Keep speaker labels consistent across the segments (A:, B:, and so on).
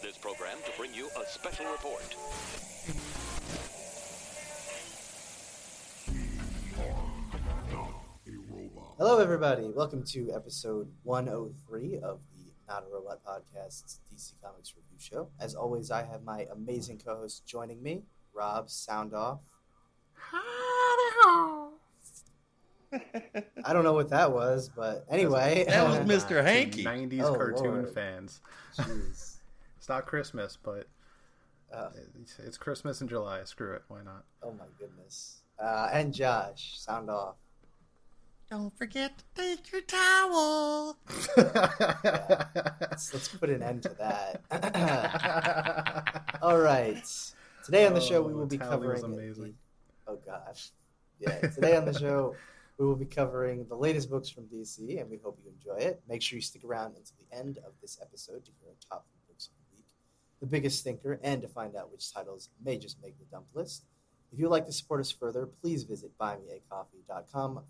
A: this program to bring you a special report.
B: Hello, everybody. Welcome to episode 103 of the Not a Robot Podcast's DC Comics Review Show. As always, I have my amazing co-host joining me, Rob Sound Off. I don't know what that was, but anyway.
C: That was Mr. Hanky.
D: 90s
B: Oh,
D: cartoon
B: Lord.
D: fans.
B: Jeez.
D: It's not Christmas, but it's Christmas in July. Screw it. Why not?
B: Oh, my goodness. And Josh, Sound Off.
C: Don't forget to take your towel.
B: Let's put an end to that. All right. Today on the show, we will be
D: Tally was
B: covering...
D: amazing.
B: Oh, gosh. Yeah, today on the show, we will be covering the latest books from DC, and we hope you enjoy it. Make sure you stick around until the end of this episode to hear our top 3 books of the week, the biggest thinker, and to find out which titles may just make the dump list. If you would like to support us further, please visit buymeacoffee.com/NAR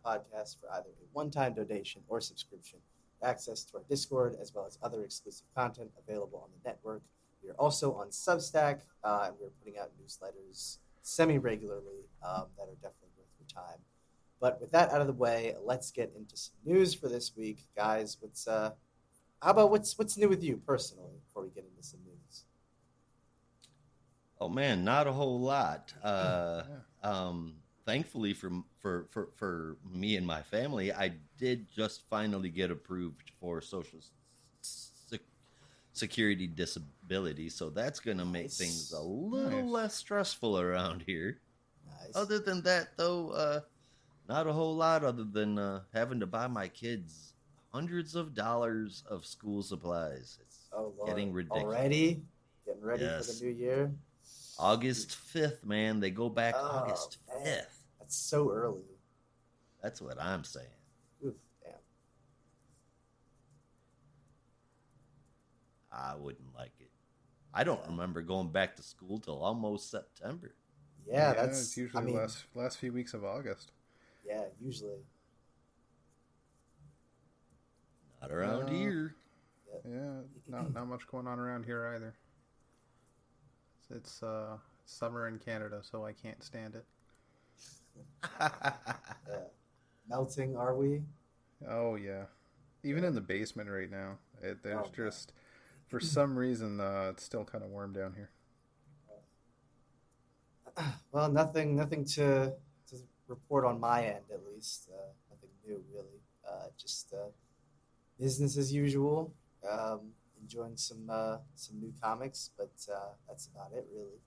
B: podcast for either a one-time donation or subscription, access to our Discord, as well as other exclusive content available on the network. We are also on Substack, and we're putting out newsletters semi-regularly that are definitely worth your time. But with that out of the way, let's get into some news for this week. Guys, what's new with you personally before we get into some news?
C: Oh man, not a whole lot. Thankfully for me and my family, I did just finally get approved for Social Security disability, so that's gonna make things a little less stressful around here.
B: Nice.
C: Other than that, though, not a whole lot. Other than having to buy my kids hundreds of dollars of school supplies. It's getting ridiculous.
B: Already? Getting ready
C: Yes.
B: for the new year?
C: August 5th, man. They go back August 5th.
B: Man. That's so early.
C: That's what I'm saying.
B: Oof, damn.
C: I wouldn't like it. I don't remember going back to school till almost September.
B: Yeah, that's...
D: It's usually last few weeks of August.
B: Yeah, usually.
C: Not around here.
D: Yeah, not much going on around here either. It's summer in Canada, so I can't stand it.
B: Melting, are we?
D: Oh yeah, even in the basement right now, there's just for some reason it's still kind of warm down here.
B: Well, nothing to report on my end, at least. Nothing new, really. Just business as usual. Enjoying some new comics, but that's about it, really.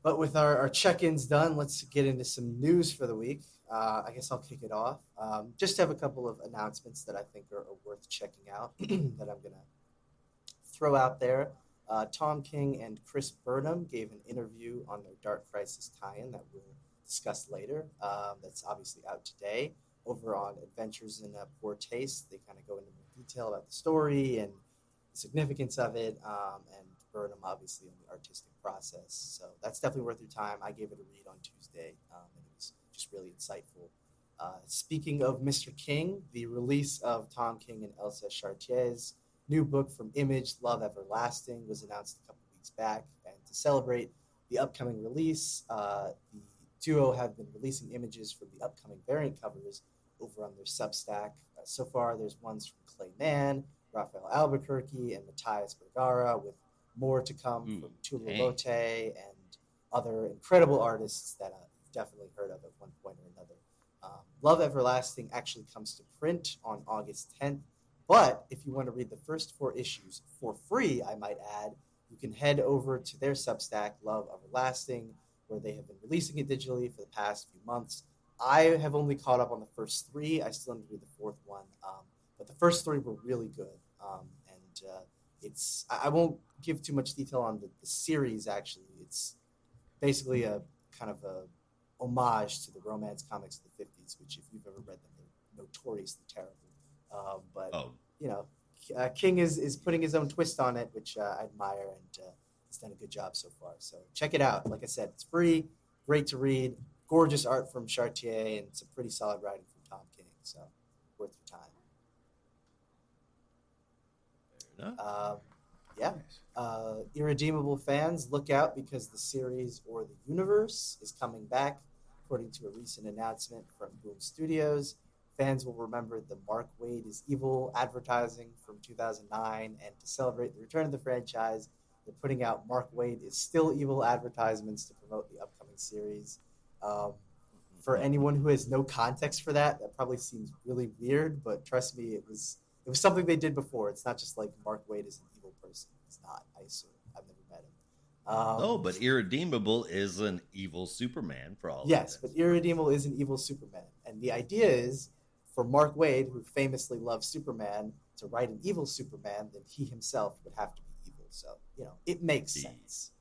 B: But with our check-ins done, let's get into some news for the week. I guess I'll kick it off. Just have a couple of announcements that I think are worth checking out that I'm going to throw out there. Tom King and Chris Burnham gave an interview on their Dark Crisis tie-in that we'll discuss later. That's obviously out today. Over on Adventures in Poor Taste, they kind of go into more detail about the story and the significance of it, and Burnham obviously on the artistic process. So that's definitely worth your time. I gave it a read on Tuesday, and it was just really insightful. Speaking of Mr. King, the release of Tom King and Elsa Chartier's new book from Image, Love Everlasting, was announced a couple weeks back. And to celebrate the upcoming release, the duo have been releasing images from the upcoming variant covers over on their Substack. So far, there's ones from Clay Mann, Rafael Albuquerque, and Matthias Vergara, with more to come from Tula Lote and other incredible artists that I've definitely heard of at one point or another. Love Everlasting actually comes to print on August 10th, but if you want to read the first 4 issues for free, I might add, you can head over to their Substack, Love Everlasting, where they have been releasing it digitally for the past few months. I have only caught up on the first 3. I still need to read the 4th one, but the first 3 were really good. I won't give too much detail on the series, actually. It's basically a kind of a homage to the romance comics of the 50s, which if you've ever read them, they're notoriously terrible. King is putting his own twist on it, which I admire, and he's done a good job so far. So check it out. Like I said, it's free, great to read, gorgeous art from Chartier, and some pretty solid writing from Tom King. So worth your time.
C: No?
B: Yeah.
D: Nice.
B: Irredeemable fans, look out because the series or the universe is coming back. According to a recent announcement from Boom Studios, fans will remember the Mark Wade is Evil advertising from 2009, and to celebrate the return of the franchise, they're putting out Mark Wade is Still Evil advertisements to promote the upcoming series. For anyone who has no context for that, that probably seems really weird, but trust me, it was something they did before. It's not just like Mark Wade is an evil person. He's not, I assume. I've never met him.
C: No, but Irredeemable is an evil Superman for all
B: yes,
C: of
B: but Irredeemable is an evil Superman. And the idea is for Mark Wade, who famously loves Superman, to write an evil Superman, then he himself would have to be evil. So, it makes sense.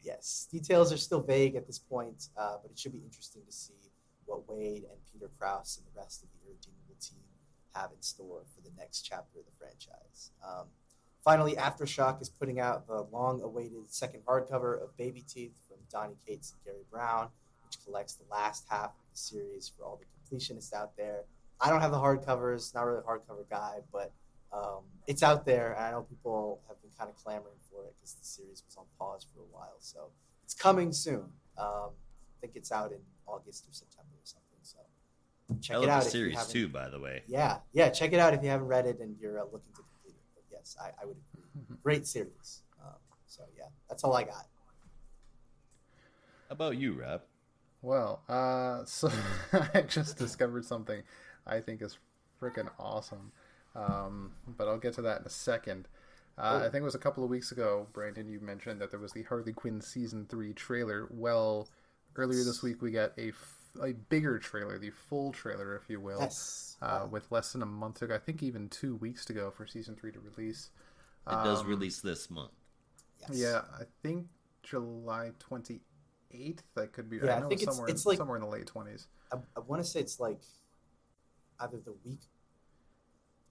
B: Yes, details are still vague at this point, but it should be interesting to see what Wade and Peter Krause and the rest of the Irredeemable team have in store for the next chapter of the franchise. Finally, Aftershock is putting out the long-awaited second hardcover of Baby Teeth from Donny Cates and Gary Brown, which collects the last half of the series for all the completionists out there. I don't have the hardcovers, not really a hardcover guy, but it's out there, and I know people have been kind of clamoring for it because the series was on pause for a while. So it's coming soon. I think it's out in August or September or something. So check it out.
C: Hell of a series too, by the way.
B: Yeah, check it out if you haven't read it and you're looking to complete it. But yes, I would agree. Great series. So yeah, that's all I got.
C: How about you, Rob?
D: Well, so I just discovered something I think is freaking awesome. But I'll get to that in a second. I think it was a couple of weeks ago, Brandon, you mentioned that there was the Harley Quinn Season 3 trailer. Well, earlier this week we got a bigger trailer, the full trailer, if you will,
B: Yes.
D: with less than a month ago, I think even 2 weeks to go for Season 3 to release.
C: It does release this month.
B: Yes.
D: Yeah, I think July 28th. That could be.
B: Yeah,
D: I know
B: I think
D: somewhere,
B: it's like
D: somewhere in the late 20s.
B: I want to say it's like either the week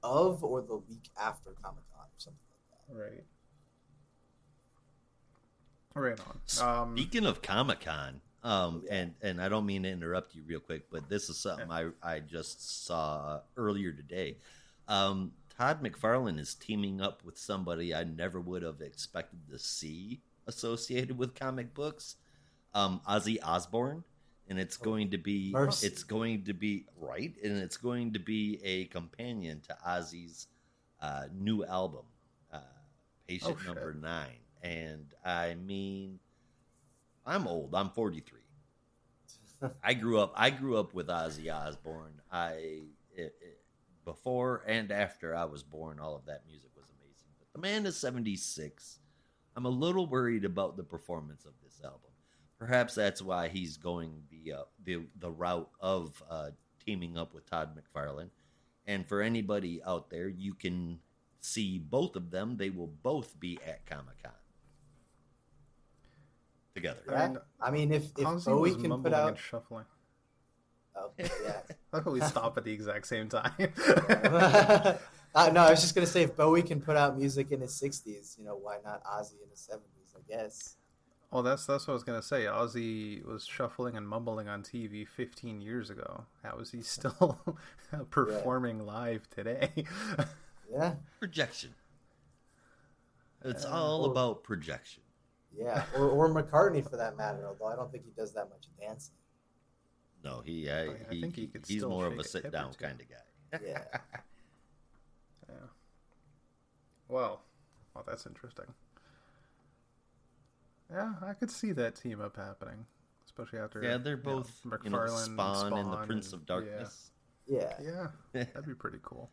B: of or the week after Comic-Con or something like that.
D: Right. Right on.
C: Speaking of Comic-Con, and I don't mean to interrupt you real quick, but this is something I just saw earlier today. Todd McFarlane is teaming up with somebody I never would have expected to see associated with comic books, Ozzy Osbourne, and it's going to be
B: Mercy.
C: it's going to be right, and it's going to be a companion to Ozzy's new album, Patient Number 9. And I mean, I'm old. I'm 43. I grew up with Ozzy Osbourne. Before and after I was born, all of that music was amazing. But the man is 76. I'm a little worried about the performance of this album. Perhaps that's why he's going the route of teaming up with Todd McFarlane. And for anybody out there, you can see both of them. They will both be at Comic-Con together.
B: Yeah. I mean, if
D: Ozzy
B: Bowie
D: was
B: can put
D: mumbling
B: out,
D: and shuffling.
B: oh yeah.
D: I thought we stop at the exact same time.
B: No, I was just gonna say if Bowie can put out music in his 60s, why not Ozzy in his 70s? I guess.
D: Well, that's what I was gonna say. Ozzy was shuffling and mumbling on TV 15 years ago. How is he still performing live today?
B: Yeah.
C: Projection. It's all about projection.
B: Yeah, or McCartney for that matter. Although I don't think he does that much dancing.
C: No,
D: I think he could
C: he's
D: still
C: more of
D: shake
C: a
D: a
C: sit
D: hip or
C: down
D: two.
C: kind of guy.
B: Yeah.
D: Yeah. Well, that's interesting. Yeah, I could see that team up happening, especially after.
C: Yeah, they're both
D: McFarlane,
C: Spawn and the Prince of Darkness.
B: Yeah.
D: Yeah, that'd be pretty cool.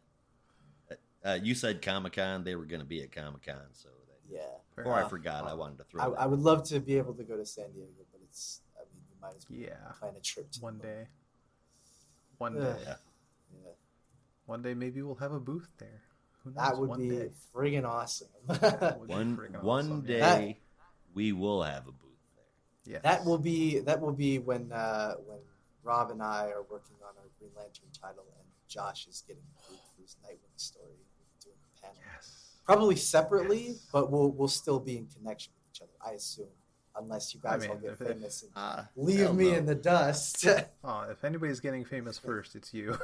C: You said Comic-Con. They were going to be at Comic-Con, so
B: Yeah.
C: before I forgot, I wanted to throw
B: I would love to be able to go to San Diego, but you might as well plan a trip to
D: One
B: them.
D: day. One day.
B: Yeah.
D: One day, maybe we'll have a booth there. Who knows?
B: That would
D: One
B: be
D: day.
B: friggin' awesome.
D: That would be
C: one
D: friggin'
C: one
D: awesome,
C: day
D: yeah.
C: we will have a booth there.
D: Yes.
B: That will be when Rob and I are working on our Green Lantern title, and Josh is getting the booth for his Nightwing story. We're doing a panel,
D: Yes.
B: probably separately,
D: Yes.
B: but we'll still be in connection with each other, I assume, unless you guys all
D: mean,
B: get
D: if-
B: famous and
C: Hell
B: leave me
C: no.
B: in the dust.
D: Oh, if anybody's getting famous first, it's you.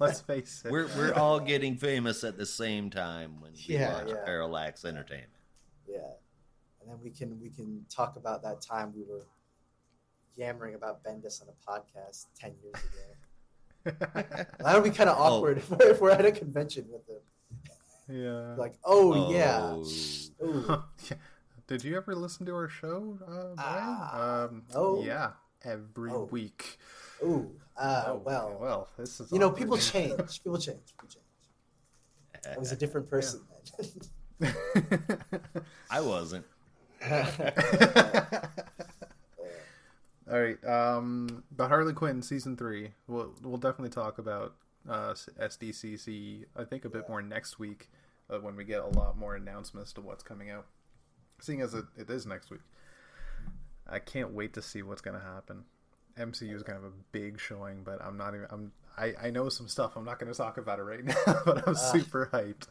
D: Let's face it.
C: We're all getting famous at the same time when we
B: Yeah,
C: watch
B: yeah.
C: Parallax Entertainment.
B: Yeah, and then we can talk about that time we were yammering about Bendis on a podcast 10 years ago. That would be kind of awkward if we're at a convention with him.
D: Yeah.
B: Like, yeah. Ooh.
D: Yeah. Did you ever listen to our show, Brian?
B: No.
D: Yeah, every week.
B: Ooh.
D: Oh,
B: Well,
D: this is
B: you know,
D: awkward.
B: people change. People change. I was a different person then.
C: I wasn't.
D: All right. The Harley Quinn season 3. We'll definitely talk about SDCC. I think a bit more next week when we get a lot more announcements to what's coming out. Seeing as it is next week, I can't wait to see what's going to happen. MCU is going to have a big showing, but I know some stuff. I'm not going to talk about it right now, but I'm super hyped.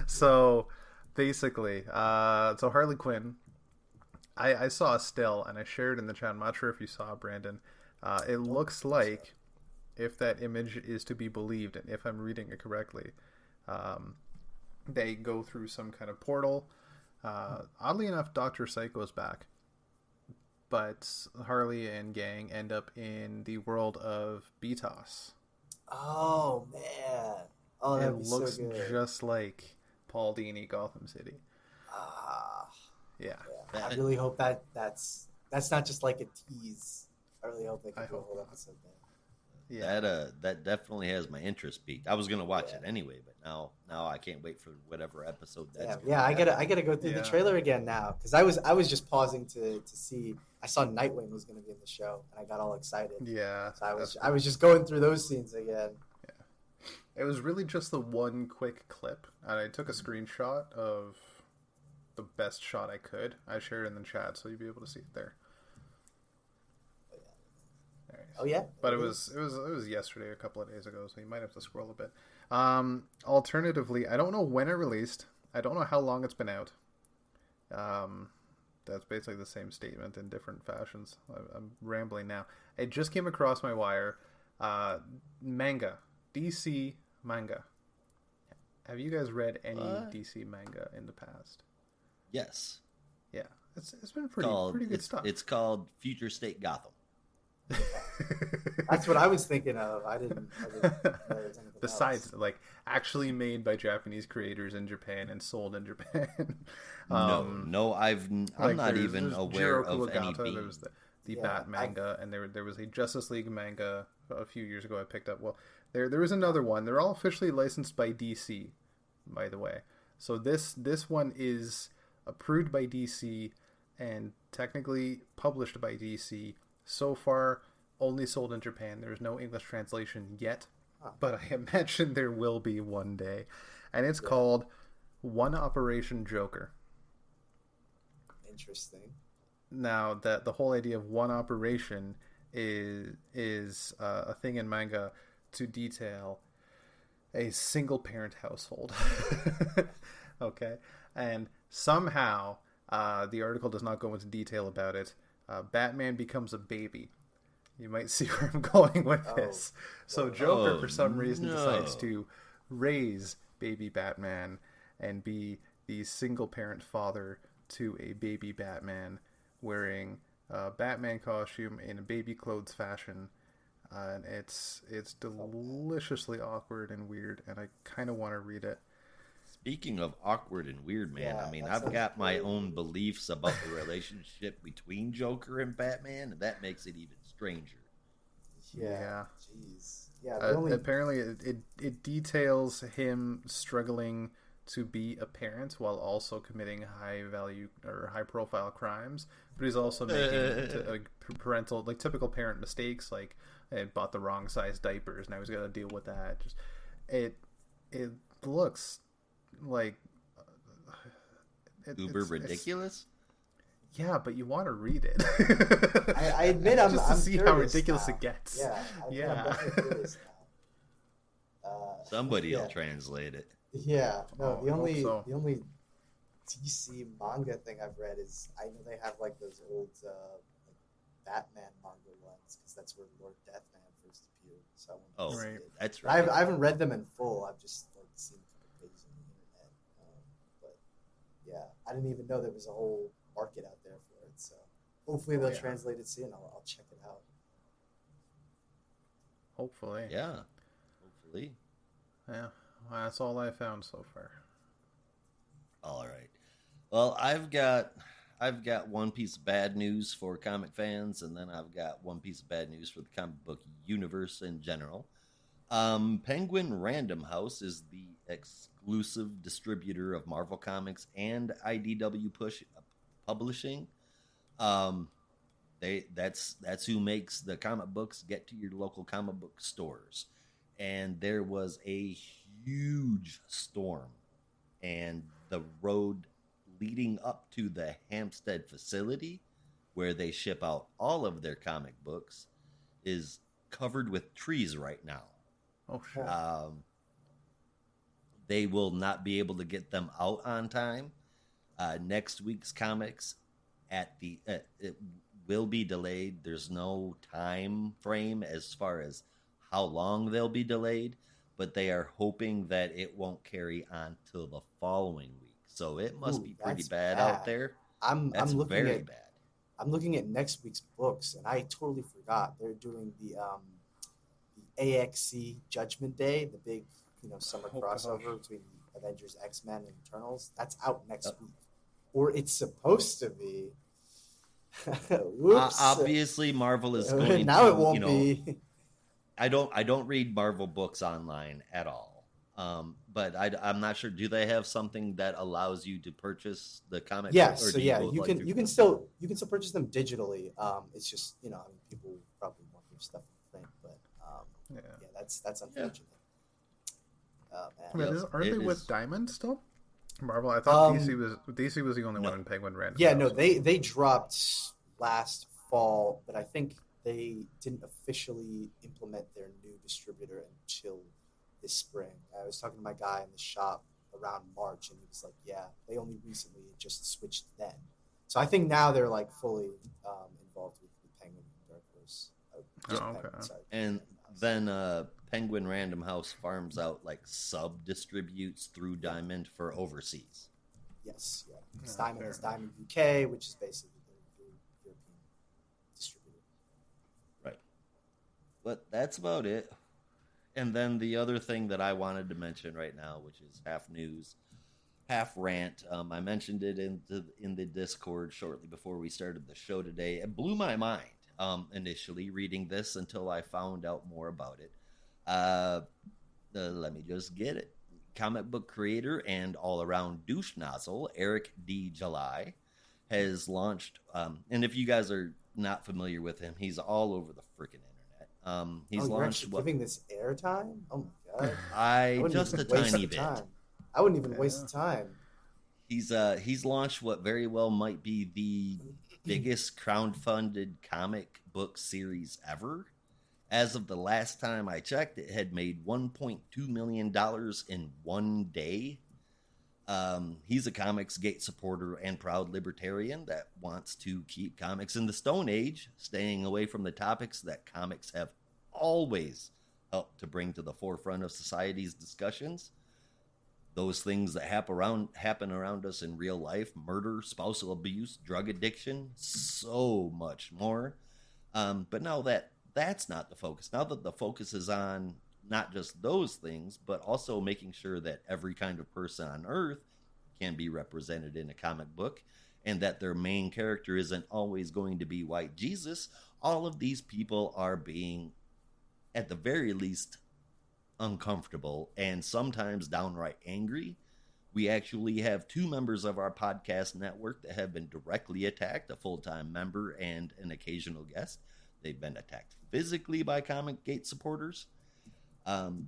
D: So basically, so Harley Quinn. I saw a still, and I shared in the chat. I'm not sure if you saw it, Brandon. It looks like, if that image is to be believed, and if I'm reading it correctly, they go through some kind of portal. Oddly enough, Dr. Psycho's back. But Harley and gang end up in the world of BTOS.
B: Oh, man. Oh,
D: it
B: that'd be
D: looks
B: so good.
D: just like Paul Dini, Gotham City. Yeah.
B: I really hope that's not just like a tease. I really hope they can do a whole episode there.
D: Yeah.
C: That definitely has my interest peaked. I was gonna watch it anyway, but now I can't wait for whatever episode that's.
B: I gotta go through the trailer again now because I was just pausing to see. I saw Nightwing was gonna be in the show and I got all excited.
D: Yeah.
B: So I was just going through those scenes again.
D: Yeah. It was really just the one quick clip, and I took a screenshot of the best shot I could. I shared it in the chat, so you'll be able to see it there.
B: Oh yeah,
D: but it was yesterday, a couple of days ago, so you might have to scroll a bit. Alternatively, I don't know when it released. I don't know how long it's been out. That's basically the same statement in different fashions. I'm rambling now. It just came across my wire. Manga, DC manga. Have you guys read any DC manga in the past?
C: Yes.
D: Yeah, it's been pretty good stuff.
C: It's called Future State Gotham.
B: That's what I was thinking of. I didn't know anything
D: Besides,
B: else.
D: like, actually made by Japanese creators in Japan and sold in Japan.
C: I'm not even aware of any.
D: There was the Bat manga, and there was a Justice League manga a few years ago I picked up. Well, there was another one. They're all officially licensed by DC, by the way. So this one is approved by DC and technically published by DC. So far, only sold in Japan. There's no English translation yet, but I imagine there will be one day. And it's called One Operation Joker.
B: Interesting.
D: Now, the whole idea of one operation is a thing in manga to detail a single-parent household. Okay? And somehow, the article does not go into detail about it. Batman becomes a baby. You might see where I'm going with this. So Joker, for some reason, decides to raise baby Batman and be the single-parent father to a baby Batman wearing a Batman costume in a baby clothes fashion. And it's deliciously awkward and weird, and I kind of want to read it.
C: Speaking of awkward and weird, man, I mean, I've got my own beliefs about the relationship between Joker and Batman, and that makes it even stranger.
B: Yeah. Jeez. Yeah.
D: Apparently, it details him struggling to be a parent while also committing high-profile crimes, but he's also making parental, like, typical parent mistakes, like bought the wrong size diapers. Now he's got to deal with that. Just it looks like
C: uber ridiculous.
D: Yeah, but you want to read it.
B: I admit I'm
D: just to see how ridiculous
B: now.
D: it gets.
B: Yeah. I'm definitely curious now.
C: Somebody will translate it.
B: Yeah. No, the only
D: so.
B: DC manga thing I've read is I know they have like those old like Batman manga ones because that's where Lord Deathman first so I wanted
C: Oh,
B: to see
D: Right.
B: it.
C: that's
B: But
C: right.
B: I haven't read them in full. I've just like seen a couple pages on the internet. But yeah, I didn't even know there was a whole market out there for it. So hopefully they'll
D: Yeah.
B: translate it soon. I'll check it out.
D: Hopefully.
C: Yeah, hopefully.
D: Yeah. Well, that's all I found so far.
C: All right. Well, I've got one piece of bad news for comic fans, and then I've got one piece of bad news for the comic book universe in general. Penguin Random House is the exclusive distributor of Marvel Comics and IDW Publishing. That's who makes the comic books get to your local comic book stores. And there was a huge storm, and the road leading up to the Hampstead facility, where they ship out all of their comic books, is covered with trees right now.
D: Oh shit.
C: They will not be able to get them out on time. Next week's comics it will be delayed. There's no time frame as far as how long they'll be delayed, but they are hoping that it won't carry on till the following week. So it must
B: Ooh,
C: be pretty
B: that's
C: bad
B: bad.
C: out there.
B: I'm
C: That's
B: looking
C: very
B: at
C: bad.
B: I'm looking at next week's books, and I totally forgot they're doing the AXC Judgment Day, the big summer
D: Oh, gosh.
B: crossover between Avengers, X-Men, and Eternals. That's out next week, or it's supposed to be. Whoops!
C: Obviously, Marvel is going
B: now
C: to,
B: it won't be.
C: I don't read Marvel books online at all. But I'm not sure. Do they have something that allows you to purchase the comic?
B: Yes,
C: or
B: so
C: do
B: yeah,
C: go,
B: you
C: like,
B: can
C: through-
B: you can still purchase them digitally. It's just people probably want their stuff in print, but
D: Yeah.
B: yeah, that's unfortunate. Man.
D: But
C: Yep,
D: aren't
C: it
D: they with
C: is.
D: Diamond still? Marvel. I thought
B: Um,
D: DC was the only
C: no.
D: one in Penguin Random.
B: Yeah, no,
D: House.
B: they dropped last fall, but I think they didn't officially implement their new distributor until this spring. I was talking to my guy in the shop around March, and he was like, "Yeah, they only recently just switched then." So I think now they're like fully involved with Penguin and Dark Horse. Just
D: Oh, okay.
B: Penguin, sorry.
C: And then Penguin Random House farms out like sub distributes through Diamond for overseas.
B: Yes, yeah. Because
D: Yeah,
B: Diamond
D: fair
B: is
D: enough.
B: Diamond UK, which is basically the European distributor.
C: Right. But that's about it. And then the other thing that I wanted to mention right now, which is half news, half rant. I mentioned it in the Discord shortly before we started the show today. It blew my mind initially reading this until I found out more about it. Let me just get it. Comic book creator and all-around douche nozzle Eric D. July has launched, and if you guys are not familiar with him, he's all over the freaking internet. He's
B: you're
C: launched
B: actually giving this airtime? Oh my god! I
C: I
B: wouldn't
C: just a
B: even waste
C: tiny
B: the
C: bit.
B: time. I wouldn't even waste
D: Yeah.
B: the time.
C: He's launched what very well might be the biggest crowdfunded comic book series ever. As of the last time I checked, it had made $1.2 million in one day. He's a Comics Gate supporter and proud libertarian that wants to keep comics in the Stone Age, staying away from the topics that comics have always helped to bring to the forefront of society's discussions. Those things that happen around us in real life: murder, spousal abuse, drug addiction, so much more. But now that's not the focus. Now that the focus is on not just those things, but also making sure that every kind of person on Earth can be represented in a comic book, and that their main character isn't always going to be white Jesus. All of these people are being, at the very least, uncomfortable and sometimes downright angry. We actually have two members of our podcast network that have been directly attacked, a full-time member and an occasional guest. They've been attacked physically by Comic Gate supporters.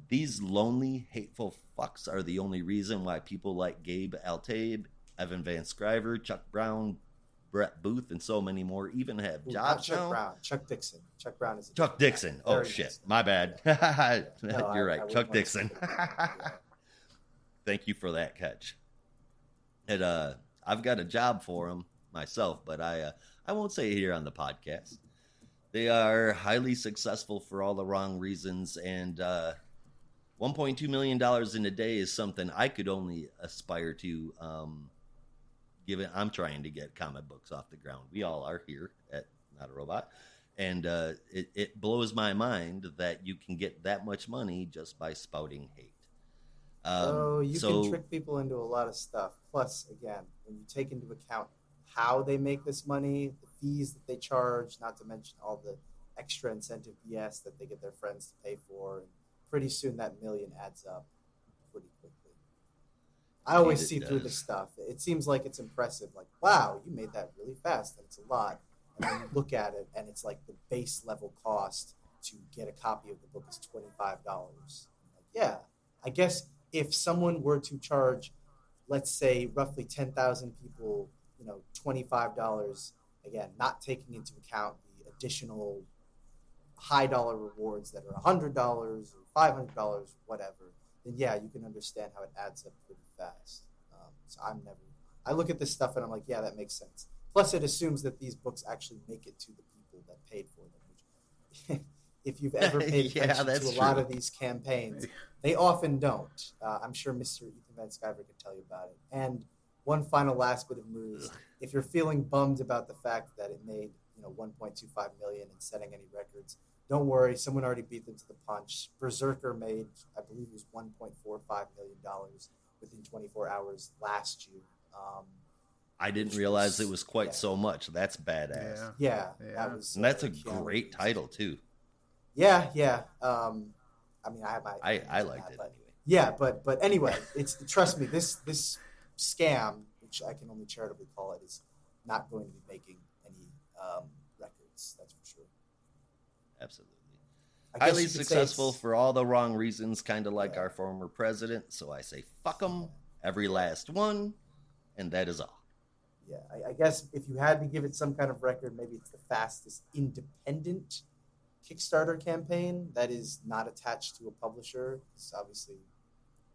C: These lonely, hateful fucks are the only reason why people like Gabe Altabe, Evan Van Scriver, Chuck Brown, Brett Booth, and so many more even have
B: Ooh, not
C: jobs
B: Chuck
C: now.
B: Brown. Chuck Dixon. Chuck Brown is a
C: Chuck
B: different guy.
C: Dixon. Oh,
B: Very
C: shit.
B: nice guy.
C: My bad.
B: No,
C: You're
B: I
C: right.
B: wouldn't
C: Chuck
B: want to
C: Dixon.
B: speak about it.
C: Thank you for that catch. I've got a job for him myself, but I won't say it here on the podcast. They are highly successful for all the wrong reasons, and $1.2 million in a day is something I could only aspire to. Given I'm trying to get comic books off the ground, we all are here at Not a Robot, and it blows my mind that you can get that much money just by spouting hate.
B: You can trick people into a lot of stuff. Plus, again, when you take into account how they make this money, the fees that they charge, not to mention all the extra incentive BS that they get their friends to pay for, and pretty soon that million adds up pretty quickly. I always see through this stuff. It seems like it's impressive. Like, wow, you made that really fast, and it's a lot. And then you look at it, and it's like the base level cost to get a copy of the book is $25. Like, yeah, I guess if someone were to charge, let's say, roughly 10,000 people, $25, again, not taking into account the additional high dollar rewards that are $100 or $500, whatever, then yeah, you can understand how it adds up pretty fast. So I look at this stuff and I'm like, yeah, that makes sense. Plus, it assumes that these books actually make it to the people that paid for them. Which, if you've ever paid attention to a lot of these campaigns, they often don't. I'm sure Mr. Ethan Van Sciver could tell you about it. And one final last bit of news: if you're feeling bummed about the fact that it made 1.25 million and setting any records, don't worry. Someone already beat them to the punch. Berserker made, I believe, it was $1.45 million within 24 hours last year.
C: I didn't realize it was quite so much. That's badass.
B: Yeah. That was,
C: and that's a great title too.
B: Yeah. I mean, I
C: liked it anyway.
B: Yeah, but anyway, trust me, this scam, which I can only charitably call it, is not going to be making any records. That's for sure.
C: Absolutely. Highly successful for all the wrong reasons, kind of like our former president. So I say, fuck them, every last one, and that is all.
B: Yeah, I guess if you had to give it some kind of record, maybe it's the fastest independent Kickstarter campaign that is not attached to a publisher. It's obviously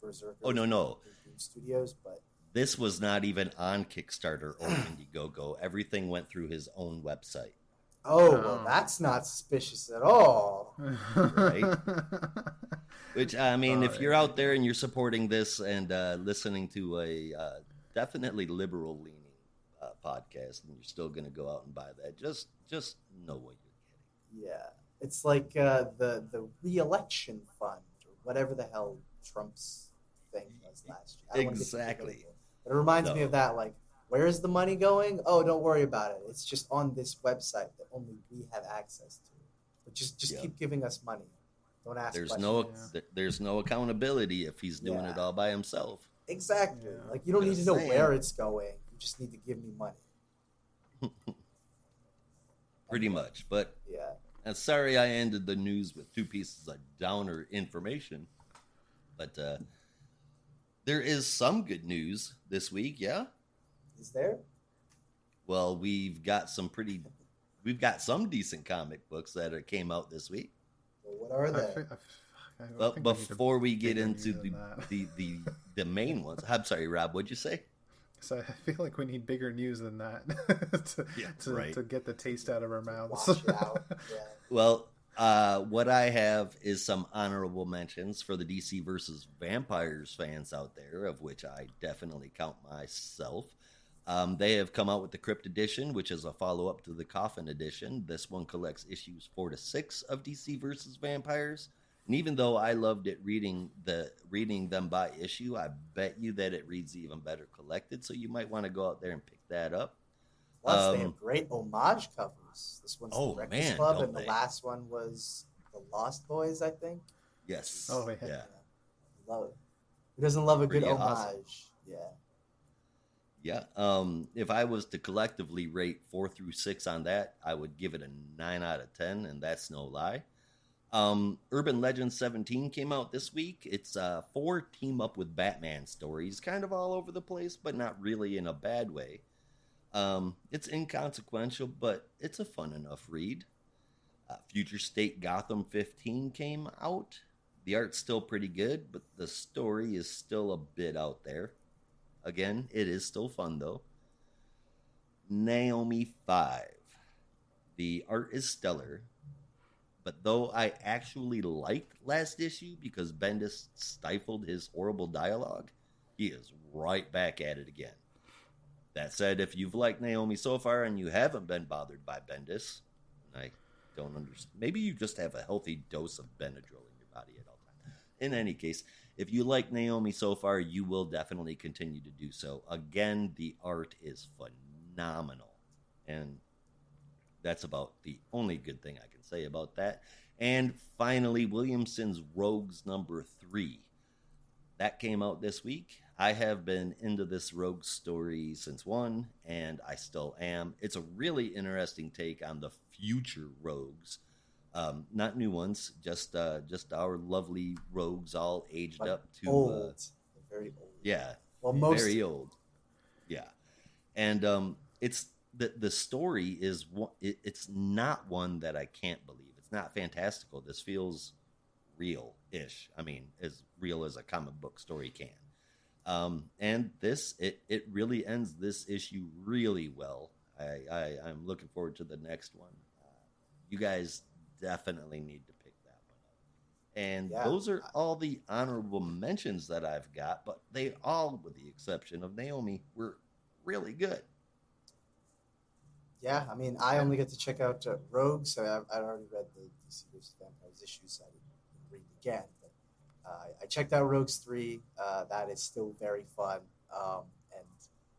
B: Berserker.
C: Oh, no.
B: Studios, but
C: this was not even on Kickstarter or Indiegogo. Everything went through his own website.
B: Oh, well, that's not suspicious at all.
C: Right? Which, I mean, if you're out there and you're supporting this and listening to a definitely liberal-leaning podcast, and you're still going to go out and buy that, just know what you're getting.
B: Yeah. It's like the re-election fund, or whatever the hell Trump's thing was last year.
C: Exactly.
B: But it reminds me of that, like, where is the money going? Oh, don't worry about it. It's just on this website that only we have access to. But just keep giving us money. Don't ask questions.
C: There's no accountability if he's doing it all by himself.
B: Exactly. Yeah. Like, you don't need to know where it's going. You just need to give me money.
C: Pretty much. But
B: yeah.
C: And sorry I ended the news with two pieces of downer information. But there is some good news this week, yeah?
B: Is there?
C: Well, we've got some decent comic books that came out this week.
B: Well, what are they?
C: Well, before we get into the main ones, I'm sorry, Rob, what'd you say?
D: So I feel like we need bigger news than that to get the taste out of our mouths.
B: Watch it out. Yeah.
C: Well, what I have is some honorable mentions for the DC versus Vampires fans out there, of which I definitely count myself. They have come out with the Crypt Edition, which is a follow-up to the Coffin Edition. This one collects issues 4 to 6 of DC versus Vampires. And even though I loved it reading them by issue, I bet you that it reads even better collected. So you might want to go out there and pick that up.
B: Plus, they have great homage covers. This one's the Breakfast Club, and the last one was the Lost Boys, I think.
C: Yes.
D: Oh, yeah.
B: Love it. Who doesn't love a good homage?
C: Awesome.
B: Yeah.
C: Yeah. If I was to collectively rate 4 through 6 on that, I would give it a 9 out of 10, and that's no lie. Urban Legends 17 came out this week. It's 4 team up with Batman stories, kind of all over the place, but not really in a bad way. It's inconsequential, but it's a fun enough read. Future State Gotham 15 came out. The art's still pretty good, but the story is still a bit out there. Again, it is still fun, though. Naomi 5. The art is stellar, but though I actually liked last issue because Bendis stifled his horrible dialogue, he is right back at it again. That said, if you've liked Naomi so far and you haven't been bothered by Bendis, I don't understand. Maybe you just have a healthy dose of Benadryl in your body at all times. In any case, if you like Naomi so far, you will definitely continue to do so. Again, the art is phenomenal. And that's about the only good thing I can say about that. And finally, Williamson's Rogues #3. That came out this week. I have been into this Rogue story since 1, and I still am. It's a really interesting take on the future Rogues. Not new ones, just our lovely Rogues all aged
B: But
C: up to...
B: old. Very old.
C: Yeah.
B: Well, most
C: very old. Yeah. And it's the story is it's not one that I can't believe. It's not fantastical. This feels real-ish. I mean, as real as a comic book story can. And this it really ends this issue really well. I'm looking forward to the next one. You guys definitely need to pick that one up. And those are all the honorable mentions that I've got, but they all, with the exception of Naomi, were really good.
B: Yeah, I mean, I only get to check out Rogue, so I'd already read the DC vs. Vampires issues, so I didn't read it again. But I checked out Rogues 3. That is still very fun. And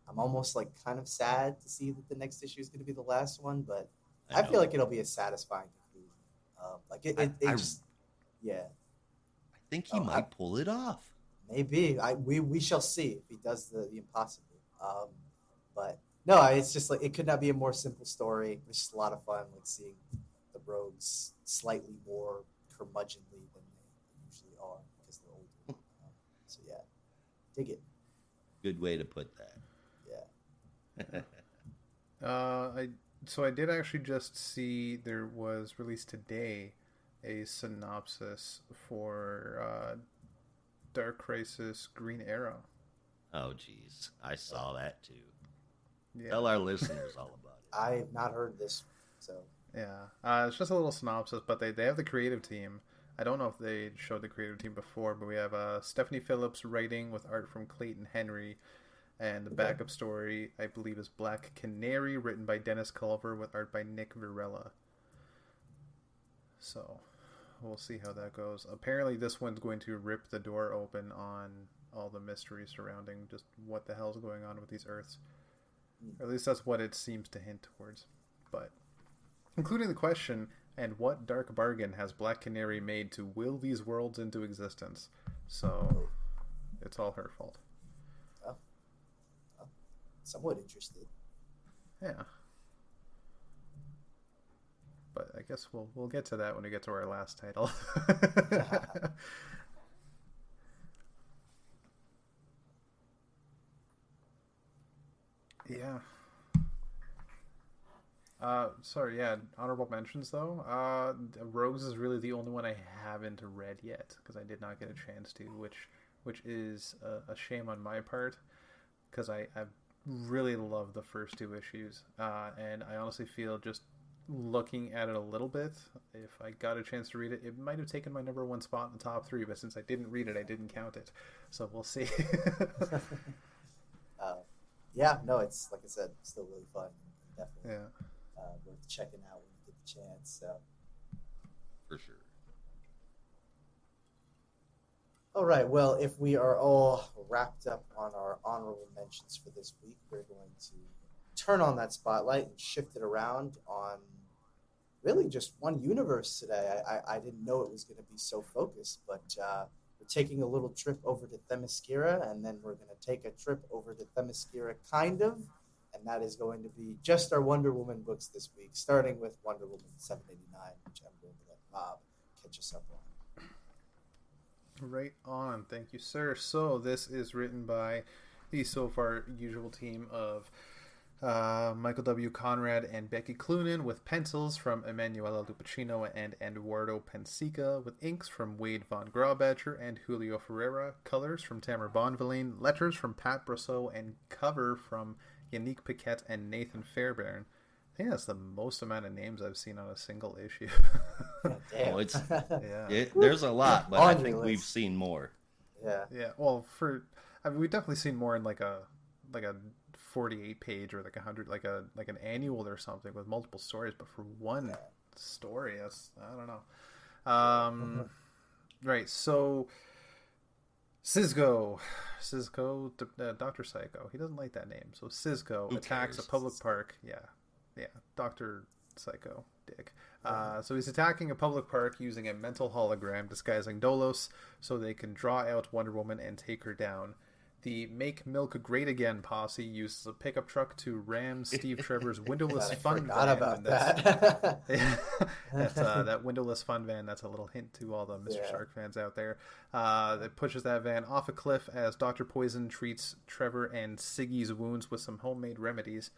B: I'm almost like kind of sad to see that the next issue is going to be the last one, but I feel like it'll be a satisfying conclusion. Yeah.
C: I think he might pull it off.
B: Maybe. We shall see if he does the impossible. But no, it's just like it could not be a more simple story. It's just a lot of fun, like seeing the Rogues slightly more curmudgeonly than they usually are because they're older. So yeah, dig it.
C: Good way to put that.
B: Yeah.
D: I did actually just see there was released today a synopsis for Dark Crisis Green Arrow.
C: Oh, geez. I saw that, too.
D: Yeah.
C: Tell our listeners all about it.
B: I have not heard this, so...
D: Yeah. It's just a little synopsis, but they have the creative team. I don't know if they showed the creative team before, but we have Stephanie Phillips writing with art from Clayton Henry, and the backup story, I believe, is Black Canary, written by Dennis Culver with art by Nick Virella. So, we'll see how that goes. Apparently, this one's going to rip the door open on all the mystery surrounding just what the hell's going on with these Earths. Or at least that's what it seems to hint towards. But, including the question, and what dark bargain has Black Canary made to will these worlds into existence? So, it's all her fault.
B: Somewhat interested.
D: Yeah. But I guess we'll get to that when we get to our last title. Yeah. Honorable mentions though. Rogues is really the only one I haven't read yet because I did not get a chance to, which is a shame on my part because I really love the first 2 issues, and I honestly feel just looking at it a little bit, if I got a chance to read it, it might have taken my number 1 spot in the top 3, but since I didn't read it, I didn't count it, so we'll see.
B: Yeah, no, it's like I said, still really fun. Definitely worth checking out when you get the chance. So
C: for sure.
B: All right, well, if we are all wrapped up on our honorable mentions for this week, we're going to turn on that spotlight and shift it around on really just one universe today. I didn't know it was going to be so focused, but we're taking a little trip over to Themyscira, and then we're going to take a trip over to Themyscira, kind of, and that is going to be just our Wonder Woman books this week, starting with Wonder Woman 789, which I'm going to let Bob catch us up on.
D: Right on. Thank you, sir. So this is written by the so far usual team of Michael W. Conrad and Becky Cloonan, with pencils from Emanuela Lupacino and Eduardo Pensica, with inks from Wade Von Graubacher and Julio Ferreira, colors from Tamara Bonvillain, letters from Pat Brosseau, and cover from Yannick Paquette and Nathan Fairbairn. think that's the most amount of names I've seen on a single issue.
B: God damn.
C: Oh, it's
D: Yeah.
C: there's a lot, but
B: On
C: I
B: your
C: think we've
B: list.
C: seen more.
B: Yeah.
D: Yeah. Well, I mean, we've definitely seen more in like a 48 page or like 100, like an annual or something with multiple stories, but for one story, that's, I don't know. Right. So Cisco, Dr. Psycho. He doesn't like that name. So Cisco
C: Who
D: attacks
C: cares?
D: a public park. Yeah. Dr. Psycho, dick. So he's attacking a public park using a mental hologram disguising Dolos so they can draw out Wonder Woman and take her down. The Make Milk Great Again posse uses a pickup truck to ram Steve Trevor's windowless
B: God, I
D: fun
B: forgot
D: van.
B: about
D: and that's-
B: that.
D: that windowless fun van, that's a little hint to all the Mr.
B: Yeah.
D: Stark fans out there. That pushes that van off a cliff as Dr. Poison treats Trevor and Siggy's wounds with some homemade remedies.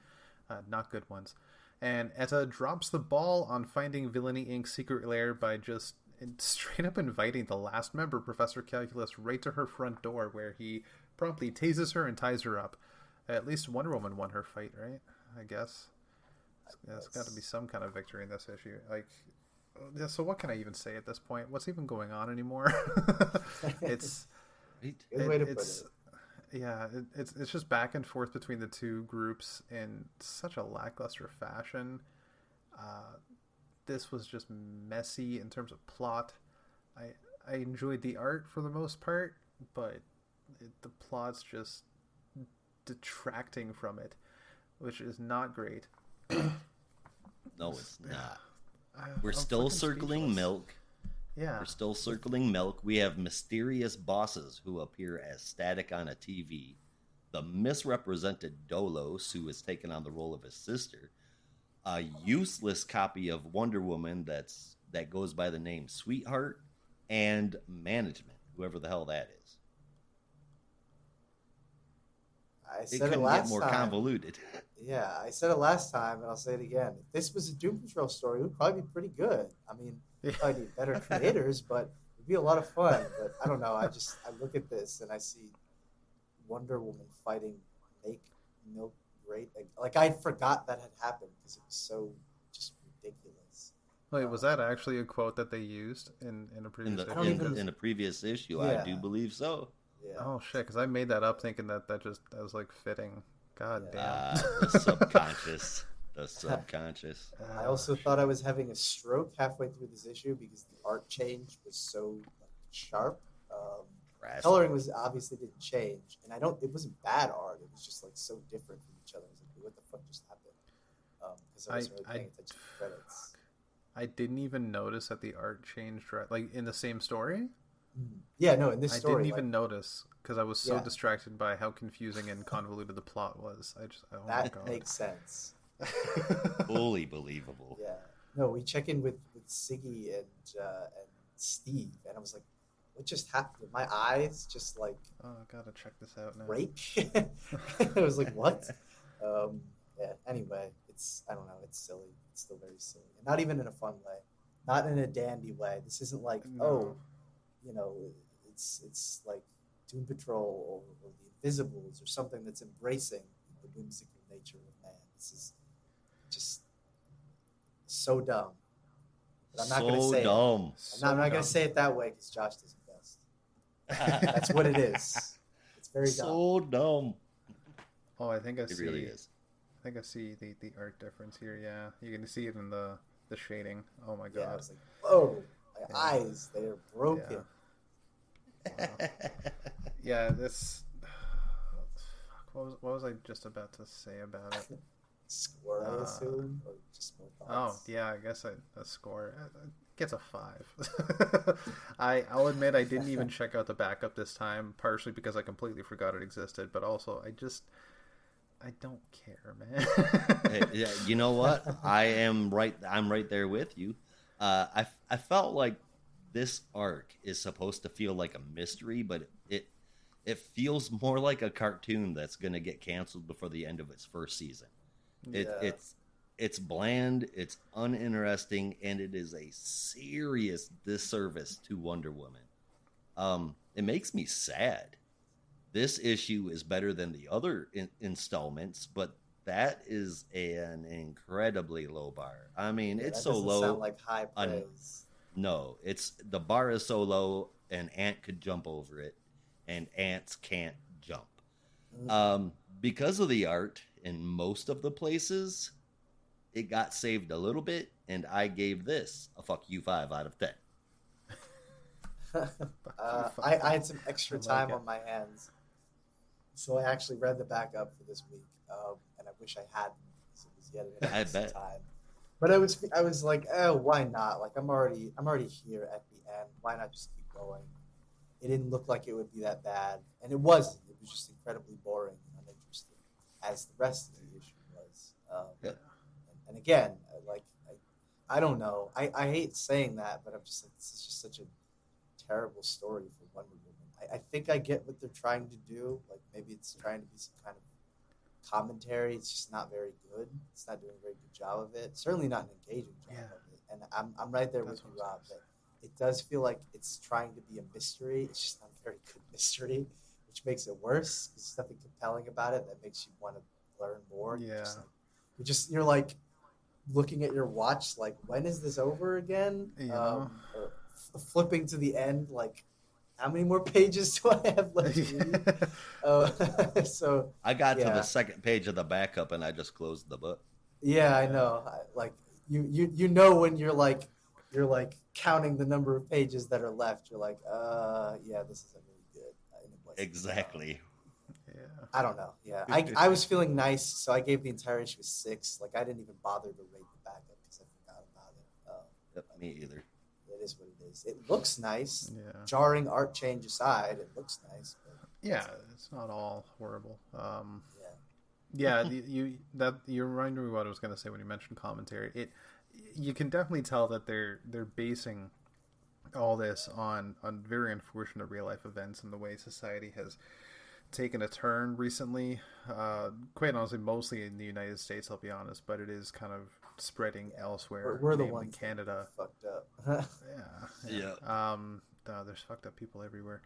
D: Not good ones. And Etta drops the ball on finding Villainy Inc.'s secret lair by just straight up inviting the last member, Professor Calculus, right to her front door, where he promptly tases her and ties her up. At least Wonder Woman won her fight, right? I guess. There's got to be some kind of victory in this issue. Like, yeah, so what can I even say at this point? What's even going on anymore? It's
C: Right?
B: Good way to put
D: it's
B: it.
D: yeah, it's just back and forth between the two groups in such a lackluster fashion. This was just messy in terms of plot. I enjoyed the art for the most part, but the plot's just detracting from it, which is not great.
C: No, it's not.
D: I'm
C: We're still
D: fucking
C: circling
D: speechless.
C: milk.
D: Yeah.
C: We're still circling milk. We have mysterious bosses who appear as static on a TV. The misrepresented Dolos, who has taken on the role of his sister. A useless copy of Wonder Woman that goes by the name Sweetheart. And management, whoever the hell that is.
B: I
C: It
B: said it
C: couldn't get
B: last
C: more
B: time.
C: convoluted.
B: Yeah, I said it last time, and I'll say it again. If this was a Doom Patrol story, it would probably be pretty good. I mean,
D: Yeah.
B: probably need better creators, but it'd be a lot of fun. But I don't know. I look at this and I see Wonder Woman fighting Make Milk Great. Like I forgot that had happened because it was so just ridiculous.
D: Wait, was that actually a quote that they used in a
C: In
D: previous
C: the,
B: I don't
C: in,
B: even-
C: in the previous issue,
B: Yeah.
C: I do believe so.
B: Yeah.
D: Oh shit! Because I made that up thinking that was like fitting. God
B: Yeah.
D: damn.
C: The subconscious. The subconscious.
B: I also thought I was having a stroke halfway through this issue because the art change was so sharp.
C: Brass.
B: Coloring was obviously didn't change, and it wasn't bad art. It was just like so different from each other. I was like, what the fuck just happened? Because I wasn't really paying attention to the credits.
D: I didn't even notice that the art changed. Right, like in the same story.
B: Yeah, no, in this
D: I
B: story,
D: didn't even notice because I was so
B: Yeah.
D: distracted by how confusing and convoluted the plot was. Oh my
B: that
D: god.
B: makes sense.
C: Fully believable.
B: Yeah, no, we check in with Siggy and Steve, and I was like, what just happened? My eyes just like
D: Oh, I gotta check this out now.
B: break. I was like, what? Yeah. Anyway, I don't know. It's silly. It's still very silly, and not even in a fun way, not in a dandy way. This isn't like
D: No.
B: it's like Doom Patrol or the Invisibles or something that's embracing the whimsical nature of man. This is just so dumb. But I'm not going to say
C: dumb.
B: it. I'm not going to say it that way because Josh does it best. That's what it is. It's very dumb.
C: So dumb.
D: Oh, I think I
C: It
D: see.
C: really is.
D: I think I see the art difference here. Yeah, you can see it in the shading. Oh my
B: Yeah, I
D: god.
B: was like, whoa, my
D: Yeah.
B: eyes, they're broken.
D: Yeah, this. What was I just about to say about it?
B: Score, I assume, or just more
D: Oh
B: thoughts.
D: yeah, I guess a score gets a 5. I'll admit I didn't even check out the backup this time, partially because I completely forgot it existed, but also I don't care, man.
C: Yeah, you know what? I'm right there with you. I felt like this arc is supposed to feel like a mystery, but it feels more like a cartoon that's going to get canceled before the end of its first season.
B: Yeah.
C: It's bland, it's uninteresting, and it is a serious disservice to Wonder Woman. It makes me sad. This issue is better than the other installments, but That is an incredibly low bar. I mean,
B: Yeah,
C: it's
B: that
C: so
B: doesn't
C: low.
B: sound like high
C: un-
B: praise.
C: No, it's the bar is so low an ant could jump over it, and ants can't jump.
B: Mm.
C: Because of the art in most of the places, it got saved a little bit, and I gave this a fuck you 5 out of 10.
B: I had some extra
D: I like
B: time
D: it.
B: on my hands, so I actually read the backup for this week, and I wish I hadn't, because it was yet another
C: I
B: waste of
C: bet.
B: time. But I was like, oh, why not? Like I'm already here at the end. Why not just keep going? It didn't look like it would be that bad, and it wasn't. It was just incredibly boring and uninteresting, as the rest of the issue was.
C: Yep.
B: And again, I don't know. I hate saying that, but I'm just like, this is just such a terrible story for Wonder Woman. I think I get what they're trying to do. Like maybe it's trying to be some kind of commentary. It's just not very good. It's not doing a very good job of it. Certainly not an engaging job
D: Yeah.
B: of it. And I'm right there
D: That's
B: with you,
D: what I was
B: Rob.
D: gonna
B: That it does feel like it's trying to be a mystery. It's just not a very good mystery, which makes it worse. There's nothing compelling about it that makes you want to learn more.
D: Yeah.
B: You're like looking at your watch, like when is this over again?
D: Yeah.
B: Or flipping to the end, like how many more pages do I have left to read? So
C: I got to
B: Yeah.
C: the second page of the backup, and I just closed the book.
B: yeah, I know. Like you know when you're like counting the number of pages that are left. You're like, yeah, this isn't really good. And it wasn't.
C: Exactly.
D: Yeah.
B: I don't know. Yeah, I was feeling nice, so I gave the entire issue a 6. Like I didn't even bother to rate the backup because I forgot about it.
C: Yep, me either.
B: It is what it is. It looks nice.
D: Yeah.
B: Jarring art change aside, it looks nice. But
D: Yeah, it's not all horrible.
B: yeah.
D: Yeah, you reminded me what I was going to say when you mentioned commentary. You can definitely tell that they're basing all this on very unfortunate real life events and the way society has taken a turn recently. Quite honestly, mostly in the United States, I'll be honest, but it is kind of spreading elsewhere.
B: We're the
D: namely
B: ones
D: Canada.
B: that fucked up.
C: Yeah.
D: There's fucked up people everywhere.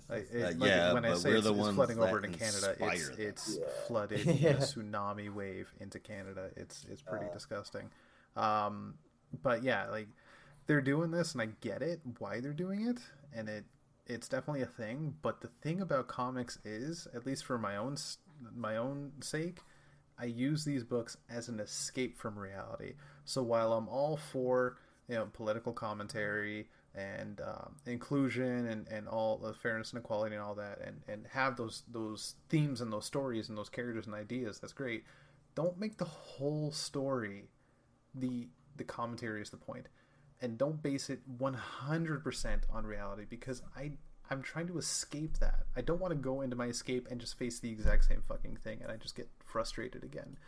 C: Yeah,
D: when I
C: but
D: say
C: we're
D: it's,
C: the
D: it's
C: ones
D: flooding
C: that
D: over to Canada,
C: inspire them.
D: it's
B: Yeah.
D: flooded
B: Yeah.
D: a tsunami wave into Canada. It's pretty disgusting. But yeah, like they're doing this, and I get it why they're doing it, and it's definitely a thing. But the thing about comics is, at least for my own sake, I use these books as an escape from reality. So while I'm all for political commentary and inclusion and all the fairness and equality and all that, and have those themes and those stories and those characters and ideas, that's great. Don't make the whole story the commentary is the point, and don't base it 100% on reality, because I'm trying to escape that. I don't want to go into my escape and just face the exact same fucking thing, and I just get frustrated again.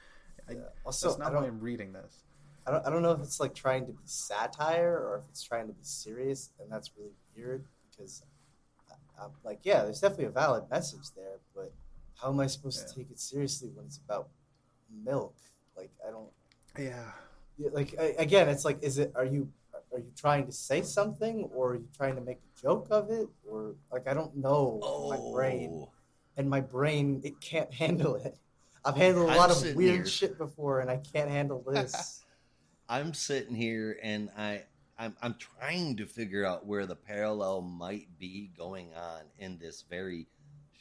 B: Also,
D: that's not why I'm reading this.
B: I don't know if it's like trying to be satire or if it's trying to be serious, and that's really weird because, I'm like, yeah, there's definitely a valid message there, but how am I supposed to take it seriously when it's about milk? Like, I don't.
D: Yeah.
B: Like again, it's like, are you trying to say something, or are you trying to make a joke of it, or like I don't know. My brain it can't handle it. I've handled a lot of weird shit before, and I can't handle this.
C: I'm sitting here and I'm trying to figure out where the parallel might be going on in this very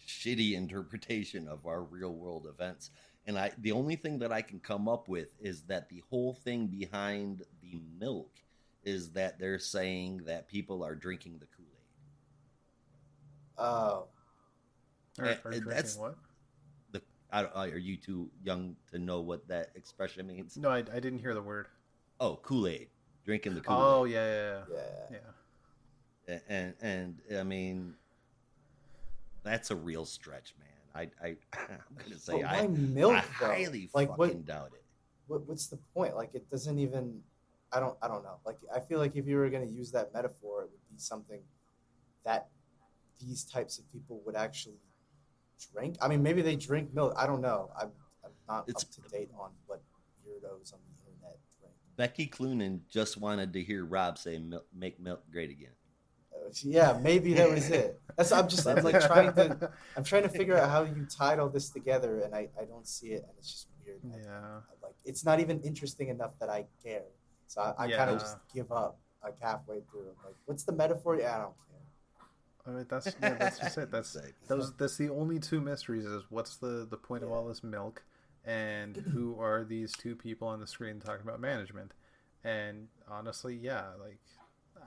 C: shitty interpretation of our real world events. And the only thing that I can come up with is that the whole thing behind the milk is that they're saying that people are drinking the Kool-Aid.
B: Oh.
D: Are drinking what?
C: Are you too young to know what that expression means?
D: No, I didn't hear the word.
C: Oh, Kool-Aid. Drinking the Kool-Aid.
D: Oh, yeah.
C: And I mean, that's a real stretch, man. I'm gonna say
B: why milk,
C: I highly
B: like,
C: fucking doubt it.
B: What's the point? Like, it doesn't even. I don't know. Like, I feel like if you were going to use that metaphor, it would be something that these types of people would actually drink. I mean, maybe they drink milk. I don't know. I'm not up to date on what weirdos on the internet drink.
C: Becky Cloonan just wanted to hear Rob say, "Make milk great again."
B: Yeah, maybe that was it. I'm trying to figure out how you tied all this together, and I don't see it, and it's just weird.
D: Yeah.
B: Like it's not even interesting enough that I care. So I kind of just give up like halfway through. I'm like, what's the metaphor? Yeah, I don't care.
D: I mean, that's just it. That's the only two mysteries is what's the point of all this milk, and who are these two people on the screen talking about management? And honestly, yeah, like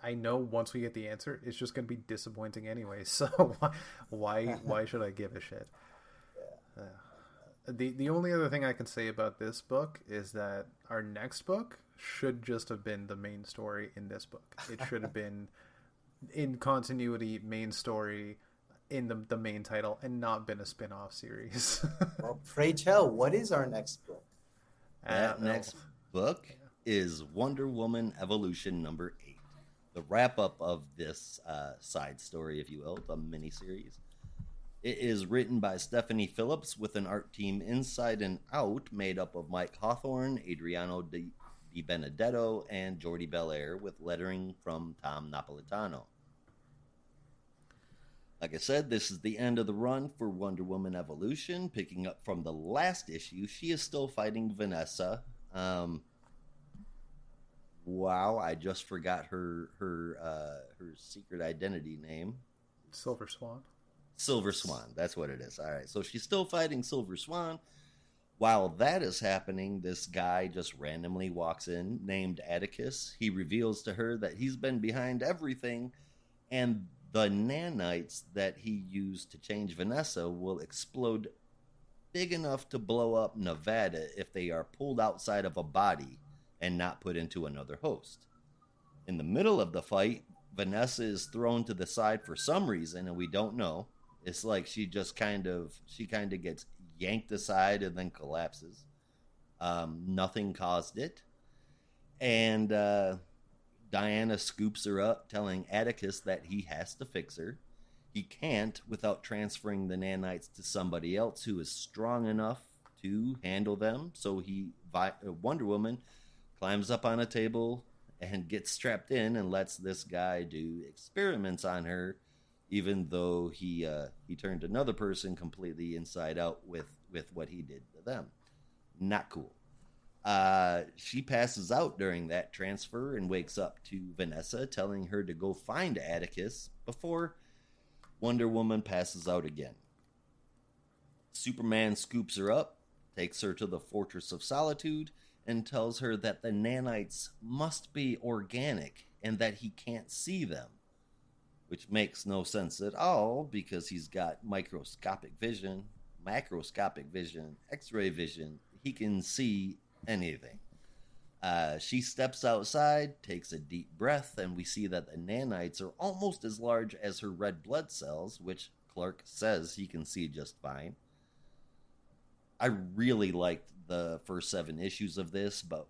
D: I know once we get the answer, it's just going to be disappointing anyway. So why should I give a shit? The only other thing I can say about this book is that our next book should just have been the main story in this book. It should have been in continuity main story in the main title and not been a spin-off series.
B: Well, pray tell, what is our next book?
C: That next book is Wonder Woman Evolution number 8. The wrap-up of this side story, if you will, the miniseries. It is written by Stephanie Phillips with an art team inside and out made up of Mike Hawthorne, Adriano Di Benedetto, and Jordi Belair with lettering from Tom Napolitano. Like I said, this is the end of the run for Wonder Woman Evolution. Picking up from the last issue, she is still fighting Vanessa. Wow, I just forgot her secret identity name.
D: Silver Swan.
C: Silver Swan, that's what it is. All right, so she's still fighting Silver Swan. While that is happening, this guy just randomly walks in named Atticus. He reveals to her that he's been behind everything, and the nanites that he used to change Vanessa will explode big enough to blow up Nevada if they are pulled outside of a body and not put into another host. In the middle of the fight, Vanessa is thrown to the side for some reason, and we don't know. It's like she kind of gets yanked aside and then collapses. Nothing caused it. And Diana scoops her up, telling Atticus that he has to fix her. He can't without transferring the nanites to somebody else who is strong enough to handle them. So Wonder Woman climbs up on a table and gets strapped in and lets this guy do experiments on her, even though he turned another person completely inside out with what he did to them. Not cool. She passes out during that transfer and wakes up to Vanessa telling her to go find Atticus before Wonder Woman passes out again. Superman scoops her up, takes her to the Fortress of Solitude, and tells her that the nanites must be organic and that he can't see them. Which makes no sense at all because he's got microscopic vision, macroscopic vision, X-ray vision. He can see anything. She steps outside, takes a deep breath, and we see that the nanites are almost as large as her red blood cells, which Clark says he can see just fine. I really liked the first 7 issues of this, but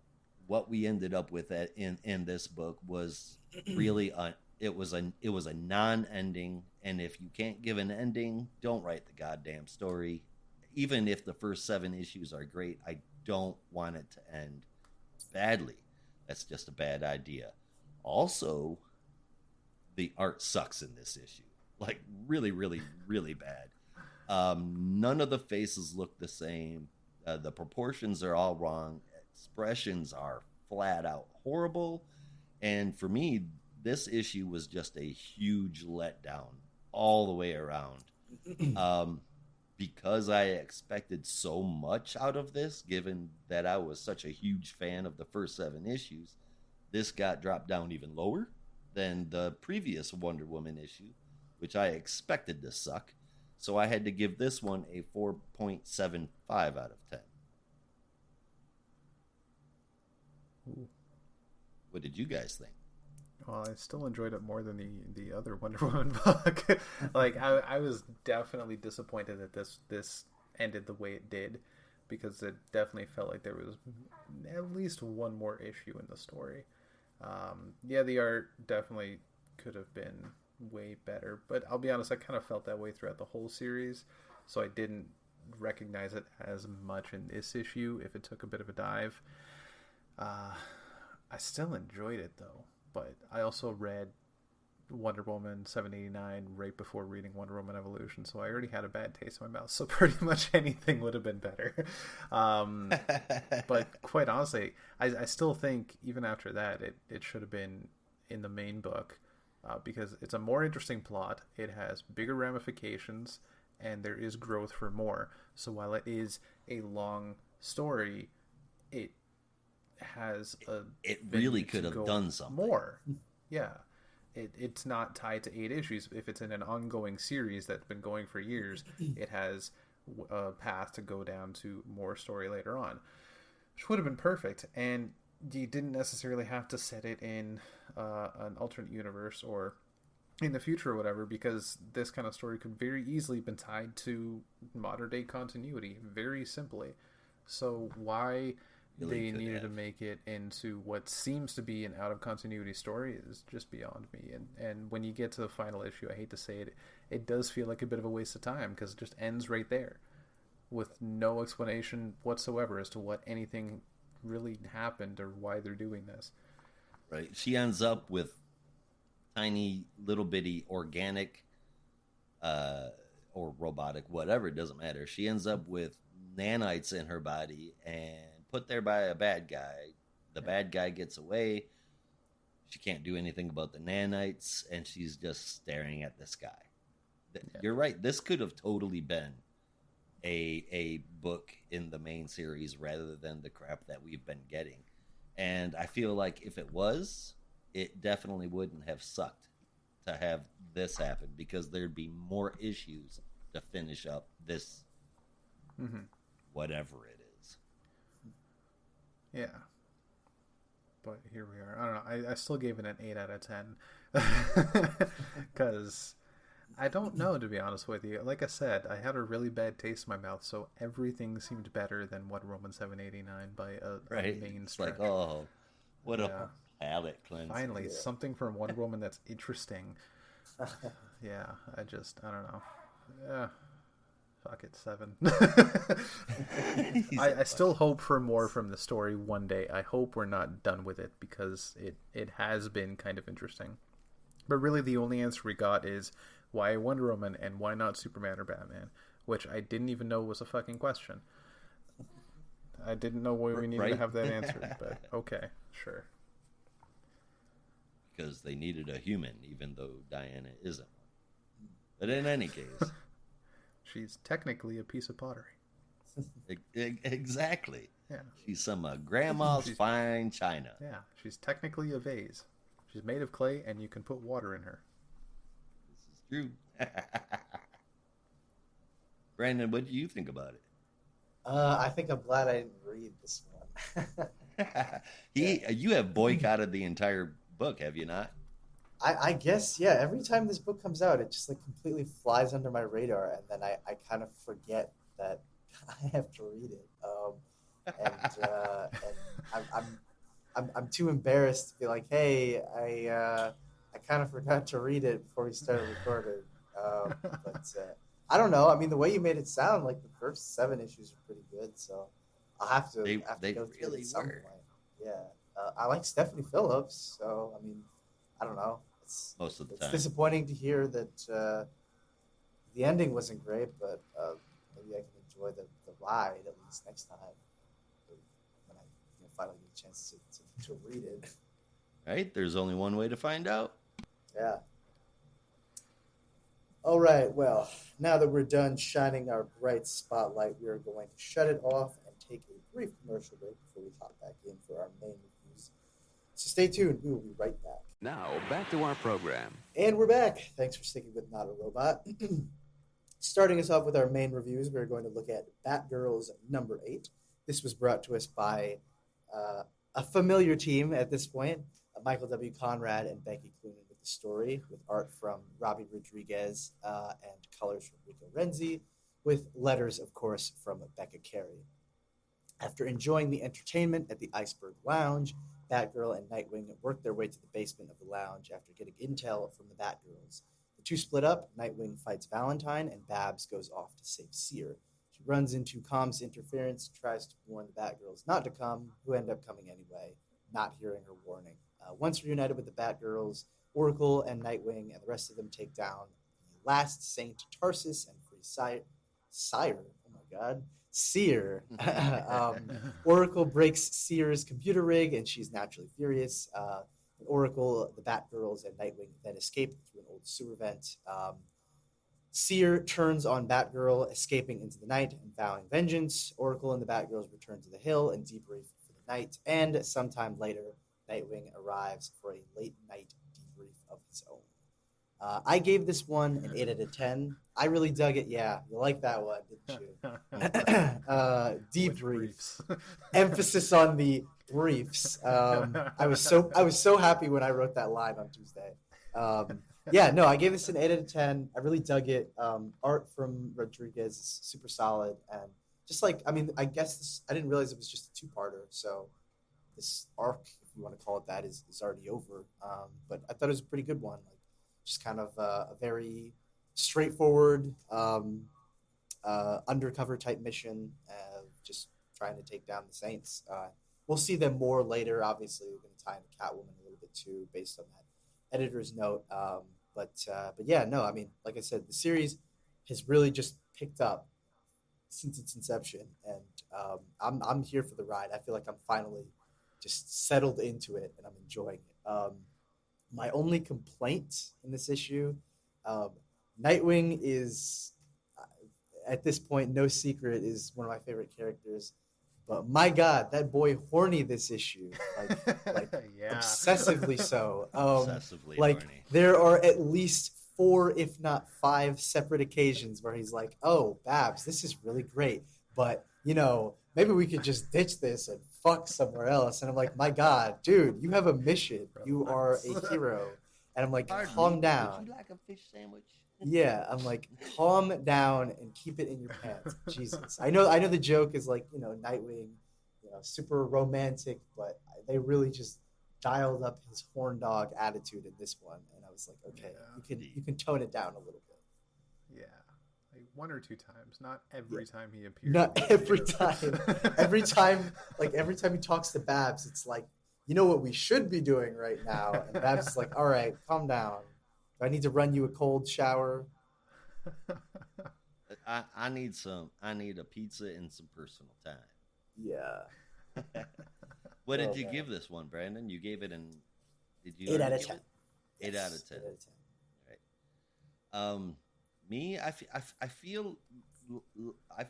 C: what we ended up with in this book was really it was a non-ending, and if you can't give an ending, don't write the goddamn story. Even if the first 7 issues are great, I don't want it to end badly. That's just a bad idea. Also, the art sucks in this issue. Like, really, really, really bad. None of the faces look the same. The proportions are all wrong. Expressions are flat out horrible. And for me, this issue was just a huge letdown all the way around. Because I expected so much out of this, given that I was such a huge fan of the first 7 issues, this got dropped down even lower than the previous Wonder Woman issue, which I expected to suck. So I had to give this one a 4.75 out of 10.
D: Ooh.
C: What did you guys think?
D: Well, I still enjoyed it more than the other Wonder Woman book. Like I was definitely disappointed that this ended the way it did, because it definitely felt like there was at least one more issue in the story. Yeah, the art definitely could have been way better, but I'll be honest, I kind of felt that way throughout the whole series, so I didn't recognize it as much in this issue if it took a bit of a dive. I still enjoyed it though, but I also read Wonder Woman 789 right before reading Wonder Woman Evolution, so I already had a bad taste in my mouth. So pretty much anything would have been better. But quite honestly, I still think even after that, it should have been in the main book, because it's a more interesting plot. It has bigger ramifications, and there is growth for more. So while it is a long story, it has a
C: It really could have done something
D: more. Yeah. It's not tied to 8 issues. If it's in an ongoing series that's been going for years, it has a path to go down to more story later on, which would have been perfect. And you didn't necessarily have to set it in an alternate universe or in the future or whatever, because this kind of story could very easily have been tied to modern day continuity very simply. So why
C: Really
D: they needed
C: have.
D: to make it into what seems to be an out of continuity story is just beyond me. And when you get to the final issue, I hate to say it, it does feel like a bit of a waste of time, because it just ends right there with no explanation whatsoever as to what anything really happened or why they're doing this.
C: Right? She ends up with tiny little bitty organic or robotic, whatever, it doesn't matter. She ends up with nanites in her body and put there by a bad guy. The bad guy gets away. She can't do anything about the nanites, and she's just staring at the sky. You're right. This could have totally been a book in the main series rather than the crap that we've been getting. And I feel like if it was, it definitely wouldn't have sucked to have this happen, because there'd be more issues to finish up this whatever it is.
D: Yeah. But here we are. I don't know. I still gave it an 8 out of 10. Because I don't know, to be honest with you. Like I said, I had a really bad taste in my mouth, so everything seemed better than Wonder Woman 789 by a main
C: It's
D: stretch.
C: like, oh, what a palate cleanser.
D: Finally, something from Wonder Woman that's interesting. Yeah, I don't know. Yeah. Fuck it, 7. I still hope for more from the story one day. I hope we're not done with it, because it has been kind of interesting. But really the only answer we got is why Wonder Woman and why not Superman or Batman, which I didn't even know was a fucking question. I didn't know why we needed to have that answered, but okay, sure.
C: Because they needed a human, even though Diana isn't one. But in any case...
D: She's technically a piece of pottery.
C: Exactly.
D: Yeah.
C: She's some grandma's fine china.
D: Yeah, she's technically a vase. She's made of clay, and you can put water in her.
C: This is true. Brandon, what do you think about it?
B: I think I'm glad I didn't read this one.
C: You have boycotted the entire book, have you not?
B: I guess, yeah, every time this book comes out, it just like completely flies under my radar, and then I kind of forget that I have to read it. And I'm too embarrassed to be like, hey, I kind of forgot to read it before we started recording. But I don't know. I mean, the way you made it sound, like the first 7 issues are pretty good, so I'll have to
C: They
B: go through
C: really
B: it at some
C: were.
B: point. Yeah, I like Stephanie Phillips, so I mean, I don't know.
C: Most of the
B: It's
C: time.
B: disappointing to hear that the ending wasn't great, but maybe I can enjoy the ride at least next time when I finally get a chance to read it.
C: Right? There's only one way to find out.
B: Yeah. All right. Well, now that we're done shining our bright spotlight, we are going to shut it off and take a brief commercial break before we hop back in for our main reviews. So stay tuned. We will be right back.
A: Now, back to our program.
B: And we're back. Thanks for sticking with Not a Robot. Starting us off with our main reviews, we're going to look at Batgirls number 8. This was brought to us by a familiar team at this point, Michael W. Conrad and Becky Cloonan with the story, with art from Robbie Rodriguez and colors from Rico Renzi, with letters, of course, from Becca Carey. After enjoying the entertainment at the Iceberg Lounge, Batgirl and Nightwing work their way to the basement of the lounge after getting intel from the Batgirls. The two split up, Nightwing fights Valentine, and Babs goes off to save Seer. She runs into comms interference, tries to warn the Batgirls not to come, who end up coming anyway, not hearing her warning. Once reunited with the Batgirls, Oracle and Nightwing and the rest of them take down the last Saint Tarsus and free Sire. Oh my God, Seer. Oracle breaks Seer's computer rig, and she's naturally furious. Oracle, the Batgirls, and Nightwing then escape through an old sewer vent. Seer turns on Batgirl, escaping into the night and vowing vengeance. Oracle and the Batgirls return to the hill and debrief for the night. And sometime later, Nightwing arrives for a late night debrief of his own. I gave this one an 8 out of 10. I really dug it. Yeah, you like that one, didn't you? Debriefs. Emphasis on the briefs. I was so happy when I wrote that line on Tuesday. Yeah, no, I gave this an 8 out of 10. I really dug it. Art from Rodriguez is super solid, and just like, I mean, I guess this, I didn't realize it was just a two-parter, so this arc, if you want to call it that, is already over. But I thought it was a pretty good one. Like, just kind of a very straightforward undercover type mission, just trying to take down the Saints. We'll see them more later. Obviously, we're going to tie into Catwoman a little bit too, based on that editor's note. But yeah, no, I mean, like I said, the series has really just picked up since its inception, and I'm here for the ride. I feel like I'm finally just settled into it, and I'm enjoying it. My only complaint in this issue, Nightwing is, at this point, no secret, is one of my favorite characters. But my God, that boy horny this issue, like
D: Yeah.
B: obsessively so.
C: Obsessively
B: like
C: horny.
B: there are at least 4, if not 5, separate occasions where he's like, "Oh, Babs, this is really great, but you know, maybe we could just ditch this and fuck somewhere else." And I'm like, "My God, dude, you have a mission. You are a hero." And I'm like,
C: Pardon
B: "Calm
C: me,
B: down."
C: Would you like a fish sandwich?
B: Yeah, I'm like, calm down and keep it in your pants. Jesus. I know the joke is like, Nightwing, super romantic, but they really just dialed up his horn dog attitude in this one. And I was like, okay,
D: Yeah.
B: you can tone it down a little bit.
D: Yeah, like 1 or 2 times, not every time he appears.
B: Not
D: in the
B: every
D: issue.
B: time. Every time he talks to Babs, it's like, you know what we should be doing right now? And Babs is like, all right, calm down. Do I need to run you a cold shower?
C: I need a pizza and some personal time.
B: Yeah.
C: What did
B: Oh,
C: you
B: man.
C: give this one, Brandon? You gave it did you
B: 8 out
C: already
B: of
C: give
B: 10.
C: it? 8 out of 10.
B: 8 out of 10.
C: Right. Me, I feel I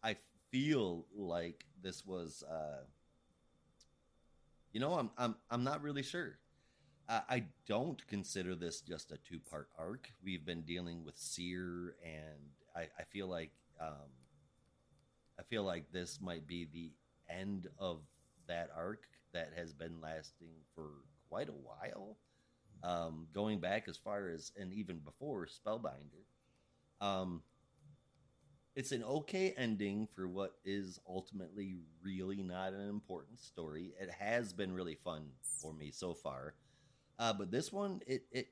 C: I feel like this was I'm not really sure. I don't consider this just a 2-part arc. We've been dealing with Seer, and I feel like this might be the end of that arc that has been lasting for quite a while, going back as far as, and even before Spellbinder. It's an okay ending for what is ultimately really not an important story. It has been really fun for me so far. But this one, it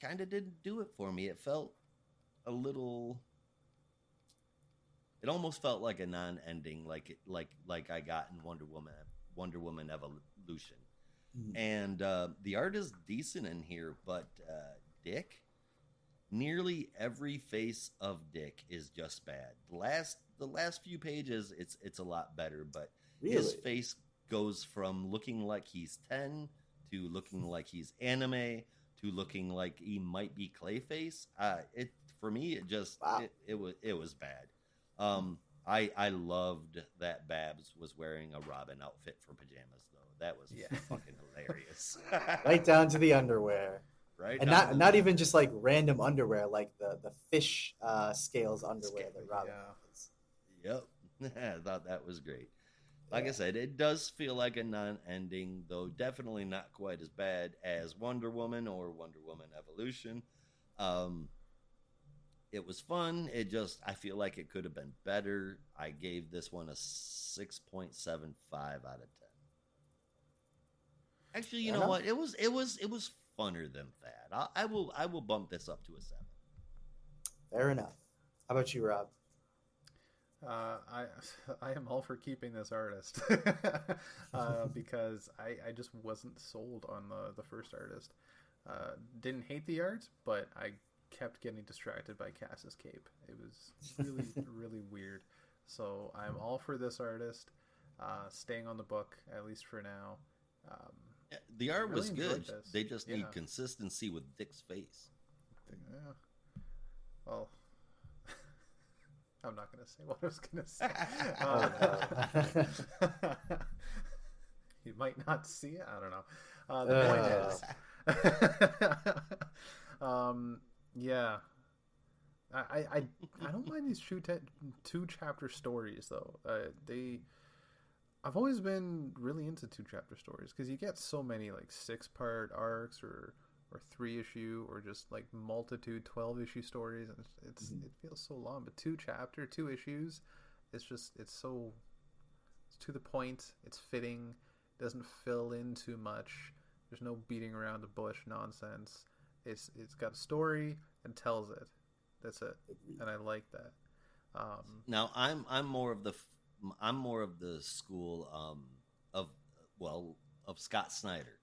C: kind of didn't do it for me. It felt a little. It almost felt like a non-ending, like I got in Wonder Woman Evolution, and the art is decent in here, but Dick, nearly every face of Dick is just bad. The last few pages, it's a lot better, but his
B: Really?
C: face goes from looking like he's 10 to looking like he's anime to looking like he might be Clayface. It for me, it just
B: Wow.
C: it was bad. I loved that Babs was wearing a Robin outfit for pajamas, though. That was fucking hilarious.
B: Right down to the underwear.
C: Right,
B: And
C: down to
B: not
C: the-
B: even just like random underwear, like the fish scales underwear that Robin has.
C: Yep, I thought that was great. Like I said, it does feel like a non-ending, though definitely not quite as bad as Wonder Woman or Wonder Woman Evolution. It was fun. I feel like it could have been better. I gave this one a 6.75 out of 10. Actually, you
B: Fair
C: know
B: enough.
C: what? It was funner than that. I will bump this up to a 7.
B: Fair enough. How about you, Rob?
D: I am all for keeping this artist because I just wasn't sold on the first artist. Didn't hate the art, but I kept getting distracted by Cass's cape. It was really really weird. So I'm all for this artist staying on the book at least for now. Um,
C: The art was
D: really enjoyed
C: good.
D: this.
C: They just
D: Yeah.
C: need consistency with Dick's face.
D: Yeah. Well, I'm not going to say what I was going to say. You might not see it. I don't know. The point is, yeah. I don't mind these two chapter stories though. I've always been really into two chapter stories because you get so many like 6-part arcs or 3-issue or just like multitude 12-issue stories, and it feels so long. But 2 issues, it's to the point. It's fitting. Doesn't fill in too much. There's no beating around the bush nonsense. It's got a story and tells it. That's it, and I like that.
C: Now I'm more of the school of Scott Snyder.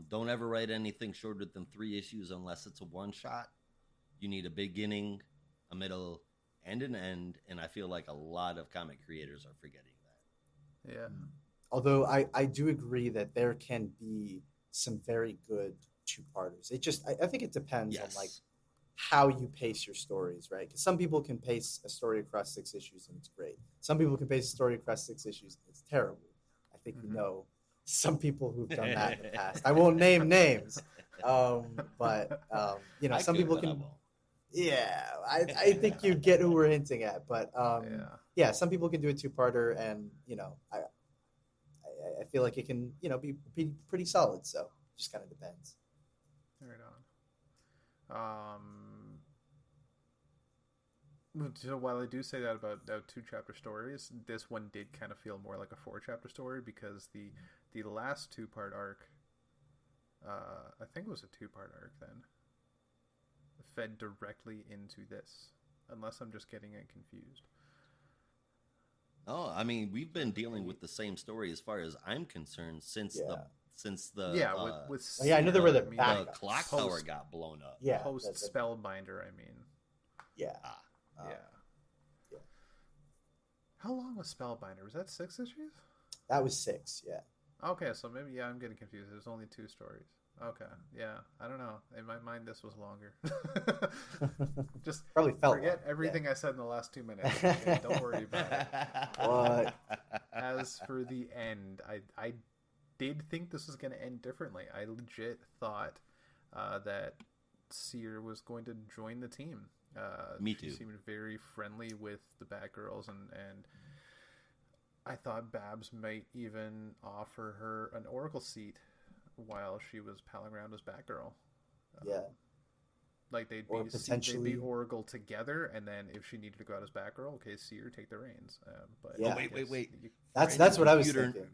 C: Don't ever write anything shorter than 3 issues unless it's a one shot. You need a beginning, a middle, and an end, and I feel like a lot of comic creators are forgetting that.
D: Yeah.
B: Although I do agree that there can be some very good two-parters. I think it depends on like how you pace your stories, right? Because some people can pace a story across 6 issues and it's great. Some people can pace a story across 6 issues and it's terrible. I think we know some people who've done that in the past. I won't name names, but some people can. Yeah, I think you get who we're hinting at, but yeah, some people can do a 2-parter, and I feel like it can be pretty solid. So it just kind of depends.
D: Right on. So while I do say that about 2-chapter stories, this one did kind of feel more like a 4-chapter story because the last 2-part arc, I think it was a 2-part arc then, fed directly into this, unless I'm just getting it confused.
C: Oh, I mean, we've been dealing with the same story as far as I'm concerned since the
D: I
B: know there were the
C: the clock tower got blown up.
B: Yeah,
D: post Spellbinder. I mean,
B: yeah.
D: Yeah. How long was Spellbinder? Was that 6 issues?
B: That was 6. Yeah.
D: Okay, so maybe I'm getting confused. There's only 2 stories. Okay, yeah. I don't know. In my mind, this was longer. Just
B: probably felt
D: forget
B: long.
D: everything I said in the last 2 minutes. Okay, don't worry about it.
B: What?
D: As for the end, I did think this was going to end differently. I legit thought that Seer was going to join the team.
C: Me too.
D: She seemed very friendly with the Batgirls, and I thought Babs might even offer her an Oracle seat while she was palling around as Batgirl.
B: Yeah.
D: Like they'd be Oracle together, and then if she needed to go out as Batgirl, okay, Seer, take the reins. But
B: yeah.
C: Wait.
B: That's what I was thinking.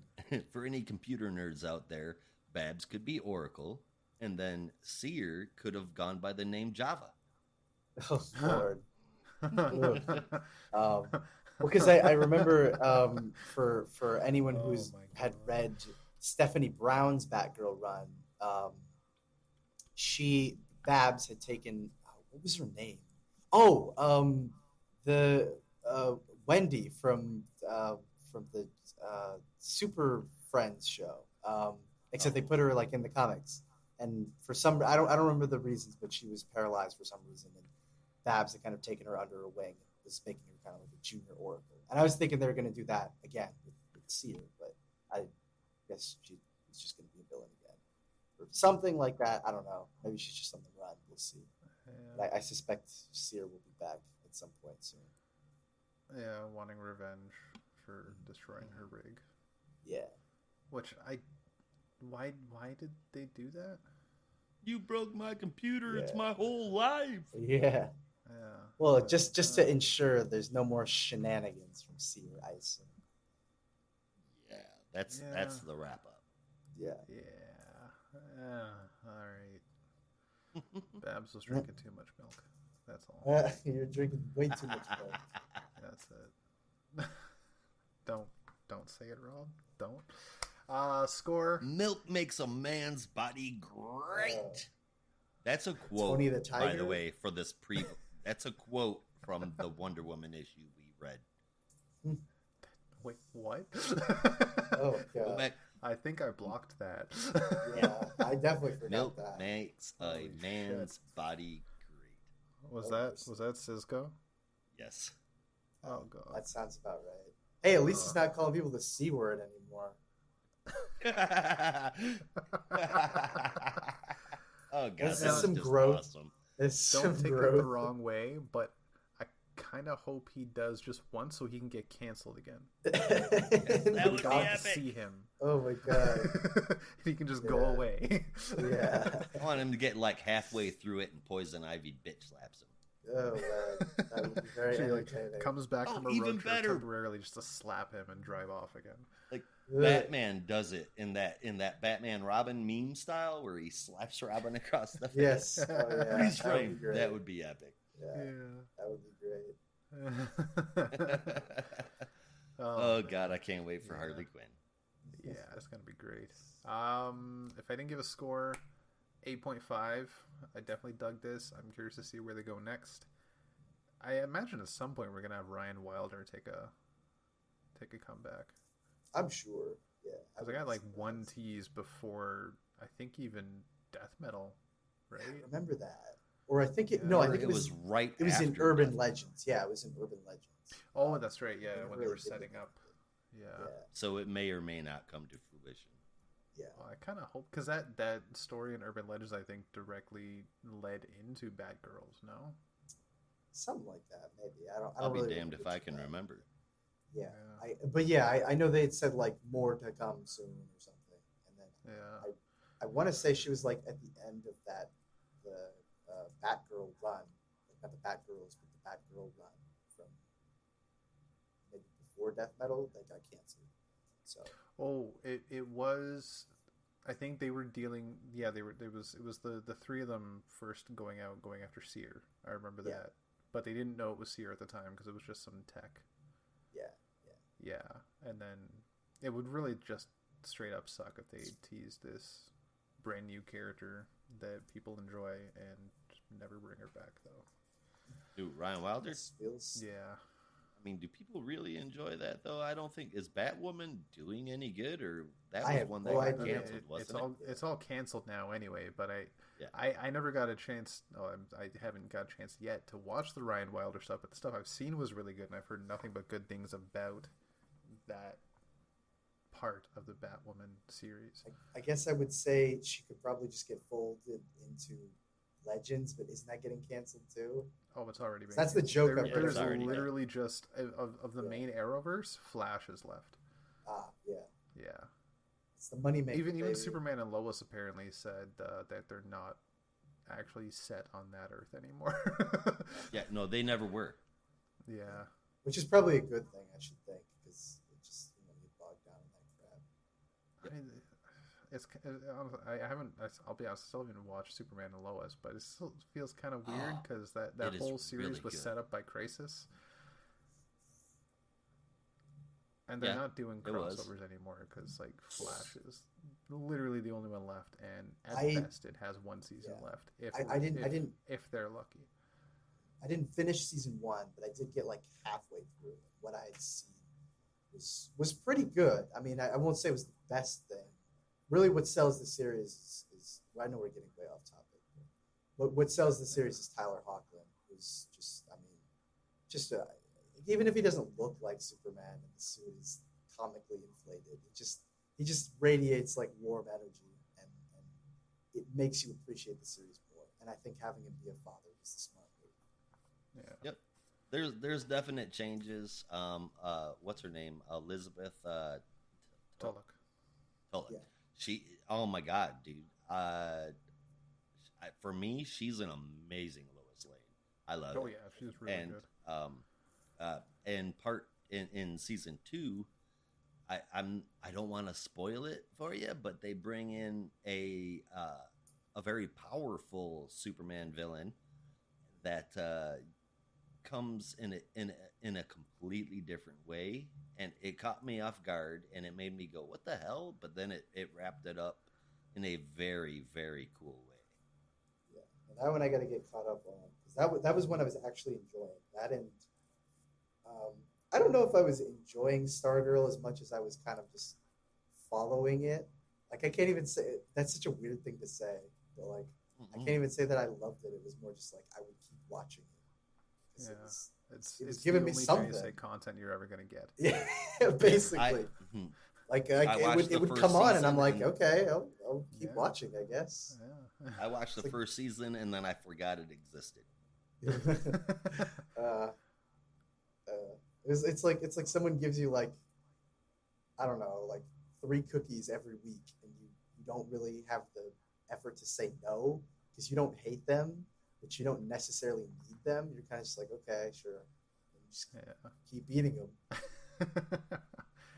C: For any computer nerds out there, Babs could be Oracle, and then Seer could have gone by the name Java.
B: Oh Lord. Because I remember for anyone who's had read Stephanie Brown's Batgirl run, Babs had taken, what was her name? The Wendy from the Super Friends show. Except they put her like in the comics, and for some I don't remember the reasons, but she was paralyzed for some reason, and Babs had kind of taken her under her wing, was making her kind of like a junior Oracle. And I was thinking they were going to do that again with Seer, but I guess she's just going to be a villain again. Or something like that. I don't know. Maybe she's just on the run. We'll see. Yeah. I suspect Seer will be back at some point soon.
D: Yeah, wanting revenge for destroying her rig.
B: Yeah.
D: Which why did they do that?
C: You broke my computer. Yeah. It's my whole life.
B: Yeah.
D: Yeah.
B: Well, just to ensure there's no more shenanigans from Seer, I assume.
C: Yeah, that's the wrap up.
B: Yeah.
D: Yeah. All right. Babs was drinking too much milk. That's all.
B: You're drinking way too much milk.
D: That's it. Don't say it wrong. Don't. Score.
C: Milk makes a man's body great. That's a quote,
B: Tony the
C: by the
B: Tiger?
C: way, for this pre. That's a quote from the Wonder Woman issue we read.
D: Wait, what?
B: Oh
C: Go
B: god.
C: back.
D: I think I blocked that.
B: Yeah, I definitely forgot
C: Milk
B: that.
C: makes a
D: Holy
C: man's body great.
D: Was that Cisco?
C: Yes.
D: Oh god.
B: That sounds about right. Hey, at least he's not calling people the C word anymore.
C: Oh god,
B: This
C: that
B: is
C: was
B: some
C: just
B: growth.
C: awesome.
B: It's
D: Don't
B: some
D: take that
B: growth.
D: the wrong way, but I kind of hope he does just once so he can get canceled again.
C: That would be
D: God to
C: epic.
D: see him.
B: Oh my god.
D: He can just go
B: Yeah.
D: away.
B: Yeah.
C: I want him to get like halfway through it and Poison Ivy bitch slaps him.
B: Oh man. That would be very
D: She
B: entertaining.
D: comes back
C: Oh,
D: from a
C: even
D: road trip
C: better.
D: temporarily just to slap him and drive off again.
C: Like
B: Ugh.
C: Batman does it in that Batman Robin meme style where he slaps Robin across the face.
B: Yes. Oh yeah.
C: Freeze
B: That would be
C: frame.
B: great.
C: That would be epic.
B: Yeah. That would be great.
C: Oh god, I can't wait for Harley Quinn.
D: Yeah, it's gonna be great. If I didn't give a score, 8.5. I definitely dug this. I'm curious to see where they go next. I imagine at some point we're gonna have Ryan Wilder take a comeback.
B: I'm sure. Yeah.
D: Because I got like one tease before I think even Death Metal, right?
B: I remember that. Or I think it.
D: Yeah.
B: No, I
C: Or
B: think it was.
C: right.
B: It was in
C: after
B: Urban
C: Death.
B: Legends. Yeah, it was in Urban Legends.
D: Oh, that's right. Yeah,
B: They
D: when they
B: really
D: were
B: did
D: setting
B: it.
D: up. Yeah.
B: Yeah.
C: So it may or may not come to fruition.
B: Yeah.
D: Well, I kind of hope because that story in Urban Legends I think directly led into Batgirls. No.
B: Something like that, maybe. I don't. I
C: I'll
B: don't
C: be
B: really
C: damned
B: remember
C: if I
B: too
C: can
B: much.
C: remember.
B: Yeah.
D: Yeah.
B: I know they had said like more to come soon or something, and then
D: Yeah.
B: I want to say she was like at the end of that the Batgirl run, like not the Batgirls, but the Batgirl run from maybe before Death Metal that got canceled. So
D: Oh, it was. I think they were dealing. Yeah, they were. It was the three of them first going after Seer. I remember
B: Yeah.
D: that, but they didn't know it was Seer at the time because it was just some tech.
B: yeah,
D: Yeah, and then it would really just straight up suck if they teased this brand new character that people enjoy and never bring her back though.
C: Dude, Ryan Wilder.
B: this feels
D: Yeah.
C: I mean, do people really enjoy that though? I don't think is Batwoman doing any good, or that
B: I
C: was
B: have
C: one
B: no
C: that got
B: idea.
D: I mean,
C: canceled, wasn't it?
D: it's all canceled now anyway. But
C: Yeah.
D: I never got a chance. Oh, I haven't got a chance yet to watch the Ryan Wilder stuff. But the stuff I've seen was really good, and I've heard nothing but good things about that part of the Batwoman series.
B: I guess I would say she could probably just get folded into Legends, but isn't that getting canceled too?
D: Oh, it's already been.
B: That's the joke I've heard
C: It's
D: There's
C: already been.
D: literally just of the
B: Yeah.
D: main Arrowverse, Flash is left.
B: Ah, yeah,
D: Yeah.
B: it's the money maker.
D: Even
B: baby.
D: Superman and Lois apparently said that they're not actually set on that Earth anymore.
C: Yeah, no, they never were.
D: Yeah.
B: Which is probably a good thing, I should think, because it just get bogged down in that crap.
D: I mean, I haven't. I'll be honest. I still haven't watched Superman and Lois, but it still feels kind of weird
C: Oh,
D: because that
C: it is
D: whole series
C: really
D: was
C: good.
D: set up by Crisis, and they're
C: Yeah,
D: not doing
C: it was.
D: crossovers anymore because like Flash is literally the only one left, and at
B: I-
D: best it has one season
B: Yeah.
D: left. If
B: I didn't
D: if they're lucky.
B: I didn't finish season 1, but I did get like halfway through it. What I had seen was pretty good. I mean, I won't say it was the best thing. Really, what sells the series is well, I know we're getting way off topic. But what sells the series is Tyler Hoechlin, who's just, I mean, just even if he doesn't look like Superman and the suit is comically inflated, he just radiates like warm energy, and it makes you appreciate the series more. And I think having him be a father was the smart move.
D: Yeah.
C: Yep. There's definite changes. What's her name? Elizabeth
D: Tulloch.
C: Tulloch.
B: Yeah.
C: She. Oh my God, dude. For me, she's an amazing Lois Lane. I love
D: Oh
C: it.
D: yeah, she's really
C: And
D: good.
C: and part in season 2, I don't want to spoil it for you, but they bring in a very powerful Superman villain that comes in a completely different way, and it caught me off guard, and it made me go, "What the hell?" But then it wrapped it up in a very, very cool way.
B: Yeah, and that one I got to get caught up on because that was one I was actually enjoying. That and um, I don't know if I was enjoying Stargirl as much as I was kind of just following it. Like I can't even say that's such a weird thing to say, but like I can't even say that I loved it. It was more just like I would keep watching it because
D: Yeah,
B: it was
D: it's
B: giving
D: the
B: me
D: only
B: something.
D: JSA content you're ever gonna get.
B: Yeah, basically.
C: Mhm.
B: Like
C: I
B: it
C: watched the
B: would
C: first
B: come on, and I'm
C: season
B: like,
C: and
B: okay, I'll keep
D: Yeah.
B: watching, I guess.
D: Yeah.
C: I watched the
B: It's like-
C: first season, and then I forgot it existed.
B: uh, it's like someone gives you like I don't know like 3 cookies every week, and you don't really have the effort to say no because you don't hate them, but you don't necessarily need them. You're kind of just like, okay, sure, and you just
D: Yeah.
B: keep eating them.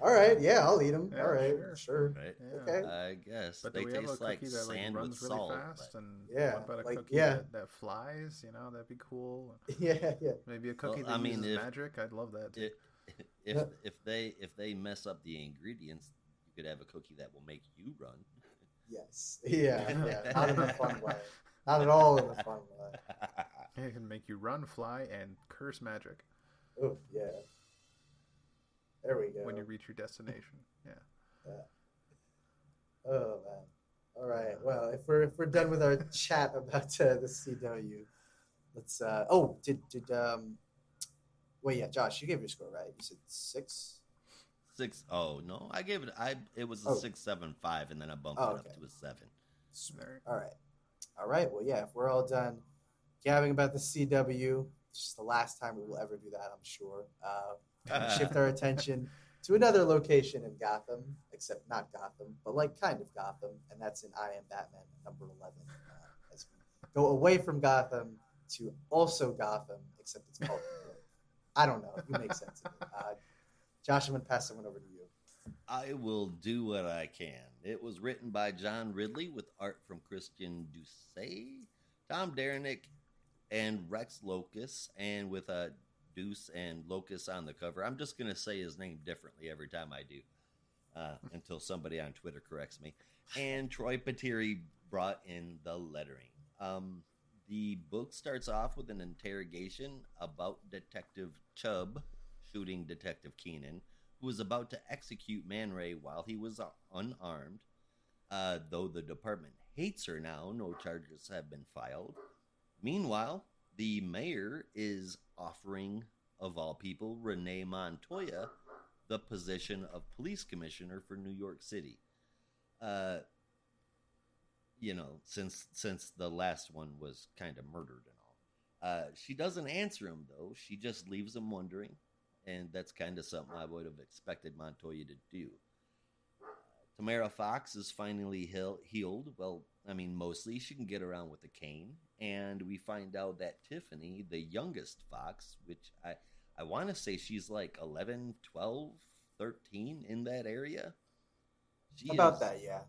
B: All right, yeah, I'll eat them.
D: Yeah,
B: All right, sure.
C: Right?
D: Yeah.
B: Okay.
C: I guess
D: But
C: they
D: do we have a
C: taste like
D: cookie that like
C: sand with
D: runs really
C: salt.
D: fast?
C: But,
D: And
B: Yeah,
D: what about a
B: like,
D: cookie
B: yeah.
D: that flies? You know, that'd be cool.
B: Yeah, yeah.
D: Maybe a cookie
C: Well, I
D: that
C: mean,
D: uses
C: if-
D: magic. I'd love that. Too.
C: if
B: Yeah.
C: if they mess up the ingredients, you could have a cookie that will make you run.
B: Yes. Yeah, yeah. Not in a fun way. Not at all in a fun way.
D: It can make you run, fly, and curse magic
B: Oh, yeah. There we go.
D: when you reach your destination. Yeah.
B: Oh man. All right. Well, if we're done with our chat about the CW, let's. Oh, did wait? Yeah, Josh, you gave your score right. You said 6.
C: 6. Oh no, I gave it. It was a
B: Oh.
C: 6.75, and then I bumped
B: Oh,
C: it up
B: okay.
C: to a 7.
D: There.
B: All right. All right. Well, yeah. If we're all done gabbing about the CW, it's just the last time we will ever do that. I'm sure. Shift our attention to another location in Gotham, except not Gotham, but like kind of Gotham, and that's in I Am Batman number 11. As we go away from Gotham to also Gotham, except it's called New York. I don't know. You make sense of it. Josh, I'm going to pass someone over to you.
C: I will do what I can. It was written by John Ridley with art from Christian Doucet, Tom Derenick, and Rex Locus, and with a Deuce and Locus on the cover. I'm just going to say his name differently every time I do, until somebody on Twitter corrects me. And Troy Patiri brought in the lettering. The book starts off with an interrogation about Detective Chubb shooting Detective Keenan, who was about to execute Man Ray while he was unarmed. Though the department hates her now, no charges have been filed. Meanwhile, the mayor is offering, of all people, Renee Montoya the position of police commissioner for New York City. Since the last one was kind of murdered and all. She doesn't answer him, though. She just leaves him wondering, and that's kind of something I would have expected Montoya to do. Tamara Fox is finally healed. Well, I mean, mostly. She can get around with a cane. And we find out that Tiffany, the youngest Fox, which I want to say she's like 11, 12, 13 in that area.
B: That, yeah.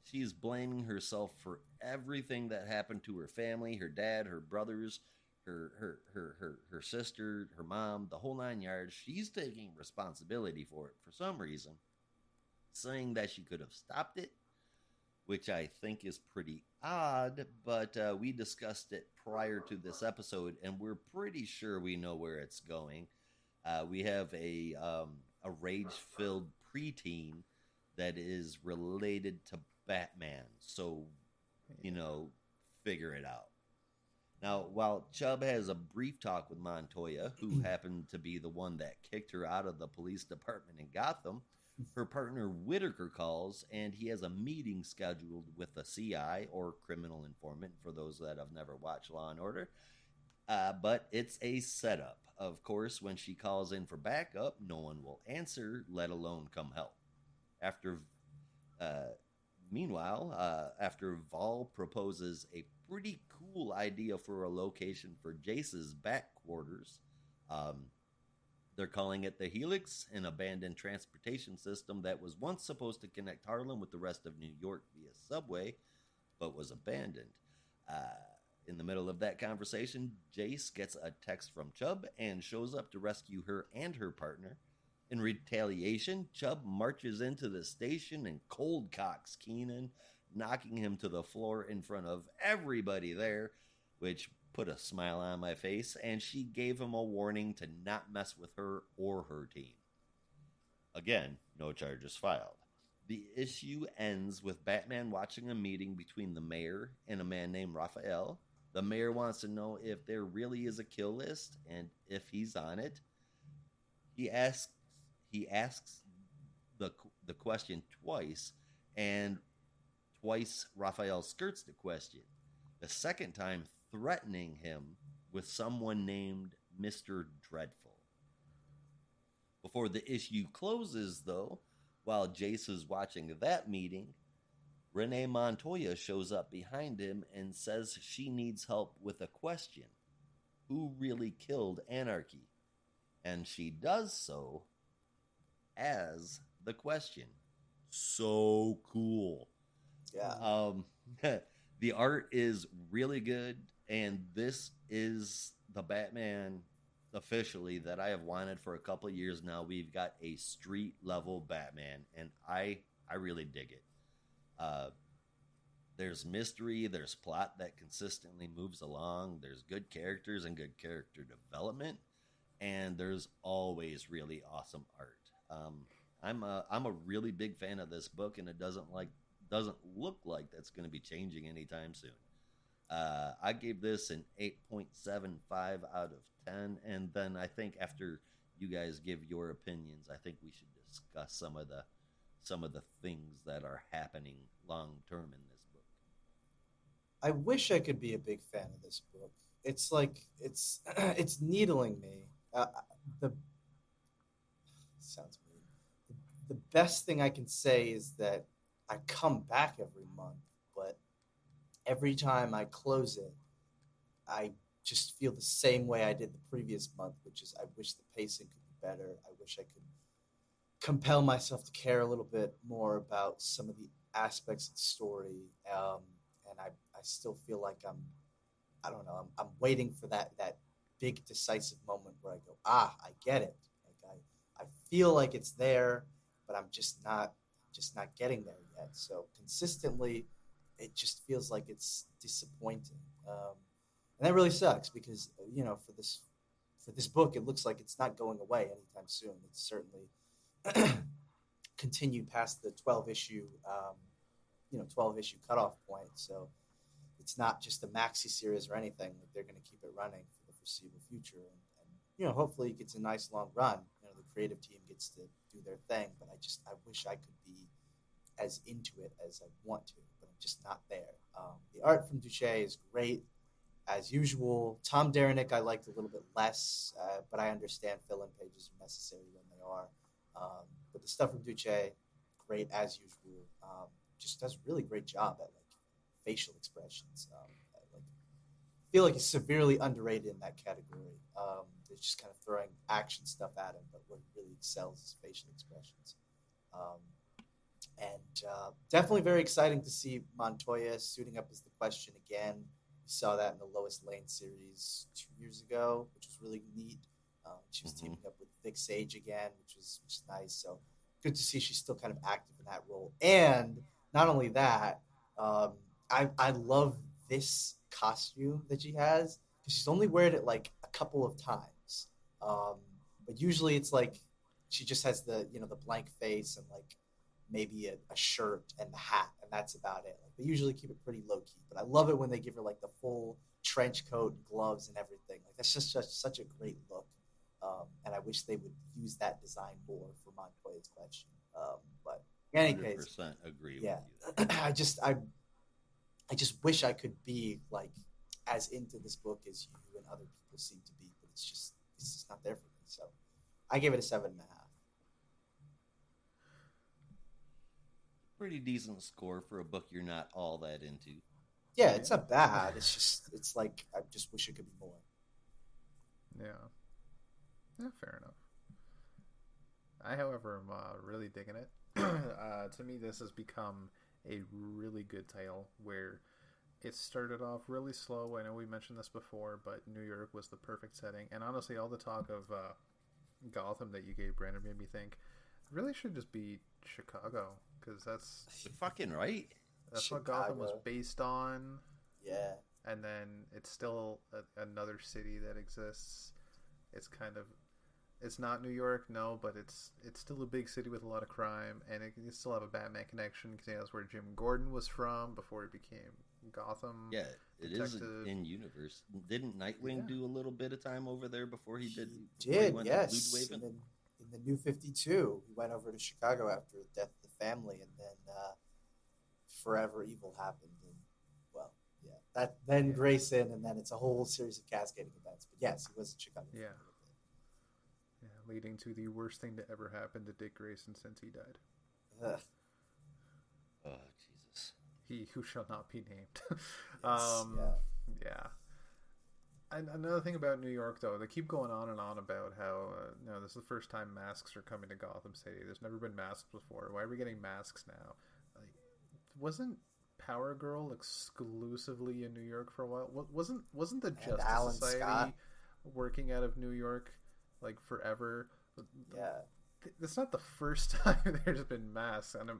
C: She's blaming herself for everything that happened to her family, her dad, her brothers, her sister, her mom, the whole 9 yards. She's taking responsibility for it for some reason, saying that she could have stopped it, which I think is pretty odd, but we discussed it prior to this episode, and we're pretty sure we know where it's going. We have a rage-filled preteen that is related to Batman, so, figure it out. Now, while Chubb has a brief talk with Montoya, who happened to be the one that kicked her out of the police department in Gotham, her partner Whitaker calls, and he has a meeting scheduled with the CI, or criminal informant, for those that have never watched Law and Order. But it's a setup. Of course, when she calls in for backup, no one will answer, let alone come help. Meanwhile, after Vol proposes a pretty cool idea for a location for Jace's back quarters, they're calling it the Helix, an abandoned transportation system that was once supposed to connect Harlem with the rest of New York via subway, but was abandoned. In the middle of that conversation, Jace gets a text from Chubb and shows up to rescue her and her partner. In retaliation, Chubb marches into the station and cold cocks Keenan, knocking him to the floor in front of everybody there, which put a smile on my face, and she gave him a warning to not mess with her or her team. Again, no charges filed. The issue ends with Batman watching a meeting between the mayor and a man named Raphael. The mayor wants to know if there really is a kill list and if he's on it. He asks the question twice, and twice Raphael skirts the question. The second time threatening him with someone named Mr. Dreadful. Before the issue closes, though, while Jace is watching that meeting, Renee Montoya shows up behind him and says she needs help with a question. Who really killed Anarchy? And she does so as the question. So cool.
B: Yeah.
C: The art is really good, and this is the Batman officially that I have wanted for a couple of years now. We've got a street level Batman, and I really dig it. There's mystery, there's plot that consistently moves along, there's good characters and good character development, and there's always really awesome art. I'm a really big fan of this book, and it doesn't look like that's going to be changing anytime soon. I gave this an 8.75 out of 10, and then I think after you guys give your opinions, I think we should discuss some of the things that are happening long term in this book.
B: I wish I could be a big fan of this book. It's like it's it's needling me. The sounds mean. The best thing I can say is that I come back every month, but every time I close it, I just feel the same way I did the previous month, which is I wish the pacing could be better. I wish I could compel myself to care a little bit more about some of the aspects of the story. And I still feel like I don't know, I'm waiting for that big decisive moment where I go, I get it. Like I feel like it's there, but I'm just not getting there yet. So consistently, it just feels like it's disappointing, and that really sucks because for this book, it looks like it's not going away anytime soon. It's certainly continued past the 12 issue 12 issue cutoff point. So it's not just a maxi series or anything. Like they're going to keep it running for the foreseeable future, and hopefully it gets a nice long run. The creative team gets to do their thing, but I wish I could be as into it as I want to, but I'm just not there. The art from Duché is great as usual. Tom Derenick I liked a little bit less, but I understand fill-in pages are necessary when they are. But the stuff from Duché, great as usual. Just does a really great job at like facial expressions. I feel like he's severely underrated in that category. They're just kind of throwing action stuff at him, but what he really excels is facial expressions. And definitely very exciting to see Montoya suiting up as the Question again. We saw that in the Lois Lane series 2 years ago, which was really neat. She was teaming up with Vic Sage again, which is nice. So good to see she's still kind of active in that role. And not only that, I love this costume that she has because she's only wearing it like a couple of times. But usually it's like she just has the blank face and like maybe a shirt and the hat, and that's about it. Like they usually keep it pretty low key, but I love it when they give her like the full trench coat, gloves, and everything. Like that's just such a great look, and I wish they would use that design more for Montoya's Question. But in any case,
C: 100% agree
B: yeah,
C: with you.
B: I just wish I could be like as into this book as you and other people seem to be, but it's just not there for me. So I gave it a 7.5.
C: Pretty decent score for a book you're not all that into.
B: Yeah, it's not bad. It's like I just wish it could be more.
D: Yeah, fair enough. I, however, am really digging it. To me, this has become a really good title where it started off really slow. I know we mentioned this before, but New York was the perfect setting. And honestly, all the talk of Gotham that you gave, Brandon, made me think it really should just be Chicago, because
C: You're fucking right.
D: that's what Gotham was
B: Chicago.
D: based on.
B: Yeah.
D: And then it's still another city that exists. It's kind of, it's not New York, no, but it's still a big city with a lot of crime, and it can still have a Batman connection because that's where Jim Gordon was from before he became Gotham.
C: Yeah, it is
D: Detective.
C: in universe. Didn't Nightwing
D: Yeah.
C: do a little bit of time over there before he did?
B: He
C: before he
B: did,
C: went
B: yes.
C: to Blue
B: And
C: Waven?
B: then in the New 52, he went over to Chicago after the death of the family, and then Forever Evil happened. And, well, yeah. Then
D: Yeah.
B: Grayson, and then it's a whole series of cascading events. But yes, he was in Chicago for a
D: Yeah.
B: little
D: Yeah, leading to the worst thing to ever happen to Dick Grayson since he died.
B: bit. Ugh.
C: Oh Jesus!
D: He who shall not be named.
B: Yes, yeah.
D: Yeah. And another thing about New York, though, they keep going on and on about how this is the first time masks are coming to Gotham City. There's never been masks before. Why are we getting masks now? Like, wasn't Power Girl exclusively in New York for a while? Wasn't the
B: And
D: Justice
B: Alan
D: Society
B: Scott.
D: working out of New York like forever?
B: Yeah.
D: It's not the first time there's been masks, and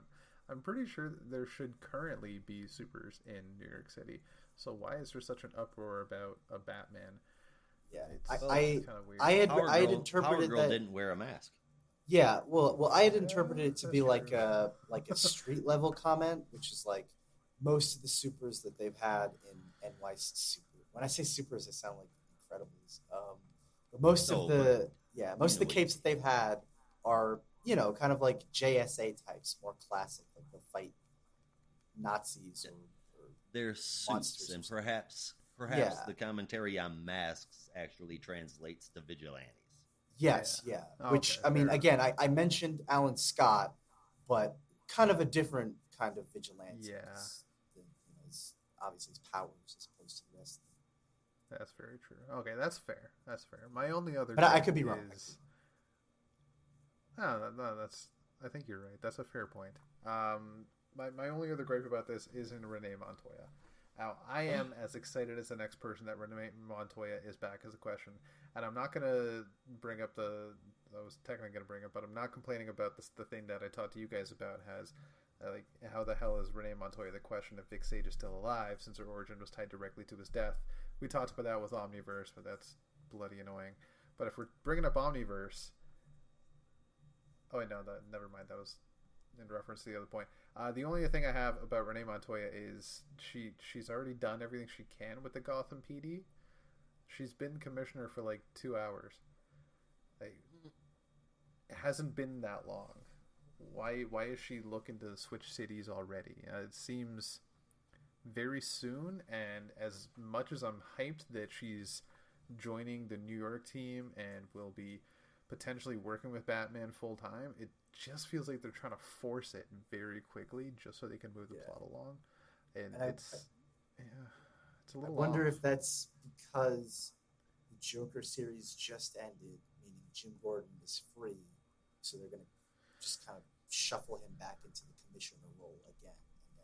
D: I'm pretty sure that there should currently be supers in New York City. So why is there such an uproar about a Batman?
B: Yeah.
D: It's
B: I
D: kind of weird.
B: I had
C: Power
B: I had
C: Girl, Power
B: interpreted
C: Girl
B: that.
C: didn't wear a mask.
B: Yeah, well, I had interpreted it to
D: That's
B: be like
D: true.
B: a street level comment, which is like most of the supers that they've had in NYC Super. When I say supers, they sound like Incredibles. But most
C: No,
B: of the most of the
C: what you
B: capes that they've had are kind of like JSA types, more classic, like they'll fight Nazis or
C: They're suits,
B: monsters or
C: and
B: something.
C: perhaps
B: Yeah.
C: the commentary on masks actually translates to vigilantes.
B: Yes, yeah.
D: Yeah.
B: Which
D: Okay,
B: I mean,
D: fair
B: again, I mentioned Alan Scott, but kind of a different kind of vigilante.
D: Yeah.
B: It's obviously his powers as opposed to the rest.
D: That's very true. Okay, that's fair. That's fair. My only other
B: But I
D: gripe
B: could be wrong.
D: is no, that's. I think you're right. That's a fair point. My only other gripe about this is in Renee Montoya. Now, I am as excited as the next person that Renee Montoya is back as a question, and I'm not gonna bring up I was technically gonna bring up, but I'm not complaining about the thing that I talked to you guys about. Has like how the hell is Renee Montoya the question if Vic Sage is still alive since her origin was tied directly to his death? We talked about that with Omniverse, but that's bloody annoying. But if we're bringing up Omniverse, oh wait, no, never mind. That was in reference to the other point. The only thing I have about Renee Montoya is she's already done everything she can with the Gotham PD. She's been commissioner for like 2 hours. Like, it hasn't been that long. Why is she looking to switch cities already? It seems very soon, and as much as I'm hyped that she's joining the New York team and will be potentially working with Batman full time, it just feels like they're trying to force it very quickly just so they can move the
B: Yeah.
D: plot along. And
B: And
D: it's a
B: I
D: little
B: wonder
D: off.
B: if that's because the Joker series just ended, meaning Jim Gordon is free, so they're going to just kind of shuffle him back into the commissioner role again.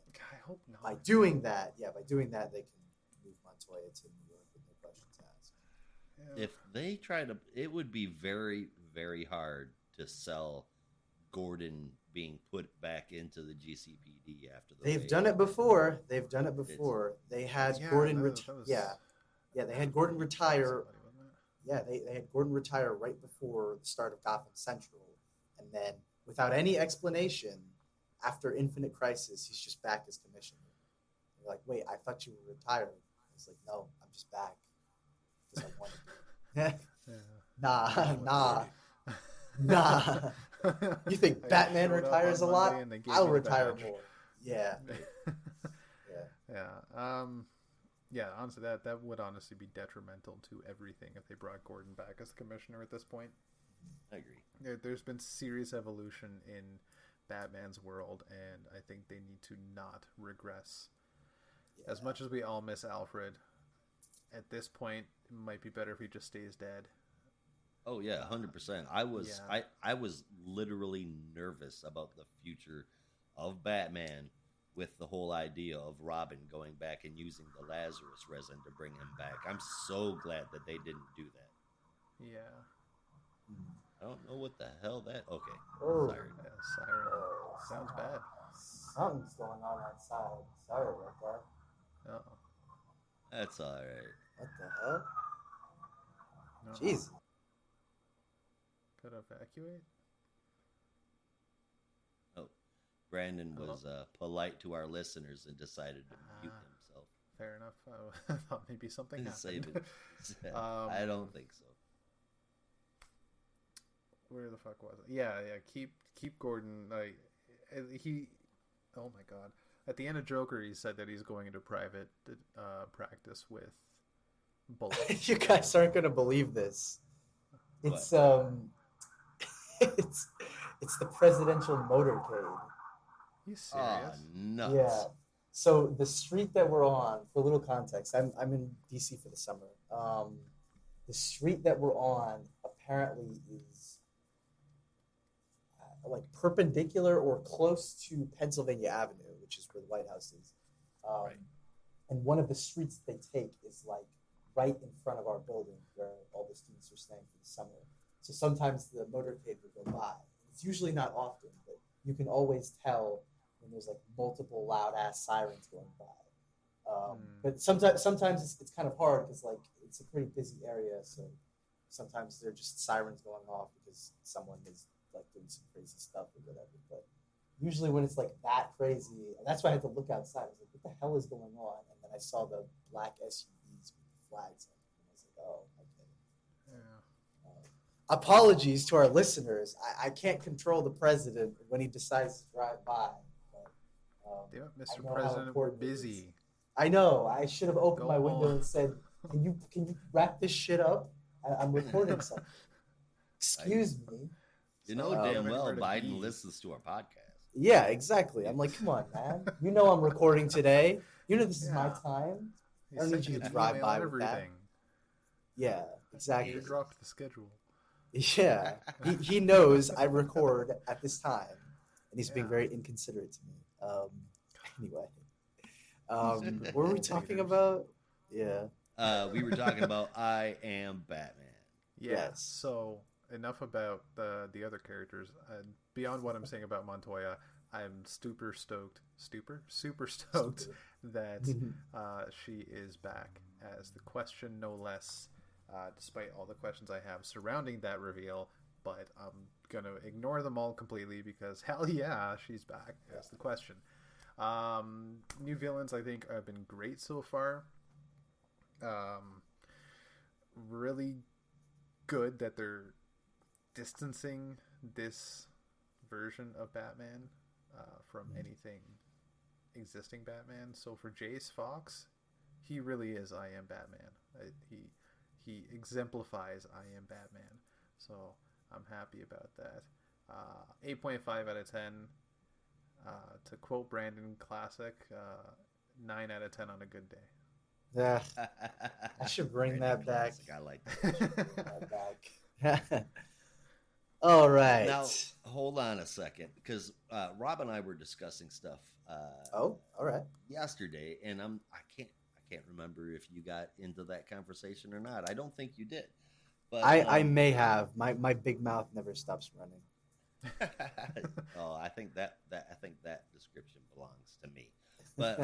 B: And then
D: I hope not.
B: by doing that, they can move Montoya to New York with no questions asked.
D: Yeah.
C: If they try to, it would be very, very hard to sell Gordon being put back into the GCPD after the
B: They've
C: raid.
B: done it before. They had
D: Yeah,
B: Gordon.
D: that was-
B: They had Gordon retire.
D: Somebody, wasn't it?
B: Yeah, they had Gordon retire right before the start of Gotham Central, and then without any explanation, after Infinite Crisis, he's just back as commissioner. They're like, "Wait, I thought you were retired." He's like, "No, I'm just back because I wanted to."
D: Yeah.
B: Nah. You think
D: I
B: Batman
D: showed up
B: retires a
D: on
B: lot?
D: Monday and they gave
B: I'll
D: me the
B: retire
D: badge.
B: more. Yeah, yeah.
D: Yeah. Honestly, that would honestly be detrimental to everything if they brought Gordon back as the commissioner at this point.
C: I agree.
D: There's been serious evolution in Batman's world, and I think they need to not regress.
B: Yeah.
D: As much as we all miss Alfred, at this point, it might be better if he just stays dead.
C: Oh yeah, 100%. I was
D: Yeah.
C: I was literally nervous about the future of Batman with the whole idea of Robin going back and using the Lazarus resin to bring him back. I'm so glad that they didn't do that.
D: Yeah.
C: I don't know what the hell that. Okay,
B: Oh.
C: sorry.
D: Yeah, siren. Sounds bad.
B: Something's going on outside. Sorry about that.
D: Uh-oh.
C: That's all right.
B: What the hell?
D: No.
B: Jeez.
D: Could evacuate?
C: Oh, Brandon
D: Hello?
C: was polite to our listeners and decided to mute
D: Ah.
C: himself.
D: Fair enough. I thought maybe something
C: Save
D: happened.
C: it. I don't think so.
D: Where the fuck was it? Yeah. Keep Gordon. Like he. Oh my god. At the end of Joker, he said that he's going into private practice with bullets.
B: You guys aren't gonna believe this. It's it's the presidential motorcade.
D: You
C: Oh,
D: serious?
C: nuts.
B: Yeah. So the street that we're on, for a little context, I'm in DC for the summer. The street that we're on apparently is like perpendicular or close to Pennsylvania Avenue, which is where the White House is.
C: Right.
B: And one of the streets they take is like right in front of our building where all the students are staying for the summer. So sometimes the motorcade will go by. It's usually not often, but you can always tell when there's like multiple loud ass sirens going by. But sometimes it's kind of hard because like it's a pretty busy area, so sometimes they're just sirens going off because someone is like doing some crazy stuff or whatever. But usually when it's like that crazy, and that's why I had to look outside. I was like, what the hell is going on? And then I saw the black SUVs with the flags on them, and I was like, oh, okay.
D: Yeah.
B: Apologies to our listeners. I can't control the president when he decides to drive by. But,
D: Yeah,
B: I
D: Mr.
B: know how
D: President, we're
B: important it is.
D: busy.
B: I know. I should have opened
D: Go
B: my window
D: on.
B: and said, "Can you wrap this shit up? I'm recording something." Excuse me.
C: You know
D: So,
C: damn well
D: anywhere to
C: Biden
D: be.
C: listens to our podcast.
B: Yeah, exactly. I'm like, come on, man. You know I'm recording today. You know this is my
D: Yeah.
B: time.
D: He
B: I don't
D: sent
B: need you
D: you
B: to
D: an
B: drive
D: email
B: by
D: and
B: with that.
D: everything.
B: Yeah, exactly.
D: You dropped the schedule.
B: Yeah, he knows I record at this time, and he's being
D: Yeah.
B: very inconsiderate to me. Anyway, what were we
D: Haters.
B: talking about? Yeah.
C: We were talking about I Am Batman.
D: Yeah.
B: Yes.
D: So enough about the other characters. Beyond what I'm saying about Montoya, I'm super stoked that she is back as the Question, no less. Despite all the questions I have surrounding that reveal, but I'm gonna ignore them all completely because hell yeah, she's back as the Question. New villains I think have been great so far. Really good that they're distancing this version of Batman from anything existing Batman. So for Jace Fox, he really is I Am Batman. He exemplifies I Am Batman. So I'm happy about that. 8.5 out of 10. To quote Brandon Classic, 9 out of 10 on a good day.
B: Yeah, I should bring that back.
C: Classic. I like that.
B: Bring that back. All right.
C: Now, hold on a second, because Rob and I were discussing stuff.
B: Oh, all right.
C: Yesterday, and I can't remember if you got into that conversation or not. I don't think you did. But
B: I may have. My big mouth never stops running.
C: Oh, I think that description belongs to me. But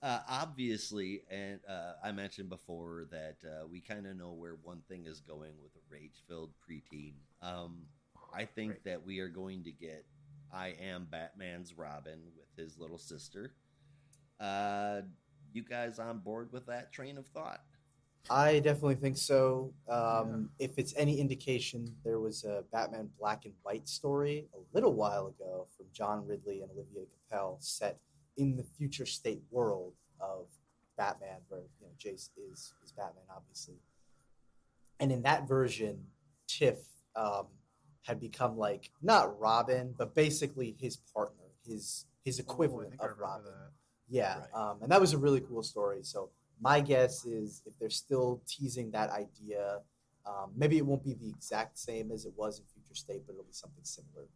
C: obviously, and I mentioned before that we kind of know where one thing is going with a rage-filled preteen. I think that we are going to get I Am Batman's Robin with his little sister. You guys on board with that train of thought?
B: I definitely think so. If it's any indication, there was a Batman Black and White story a little while ago from John Ridley and Olivia Capel set in the future state world of Batman, where Jace is Batman, obviously. And in that version, Tiff had become like not Robin, but basically his partner, his equivalent of Robin. Yeah,
C: Right.
B: And that was a really cool story. So my guess is if they're still teasing that idea, maybe it won't be the exact same as it was in Future State, but it'll be something similar.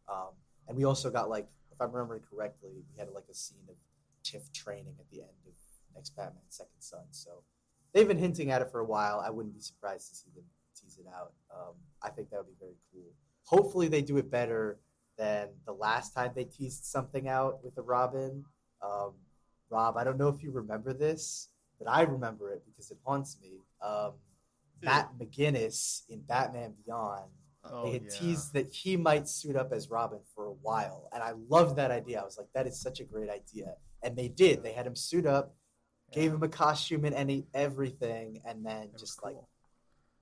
B: And we also got like, if I'm remembering correctly, we had like a scene of Tiff training at the end of next Batman Second Son. So they've been hinting at it for a while. I wouldn't be surprised to see them tease it out. I think that would be very cool. Hopefully, they do it better than the last time they teased something out with the Robin. Um, Rob, I don't know if you remember this, but I remember it because it haunts me. Matt McGinnis in Batman Beyond, they
D: Oh
B: had
D: yeah.
B: teased that he might suit up as Robin for a while, and I loved that idea. I was like, that is such a great idea, and they did. They had him suit up, gave
D: Yeah.
B: him a costume and everything, and then
D: It was
B: just like
D: cool.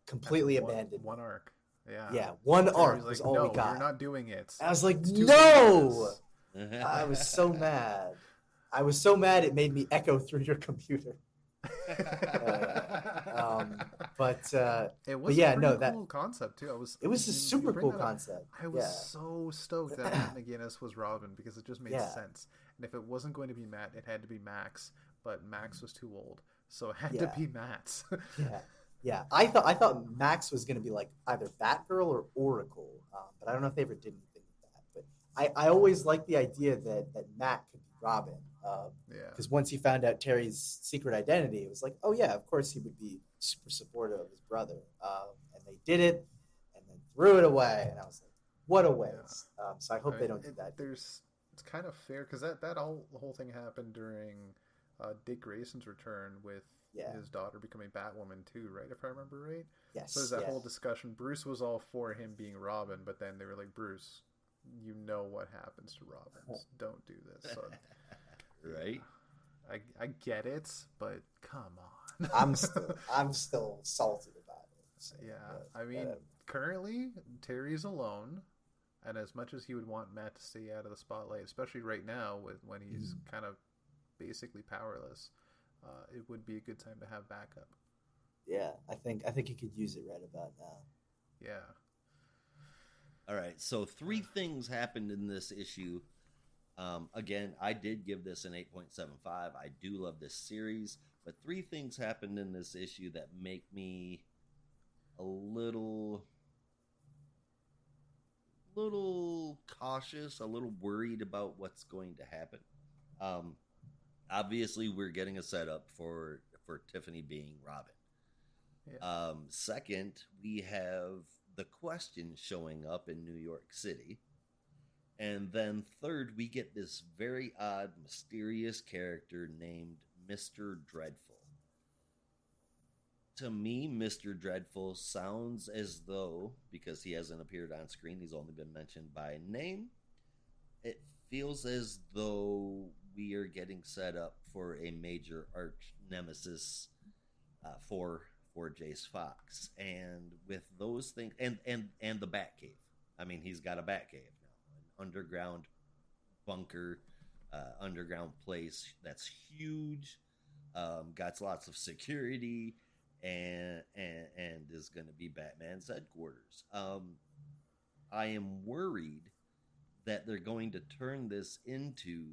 B: completely
D: One
B: abandoned.
D: one arc. Yeah.
B: Yeah, one
D: Terry's
B: arc
D: like,
B: was all
D: no,
B: we
D: you're
B: got.
D: not doing it.
B: I was like,
D: It's too
B: no!
D: dangerous.
B: I was so mad. I was so mad it made me echo through your computer. Um, but
D: It was
B: yeah,
D: a
B: no,
D: pretty cool concept too.
B: it was a
D: you
B: super
D: bring
B: cool
D: that up.
B: concept.
D: I was
B: Yeah,
D: so stoked that Matt McGinnis was Robin because it just made
B: Yeah.
D: sense. And if it wasn't going to be Matt, it had to be Max. But Max was too old, so it had
B: Yeah.
D: to be Matt's.
B: yeah, yeah. I thought Max was going to be like either Batgirl or Oracle, but I don't know if they ever did anything with that. But I always liked the idea that Matt could be Robin.
D: Yeah.
B: Because once he found out Terry's secret identity, it was like, oh yeah, of course he would be super supportive of his brother. And they did it, and then threw it away, and I was like, what a waste. So I hope they don't do that.
D: It's kind of fair because that whole thing happened during Dick Grayson's return with
B: Yeah.
D: his daughter becoming Batwoman too, right? If I remember right.
B: Yes.
D: So there's that
B: yeah.
D: whole discussion. Bruce was all for him being Robin, but then they were like, Bruce, you know what happens to Robins. Don't do this. So,
C: Right?
D: I get it, but come on.
B: I'm still salted about it. So,
D: Yeah,
B: but,
D: I mean, currently Terry's alone, and as much as he would want Matt to stay out of the spotlight, especially right now when he's kind of basically powerless, it would be a good time to have backup.
B: yeah, I think he could use it right about now.
D: Yeah.
C: All right. So 3 things happened in this issue. Again, I did give this an 8.75. I do love this series, but 3 things happened in this issue that make me a little cautious, a little worried about what's going to happen. Obviously, we're getting a setup for Tiffany being Robin.
D: Yeah.
C: Second, we have the Question showing up in New York City. And then third, we get this very odd, mysterious character named Mr. Dreadful. To me, Mr. Dreadful sounds as though, because he hasn't appeared on screen, he's only been mentioned by name, it feels as though we are getting set up for a major arch nemesis for Jace Fox. And with those things, and the Batcave. I mean, he's got a Batcave now, an underground bunker, underground place that's huge, got lots of security, and is going to be Batman's headquarters. I am worried that they're going to turn this into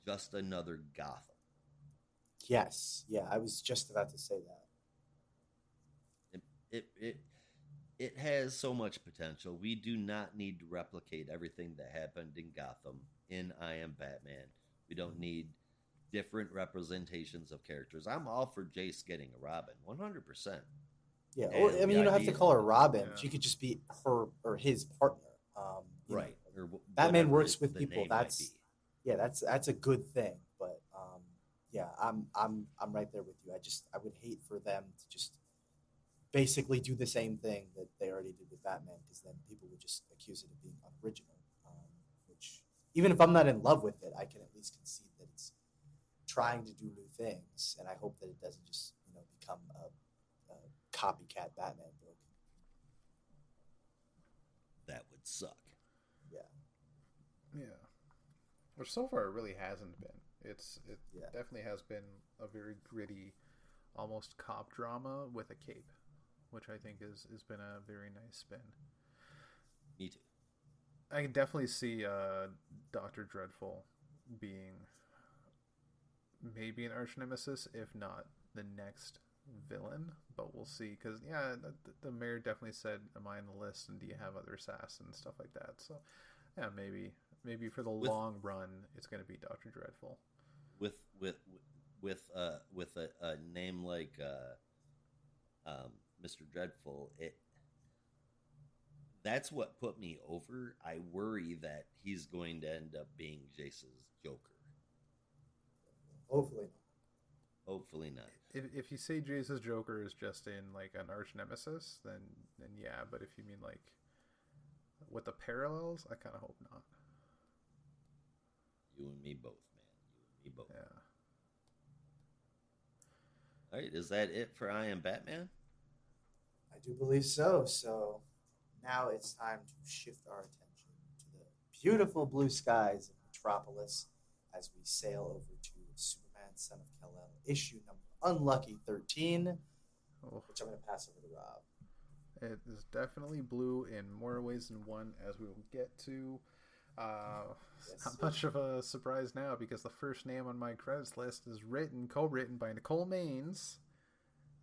C: just another Gotham.
B: Yes, yeah, I was just about to say that.
C: It has so much potential. We do not need to replicate everything that happened in Gotham in I Am Batman. We don't need different representations of characters. I'm all for Jace getting a Robin, 100%.
B: Yeah,
C: And
B: or, I mean,
C: the
B: you don't have to
C: idea-
B: call her Robin.
D: Yeah.
B: She could just be her or his partner. You know,
C: Right. Or
B: Batman
C: whatever
B: works with
C: the
B: people.
C: name might
B: That's
C: be.
B: yeah, that's a good thing. But yeah, I'm right there with you. I would hate for them to just basically do the same thing that they already did with Batman, because then people would just accuse it of being unoriginal. Which, even if I'm not in love with it, I can at least concede that it's trying to do new things, and I hope that it doesn't just become a copycat Batman book.
C: That would suck.
D: Yeah. Which so far it really hasn't been. It
B: Yeah.
D: definitely has been a very gritty, almost cop drama with a cape, which I think has been a very nice spin.
C: Me too.
D: I can definitely see Dr. Dreadful being maybe an arch nemesis, if not the next villain, but we'll see. Because the mayor definitely said, "Am I on the list? And do you have other assassins and stuff like that?" So yeah, maybe maybe for the
C: With
D: long run, it's going to be Dr. Dreadful.
C: with with with a name like Mr. Dreadful, that's what put me over. I worry that he's going to end up being Jace's Joker.
B: Hopefully not.
C: Hopefully not.
D: If you say Jace's Joker is just in like an arch nemesis, then yeah. But if you mean like with the parallels, I kind of hope not.
C: You and me both, man. You and me both.
D: Yeah.
C: All right, is that it for I Am Batman?
B: I do believe so. So now it's time to shift our attention to the beautiful blue skies of Metropolis as we sail over to Superman, Son of Kal-El, issue number unlucky 13,
D: Oh,
B: which I'm going to pass over to Rob.
D: it is definitely blue in more ways than one, as we will get to.
B: Yes,
D: Not
B: sir.
D: much of a surprise now because the first name on my credits list is co-written by Nicole Maines,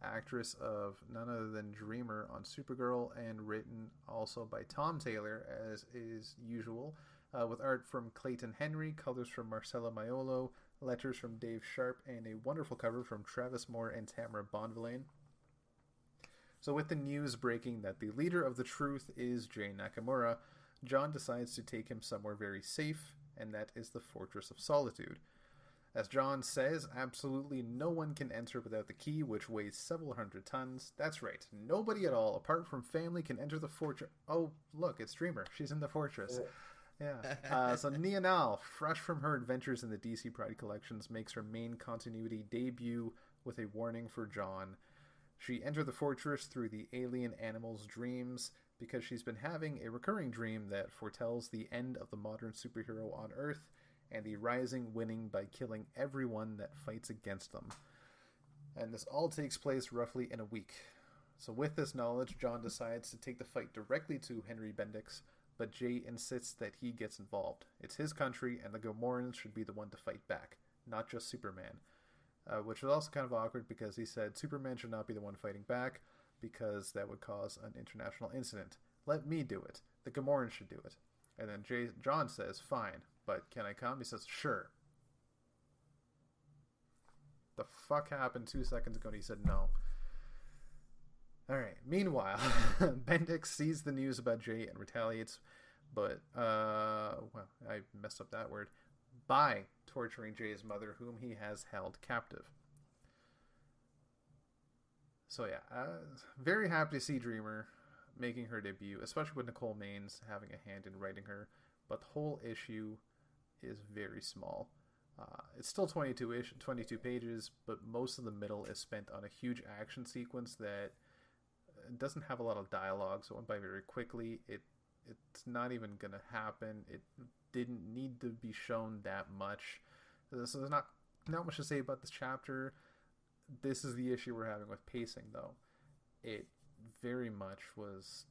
D: actress of none other than Dreamer on Supergirl, and written also by Tom Taylor, as is usual, with art from Clayton Henry, colors from Marcelo Maiolo, letters from Dave Sharp, and a wonderful cover from Travis Moore and Tamara Bonvillain. So with the news breaking that the leader of the Truth is Jay Nakamura, John decides to take him somewhere very safe, and that is the Fortress of Solitude. As John says, absolutely no one can enter without the key, which weighs several hundred tons. That's right, nobody at all, apart from family, can enter the fortress. Oh, look, it's Dreamer. She's in the fortress. Yeah. So Nia Nal, fresh from her adventures in the DC Pride collections, makes her main continuity debut with a warning for John. She entered the fortress through the alien animal's dreams because she's been having a recurring dream that foretells the end of the modern superhero on Earth and the rising winning by killing everyone that fights against them. And this all takes place roughly in a week. So with this knowledge, John decides to take the fight directly to Henry Bendix, but Jay insists that he gets involved. It's his country, and the Gomorrans should be the one to fight back, not just Superman. Which was also kind of awkward because he said Superman should not be the one fighting back because that would cause an international incident. Let me do it. The Gomorrans should do it. And then John says, fine, but can I come? He says, sure. The fuck happened 2 seconds ago and he said no. Alright, meanwhile, Bendix sees the news about Jay and retaliates, but, well, I messed up that word, by torturing Jay's mother, whom he has held captive. So yeah, very happy to see Dreamer making her debut, especially with Nicole Maines having a hand in writing her, but the whole issue is very small. It's still 22 pages, but most of the middle is spent on a huge action sequence that doesn't have a lot of dialogue, so it went by very quickly. It's not even going to happen. It didn't need to be shown that much. So there's not much to say about this chapter. This is the issue we're having with pacing, though. It very much was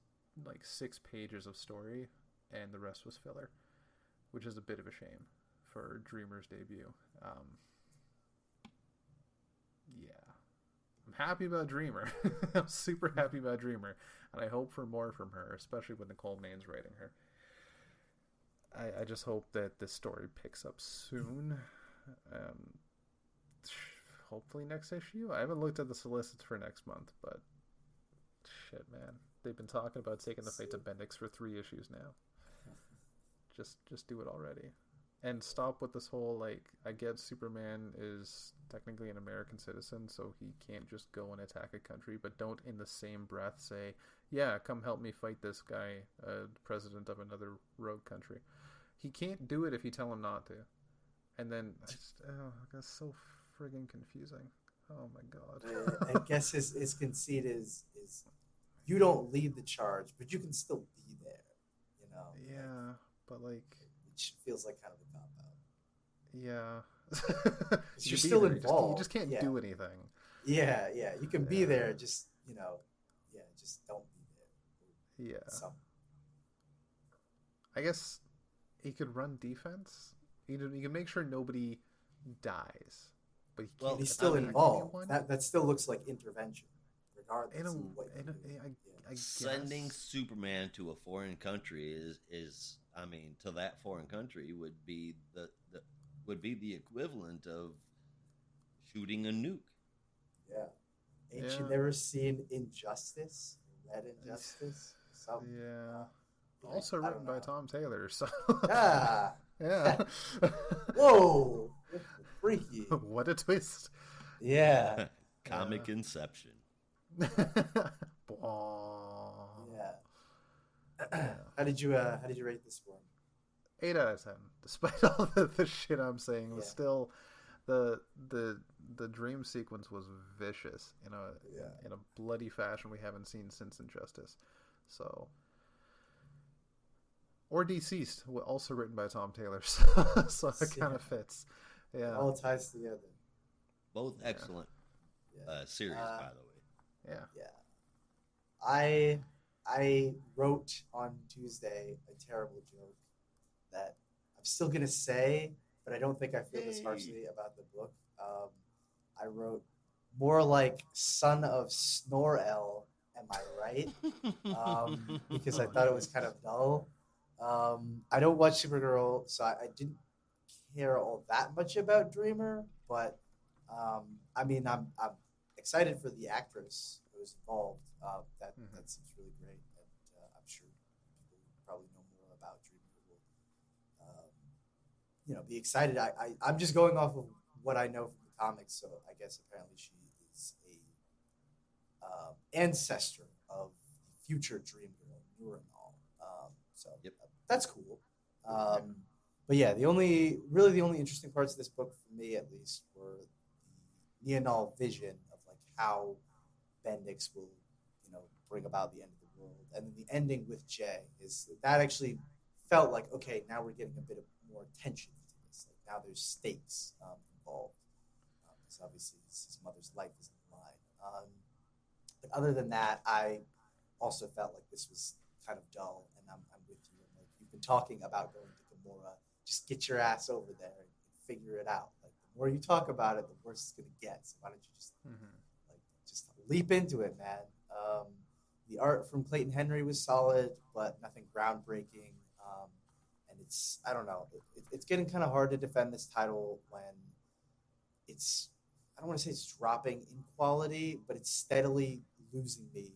D: like 6 pages of story, and the rest was filler, which is a bit of a shame for Dreamer's debut. Yeah. I'm happy about Dreamer. I'm super happy about Dreamer, and I hope for more from her, especially with Nicole Maines writing her. I just hope that this story picks up soon. Hopefully next issue. I haven't looked at the solicits for next month, but shit, man, they've been talking about taking the fight to Bendix for 3 issues now. Just do it already, and stop with this whole like. I get Superman is technically an American citizen, so he can't just go and attack a country, but don't in the same breath say, "Yeah, come help me fight this guy, president of another rogue country." He can't do it if you tell him not to. And then that's so friggin' confusing. Oh my god.
B: I guess his conceit is you don't lead the charge, but you can still be there. You know.
D: Yeah, but like
B: It feels like kind of a cop out.
D: yeah.
B: You're still involved.
D: You just can't do anything.
B: Yeah. You can be there, just just don't be there.
D: Yeah.
B: So.
D: I guess he could run defense. He can make sure nobody dies, but he can't.
B: He's still involved. That still looks like intervention, regardless of what you do.
C: Sending Superman to a foreign country is I mean, to that foreign country would be the equivalent of shooting a nuke.
B: Yeah. Ain't you
D: Yeah.
B: never seen Injustice? Red Injustice? Something.
D: Yeah.
B: Like,
D: Also
B: I
D: written
B: don't
D: by
B: know.
D: Tom Taylor. So
B: Ah.
D: yeah.
B: Whoa. Freaky.
D: What a twist.
B: Yeah.
C: Comic Inception.
D: Blah.
B: Yeah.
D: Yeah.
B: How did you rate this one?
D: 8 out of 10. Despite all the shit I'm saying, it was
B: Yeah.
D: still the the dream sequence was vicious
B: Yeah.
D: in a bloody fashion we haven't seen since Injustice. So or Deceased, also written by Tom Taylor, so it kind of fits.
B: It
D: Yeah,
B: all ties together.
C: Both excellent
B: Yeah.
C: series, by the way.
D: yeah.
B: Yeah. I wrote on Tuesday a terrible joke that I'm still gonna say, but I don't think I feel this
C: Yay.
B: harshly about the book. I wrote more like son of Snor-El. Am I right? Because I
D: Oh,
B: thought it was
D: jeez.
B: kind of dull. I don't watch Supergirl, so I didn't care all that much about Dreamer. But I mean, I'm excited for the actress who's involved. That seems really great, and I'm sure people who probably know more about Dreamer will, be excited. I'm just going off of what I know from the comics, so I guess apparently she is a ancestor of the future Dream Girl, Nuranal. So
C: Yep.
B: that's cool. But yeah, the only interesting parts of this book for me, at least, were the Neonal vision of like how Bendix will, bring about the end of the world, and then the ending with Jay is that actually felt like okay, now we're getting a bit of more tension to this. Like now there's stakes involved, because obviously his mother's life is on the line. But other than that, I also felt like this was kind of dull, and I'm with you. Like you've been talking about going to Gamora, just get your ass over there and figure it out. Like the more you talk about it, the worse it's gonna get. So why don't you just leap into it, man? The art from Clayton Henry was solid, but nothing groundbreaking. And I don't know, it's getting kind of hard to defend this title when I don't want to say it's dropping in quality, but it's steadily losing me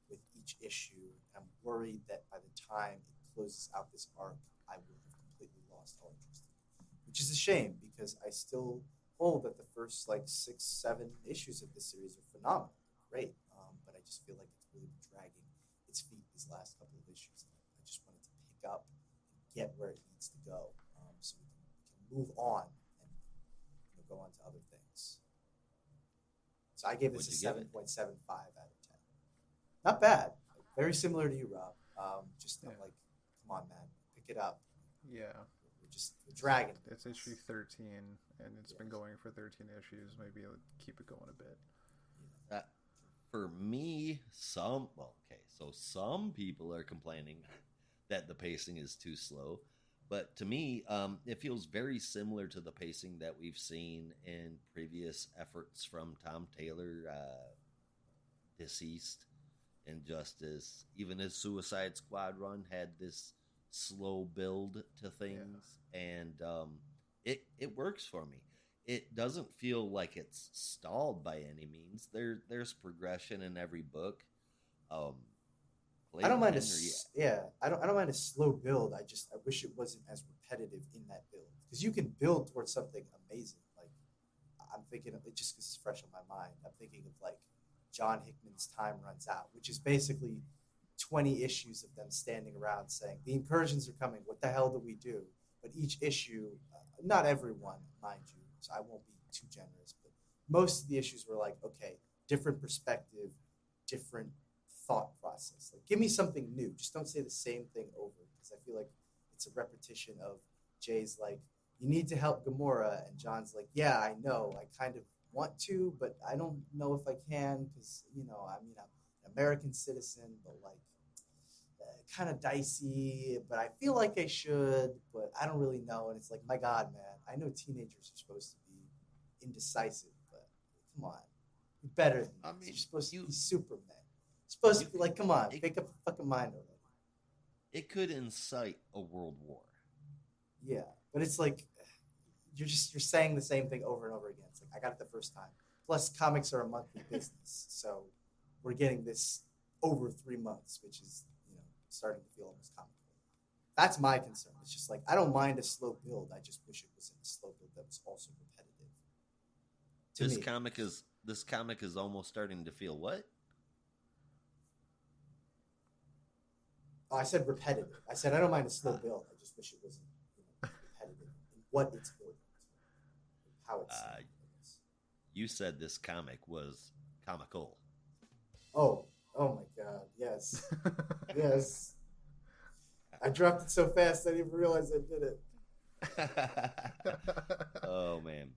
B: with each issue. I'm worried that by the time it closes out this arc, I will have completely lost all interest in it, which is a shame because I still hold that the first like 6, 7 issues of this series are phenomenal, great. But I just feel like it's really been dragging its feet these last couple of issues. I just wanted to pick up and get where it needs to go, so we can move on and go on to other things. So I gave this
C: What'd
B: a
C: you give it?
B: 7.75 out of 10. Not bad. Very similar to you, Rob. I'm like, come on, man, pick it up.
D: Yeah.
B: We're dragging.
D: It's issue 13, and it's been going for 13 issues. Maybe it'll keep it going a bit.
C: For me, some people are complaining that the pacing is too slow, but to me, it feels very similar to the pacing that we've seen in previous efforts from Tom Taylor, Deceased, Injustice. Even his Suicide Squad run had this slow build to things, and it works for me. It doesn't feel like it's stalled by any means. There's progression in every book.
B: I don't mind
C: Henry,
B: I don't mind a slow build. I wish it wasn't as repetitive in that build because you can build towards something amazing. Like I'm thinking of it just because it's fresh on my mind. I'm thinking of like John Hickman's Time Runs Out, which is basically 20 issues of them standing around saying the incursions are coming. What the hell do we do? But each issue, not everyone, mind you, so I won't be too generous, but most of the issues were like, okay, different perspective, different thought process. Like, give me something new. Just don't say the same thing over because I feel like it's a repetition of Jay's like, you need to help Gamora, and John's like, yeah, I know, I kind of want to, but I don't know if I can because I mean, I'm an American citizen, but like kind of dicey, but I feel like I should, but I don't really know. And it's like, my God, man, I know teenagers are supposed to be indecisive, but come on, you're better than this. You're supposed to be Superman. You're supposed to be like, come on, make up your fucking mind already.
C: it could incite a world war.
B: Yeah, but it's like you're saying the same thing over and over again. It's like I got it the first time. Plus, comics are a monthly business, so we're getting this over 3 months, which is starting to feel almost comical. That's my concern. It's just like I don't mind a slow build. I just wish it was in a slow build that was also repetitive.
C: This comic is almost starting to feel what?
B: Oh, I said repetitive. I said I don't mind a slow build. I just wish it wasn't repetitive in what it's building, how it's.
C: You said this comic was comical.
B: Oh my God! Yes, yes. I dropped it so fast I didn't even realize I did it.
C: Oh man,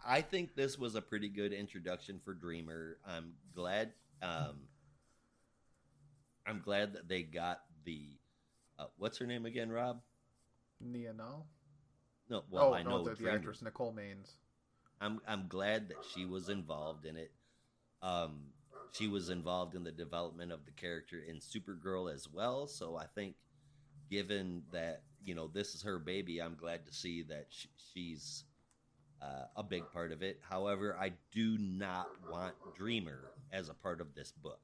C: I think this was a pretty good introduction for Dreamer. I'm glad. I'm glad that they got the what's her name again, Rob?
D: Nia Nal?
C: No, well, I know
D: the actress Nicole Maines.
C: I'm glad that she was involved in it. She was involved in the development of the character in Supergirl as well. So I think, given that this is her baby, I'm glad to see that she's a big part of it. However, I do not want Dreamer as a part of this book.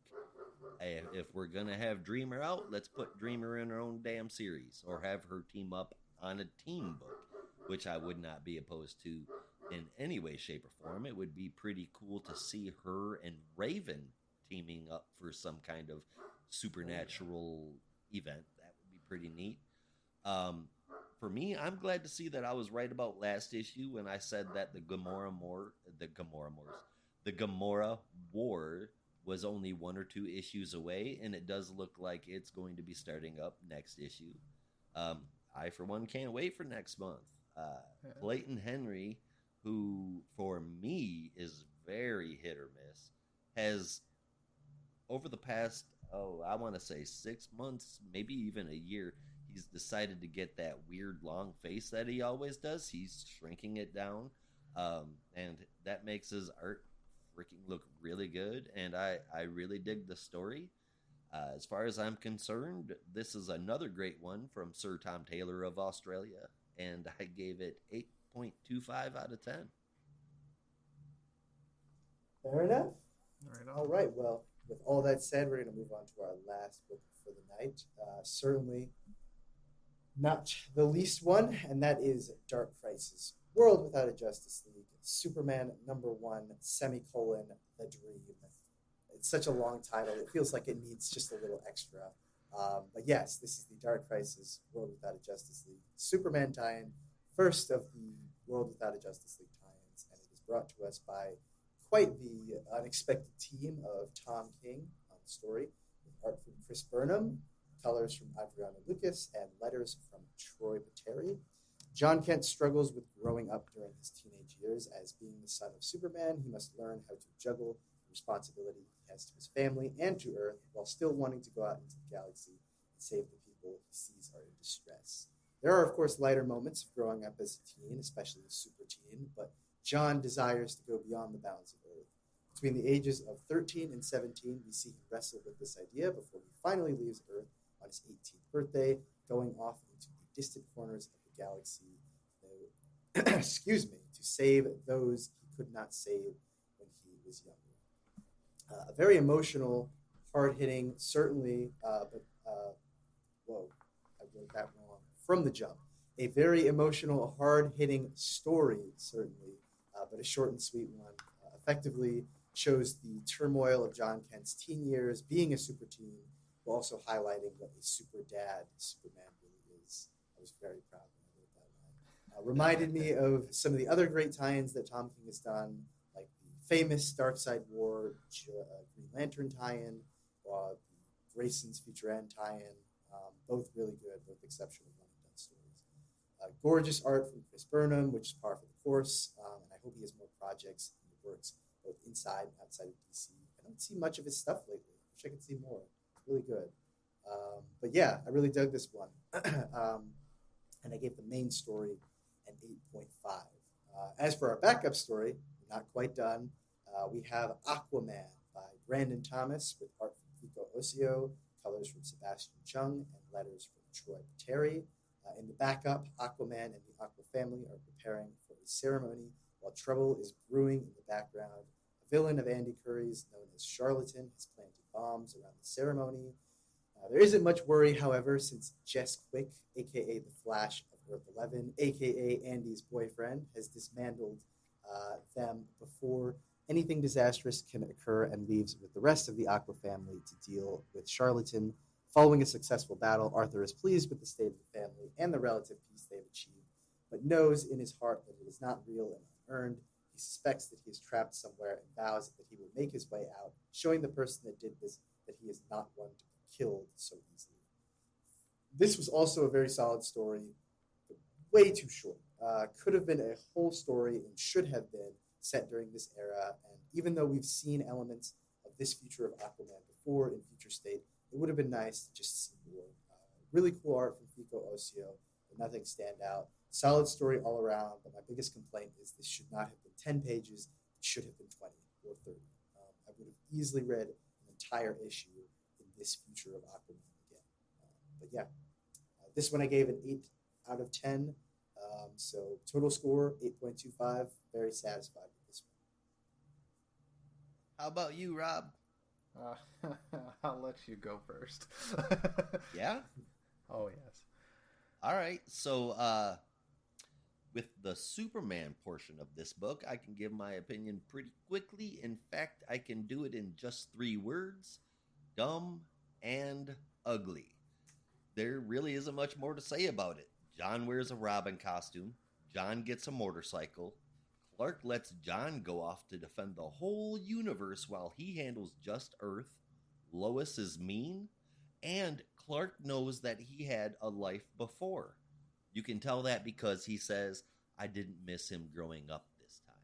C: If we're gonna have Dreamer out, let's put Dreamer in her own damn series, or have her team up on a team book, which I would not be opposed to in any way, shape, or form. It would be pretty cool to see her and Raven teaming up for some kind of supernatural event. That would be pretty neat. For me, I'm glad to see that I was right about last issue when I said that the Gamora War was only 1 or 2 issues away, and it does look like it's going to be starting up next issue. I, for one, can't wait for next month. Clayton Henry, who for me is very hit or miss, has over the past, I want to say 6 months, maybe even a year, he's decided to get that weird long face that he always does. He's shrinking it down, and that makes his art freaking look really good, and I really dig the story. As far as I'm concerned, this is another great one from Sir Tom Taylor of Australia, and I gave it 8.25 out of 10.
B: Fair enough. All right. Well, with all that said, we're going to move on to our last book for the night. Certainly not the least one, and that is Dark Crisis, World Without a Justice League, Superman #1, The Dream. It's such a long title. It feels like it needs just a little extra. But yes, this is the Dark Crisis, World Without a Justice League Superman tie-in, first of the World Without a Justice League tie-ins, and it is brought to us by quite the unexpected team of Tom King on the story, with art from Chris Burnham, colors from Adriano Lucas, and letters from Troy Pateri. John Kent struggles with growing up during his teenage years. As being the son of Superman, he must learn how to juggle the responsibility he has to his family and to Earth, while still wanting to go out into the galaxy and save the people he sees are in distress. There are, of course, lighter moments of growing up as a teen, especially a super teen, but John desires to go beyond the bounds of Earth. Between the ages of 13 and 17, we see him wrestle with this idea before he finally leaves Earth on his 18th birthday, going off into the distant corners of the galaxy, to save those he could not save when he was younger. A very emotional, hard-hitting, certainly, I wrote that wrong, from the jump. A very emotional, hard-hitting story, certainly, but a short and sweet one. Effectively shows the turmoil of John Kent's teen years, being a super teen, while also highlighting what a super dad Superman really is. I was very proud when I wrote that line. Reminded me of some of the other great tie-ins that Tom King has done, like the famous Darkseid War Green Lantern tie-in, the Grayson's Future End tie-in. Both really good, both exceptional one-and-done stories. Gorgeous art from Chris Burnham, which is par for the course, and I hope he has more projects in the works, both inside and outside of DC. I don't see much of his stuff lately. I wish I could see more. It's really good. But yeah, I really dug this one. And I gave the main story an 8.5. As for our backup story, we're not quite done. We have Aquaman by Brandon Thomas with art from Kiko Osio, colors from Sebastian Chung, and letters from Troy Terry. In the backup, Aquaman and the Aqua family are preparing for a ceremony while trouble is brewing in the background. A villain of Andy Curry's, known as Charlatan, has planted bombs around the ceremony. There isn't much worry, however, since Jess Quick, aka the Flash of Earth 11, aka Andy's boyfriend, has dismantled them before anything disastrous can occur and leaves with the rest of the Aqua family to deal with Charlatan. Following a successful battle, Arthur is pleased with the state of the family and the relative peace they've achieved, but knows in his heart that it is not real and unearned. He suspects that he is trapped somewhere and vows that he will make his way out, showing the person that did this that he is not one to be killed so easily. This was also a very solid story, but way too short. Could have been a whole story and should have been set during this era. And even though we've seen elements of this future of Aquaman before in Future State, it would have been nice to just see more. Really cool art from Fico Ocio, but nothing stand out. Solid story all around, but my biggest complaint is this should not have been 10 pages. It should have been 20 or 30. I would have easily read an entire issue in this future of Aquaman again. But yeah, this one I gave an 8 out of 10. So total score, 8.25. Very satisfied with this
C: How about you, Rob?
D: I'll let you go first.
C: Yeah?
D: Oh, yes.
C: All right. So, with the Superman portion of this book, I can give my opinion pretty quickly. In fact, I can do it in just 3 words: dumb and ugly. There really isn't much more to say about it. John wears a Robin costume. John gets a motorcycle. Clark lets John go off to defend the whole universe while he handles just Earth. Lois is mean. And Clark knows that he had a life before. You can tell that because he says, "I didn't miss him growing up this time."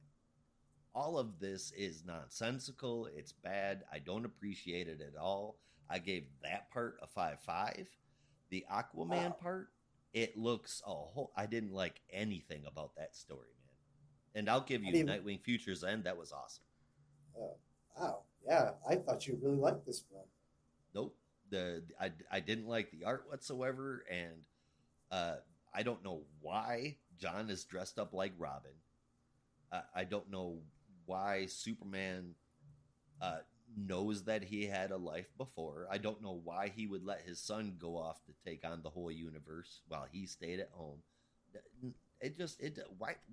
C: All of this is nonsensical. It's bad. I don't appreciate it at all. I gave that part a 5.5. The Aquaman part, it looks a whole... I didn't like anything about that story, man. And I'll give you Nightwing Futures End. That was awesome.
B: Wow. Yeah, I thought you really liked this one.
C: Nope. I didn't like the art whatsoever, and I don't know why John is dressed up like Robin. I don't know why Superman knows that he had a life before. I don't know why he would let his son go off to take on the whole universe while he stayed at home.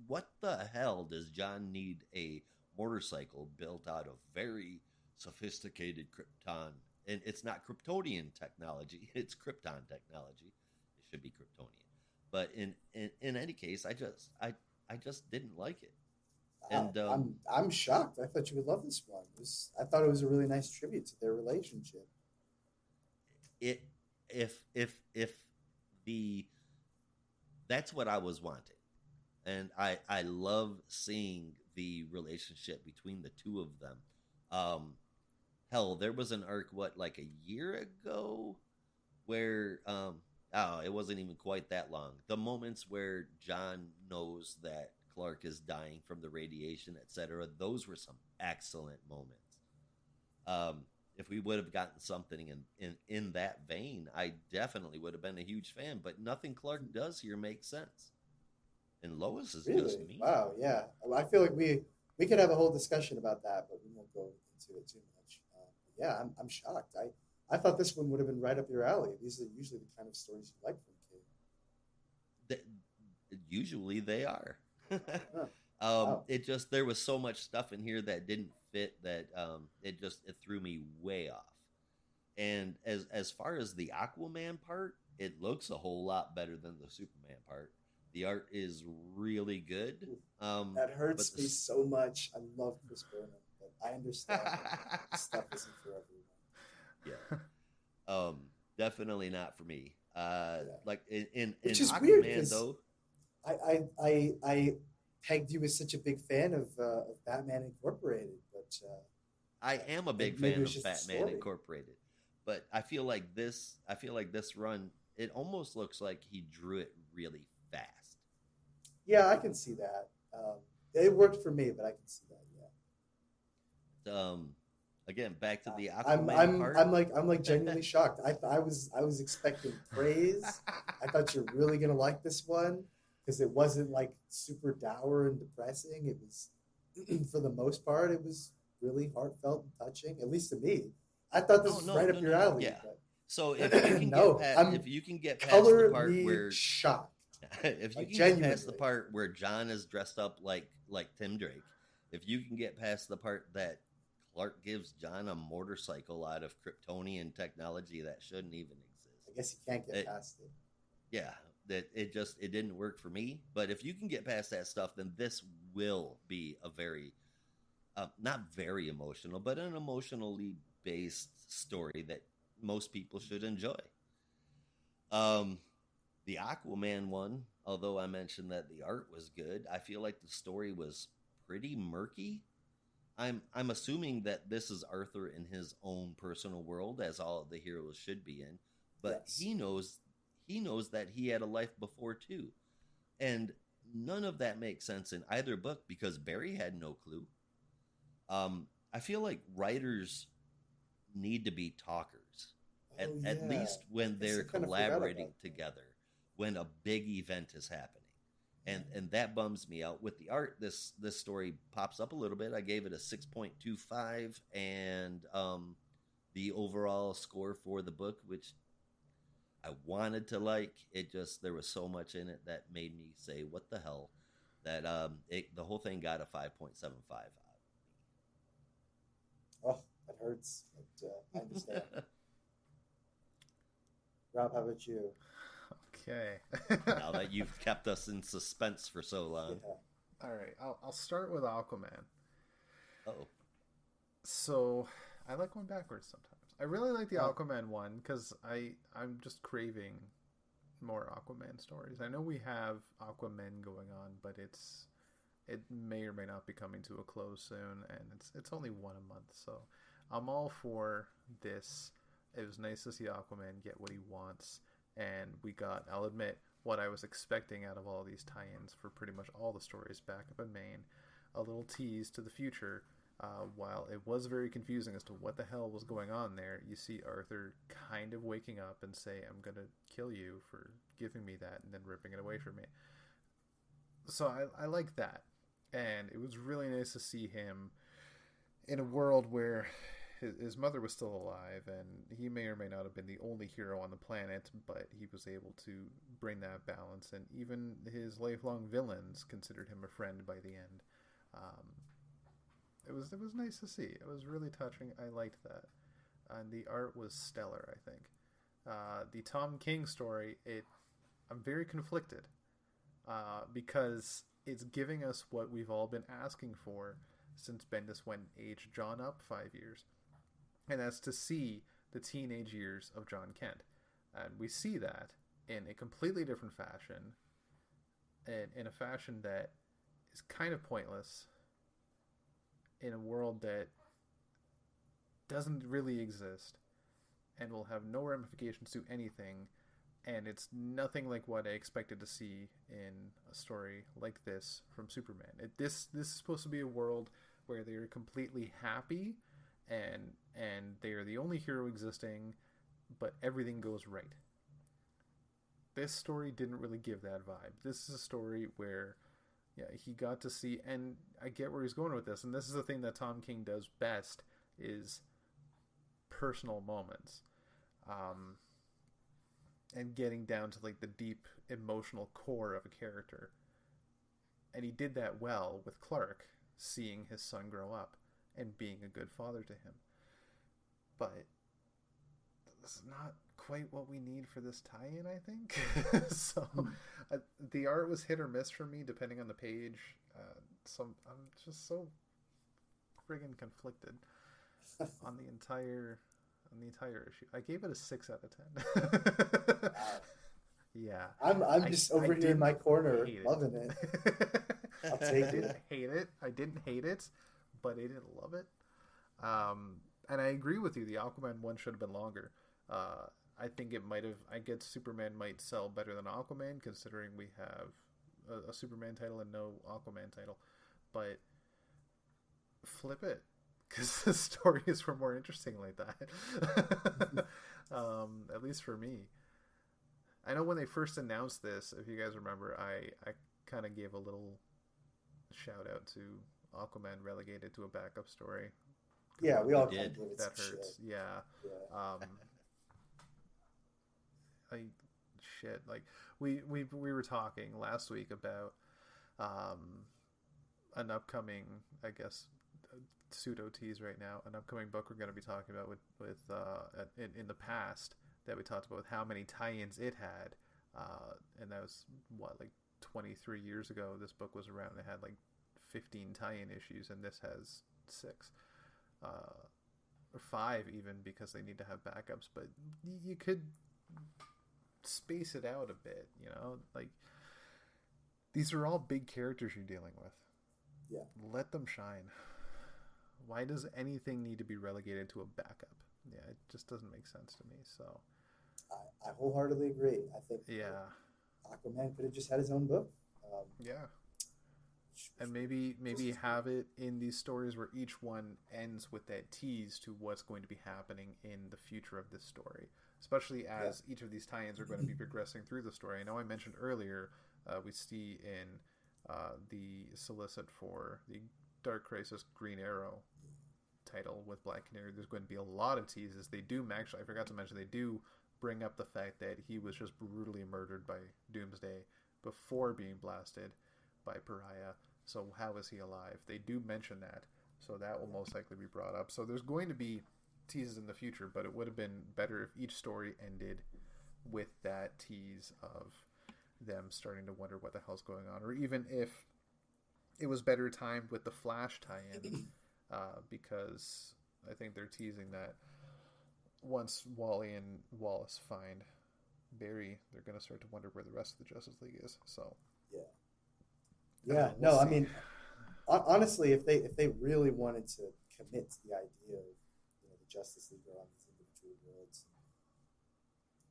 C: What the hell does John need a motorcycle built out of very sophisticated Krypton? And it's not Kryptonian technology; it's Krypton technology. It should be Kryptonian, but in any case, I just didn't like it. And
B: I'm shocked. I thought you would love this one. I thought it was a really nice tribute to their relationship.
C: That's what I was wanting, and I love seeing the relationship between the two of them. Hell, there was an arc like a year ago where it wasn't even quite that long. The moments where John knows that Clark is dying from the radiation, etc. Those were some excellent moments. If we would have gotten something in that vein, I definitely would have been a huge fan. But nothing Clark does here makes sense. And Lois is just mean.
B: Wow, yeah. I feel like we could have a whole discussion about that, but we won't go into it too much. Yeah, I'm shocked. I thought this one would have been right up your alley. These are usually the kind of stories you like from King.
C: Usually they are.
B: Wow.
C: There was so much stuff in here that didn't fit that it threw me way off. And as far as the Aquaman part, it looks a whole lot better than the Superman part. The art is really good.
B: That hurts me so much. I love Chris Burnham, but I understand that this stuff isn't for everyone.
C: Yeah. Definitely not for me. Like in
B: Which is
C: Aquaman,
B: weird,
C: though.
B: I pegged you as such a big fan of Batman Incorporated, but
C: I am a big fan of Batman Incorporated, but I feel like this run, it almost looks like he drew it really fast.
B: Yeah, I can see that. It worked for me, but I can see that. Yeah.
C: Again, back to the
B: I'm
C: Aquaman part.
B: I'm like genuinely shocked. I was expecting praise. I thought you're really gonna like this one because it wasn't like super dour and depressing. It was, for the most part, it was really heartfelt and touching. At least to me, I thought this
C: No,
B: was
C: no,
B: right
C: no,
B: up
C: no,
B: your
C: no.
B: alley.
C: Yeah.
B: But
C: So
B: no, I'm
C: if you can get past the
B: color
C: part
B: me
C: where
B: shocked.
C: if you
B: Like
C: can get past the
B: genuinely.
C: part where John is dressed up like Tim Drake, if you can get past the part that Clark gives John a motorcycle out of Kryptonian technology that shouldn't even
B: I
C: exist.
B: guess you can't get
C: It,
B: past it.
C: yeah, that it didn't work for me. But if you can get past that stuff, then this will be a very not very emotional, but an emotionally based story that most people should enjoy. Um, the Aquaman one, although I mentioned that the art was good, I feel like the story was pretty murky. I'm assuming that this is Arthur in his own personal world, as all of the heroes should be in, but
B: Yes.
C: he knows that he had a life before too, and none of that makes sense in either book because Barry had no clue. I feel like writers need to be talkers,
B: Oh
C: at
B: yeah.
C: least when
B: I guess
C: they're
B: I kind of forgot about
C: collaborating
B: that.
C: together, when a big event is happening. And that bums me out. With the art, this story pops up a little bit. I gave it a 6.25, and the overall score for the book, which I wanted to like, it just there was so much in it that made me say, "What the hell?" That the whole thing got a 5.75
B: Oh, that hurts. But, I understand. Rob, how about you?
D: Okay.
C: now that you've kept us in suspense for so long.
B: Yeah.
D: All right. I'll start with Aquaman.
C: Oh,
D: So I like going backwards sometimes. I really like the
B: Oh,
D: Aquaman one because I'm just craving more Aquaman stories. I know we have Aquaman going on, but it may or may not be coming to a close soon, and it's only one a month, so I'm all for this. It was nice to see Aquaman get what he wants, and we got, I'll admit, what I was expecting out of all these tie-ins for pretty much all the stories back up in Maine. A little tease to the future. While it was very confusing as to what the hell was going on there, you see Arthur kind of waking up and say, "I'm gonna kill you for giving me that," and then ripping it away from me. So I like that, and it was really nice to see him in a world where his mother was still alive, and he may or may not have been the only hero on the planet, but he was able to bring that balance, and even his lifelong villains considered him a friend by the end. Um, it was nice to see. It was really touching. I liked that, and the art was stellar. I think the Tom King story. I'm very conflicted because it's giving us what we've all been asking for since Bendis went and aged John up 5 years, and that's to see the teenage years of John Kent, and we see that in a completely different fashion, and in a fashion that is kind of pointless in a world that doesn't really exist and will have no ramifications to anything, and it's nothing like what I expected to see in a story like this from Superman. This is supposed to be a world where they are completely happy, and they are the only hero existing, but everything goes right. This story didn't really give that vibe. This is a story where, yeah, he got to see, and I get where he's going with this, and this is the thing that Tom King does best, is personal moments. And getting down to like the deep emotional core of a character. And he did that well with Clark, seeing his son grow up and being a good father to him. But this is not quite what we need for this tie-in, I think. So the art was hit or miss for me depending on the page. So I'm just so friggin' conflicted on the entire issue. I gave it a 6 out of 10.
B: wow.
D: Yeah.
B: I'm just over here in my corner loving it. I'll take
D: I
B: it.
D: didn't hate it. I didn't hate it, but I didn't love it. And I agree with you. The Aquaman one should have been longer. I think it might have. I guess Superman might sell better than Aquaman, considering we have a Superman title and no Aquaman title. But flip it. because the stories were more interesting like that. At least for me. I know when they first announced this, if you guys remember, I kind of gave a little shout out to Aquaman relegated to a backup story.
B: Yeah, we all
C: did.
B: kind of gave it
D: That
B: some
D: hurts.
B: shit.
D: Yeah.
B: Yeah.
D: I shit. Like we were talking last week about an upcoming, I guess, pseudo tease right now. An upcoming book we're going to be talking about with in the past that we talked about with how many tie-ins it had, and that was what, like 23 years ago. This book was around. It had like 15 tie-in issues, and this has 6. Or 5 even, because they need to have backups, but you could space it out a bit, you know, like these are all big characters you're dealing with.
B: Yeah.
D: Let them shine. Why does anything need to be relegated to a backup? Yeah, it just doesn't make sense to me. So
B: I wholeheartedly agree. I think
D: yeah,
B: Aquaman could have just had his own book.
D: yeah. And maybe have it in these stories where each one ends with that tease to what's going to be happening in the future of this story, especially as each of these tie-ins are going to be progressing through the story. I know I mentioned earlier we see in the solicit for the Dark Crisis Green Arrow title with Black Canary, there's going to be a lot of teases. They do actually, I forgot to mention, they do bring up the fact that he was just brutally murdered by Doomsday before being blasted by Pariah. So how is he alive? They do mention that, so that will most likely be brought up. So there's going to be teases in the future, but it would have been better if each story ended with that tease of them starting to wonder what the hell's going on, or even if it was better timed with the Flash tie-in, because I think they're teasing that once Wally and Wallace find Barry, they're going to start to wonder where the rest of the Justice League is. So
B: Yeah,
D: we'll
B: no, I
D: see.
B: mean, honestly, if they really wanted to commit to the idea of, you know, the Justice League are on these individual worlds,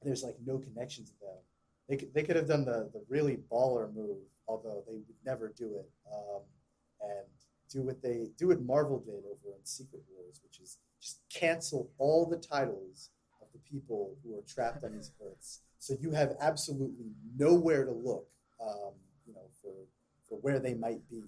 B: there's like no connection to them. They could have done the really baller move, although they would never do it, and do what Marvel did over in Secret Wars, which is just cancel all the titles of the people who are trapped on these Earths, so you have absolutely nowhere to look, you know, for where they might be.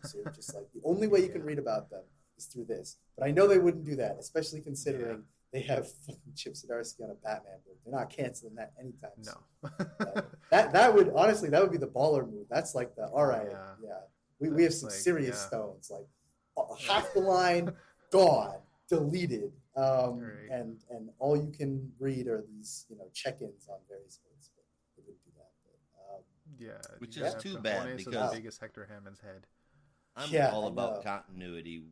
B: So you're just like, the only way you can read about them is through this. But I know they wouldn't do that, especially considering they have fucking Chip Zdarsky on a Batman book. They're not canceling that anytime soon.
D: No.
B: That would, honestly, that would be the baller move. That's like the, all right,
D: Yeah.
B: we have some
D: Like,
B: serious
D: yeah.
B: stones. Like half the line gone, deleted,
D: Right.
B: and all you can read are these, you know, check-ins on various words. But they wouldn't do that. But,
D: Yeah,
C: Which
D: you
C: is
D: have
C: too
D: to
C: bad,
D: harness as
C: because
D: big as Hector Hammond's head.
C: I'm
B: Yeah,
C: all
B: I
C: about
B: know.
C: continuity.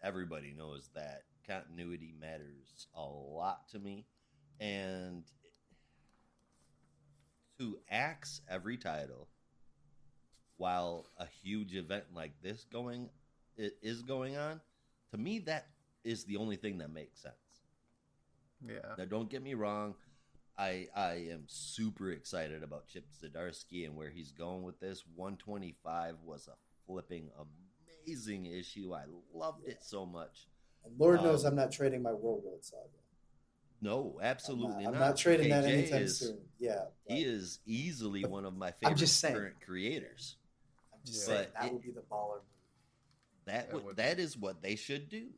C: Everybody knows that continuity matters a lot to me, and to axe every title while a huge event like this is going on, to me that is the only thing that makes sense.
D: Yeah.
C: Now, don't get me wrong. I am super excited about Chip Zdarsky and where he's going with this. 125 was a flipping amazing issue. I loved it so much.
B: and Lord knows I'm not trading my World World Saga.
C: No, absolutely
B: I'm
C: not.
B: not trading that
C: KJ
B: anytime
C: is,
B: soon. Yeah,
C: he is easily one of my
B: I'm
C: favorite
B: just saying.
C: current creators.
B: I'm just
D: Yeah.
B: saying
C: But
B: that would be the baller move.
C: That is what they should do.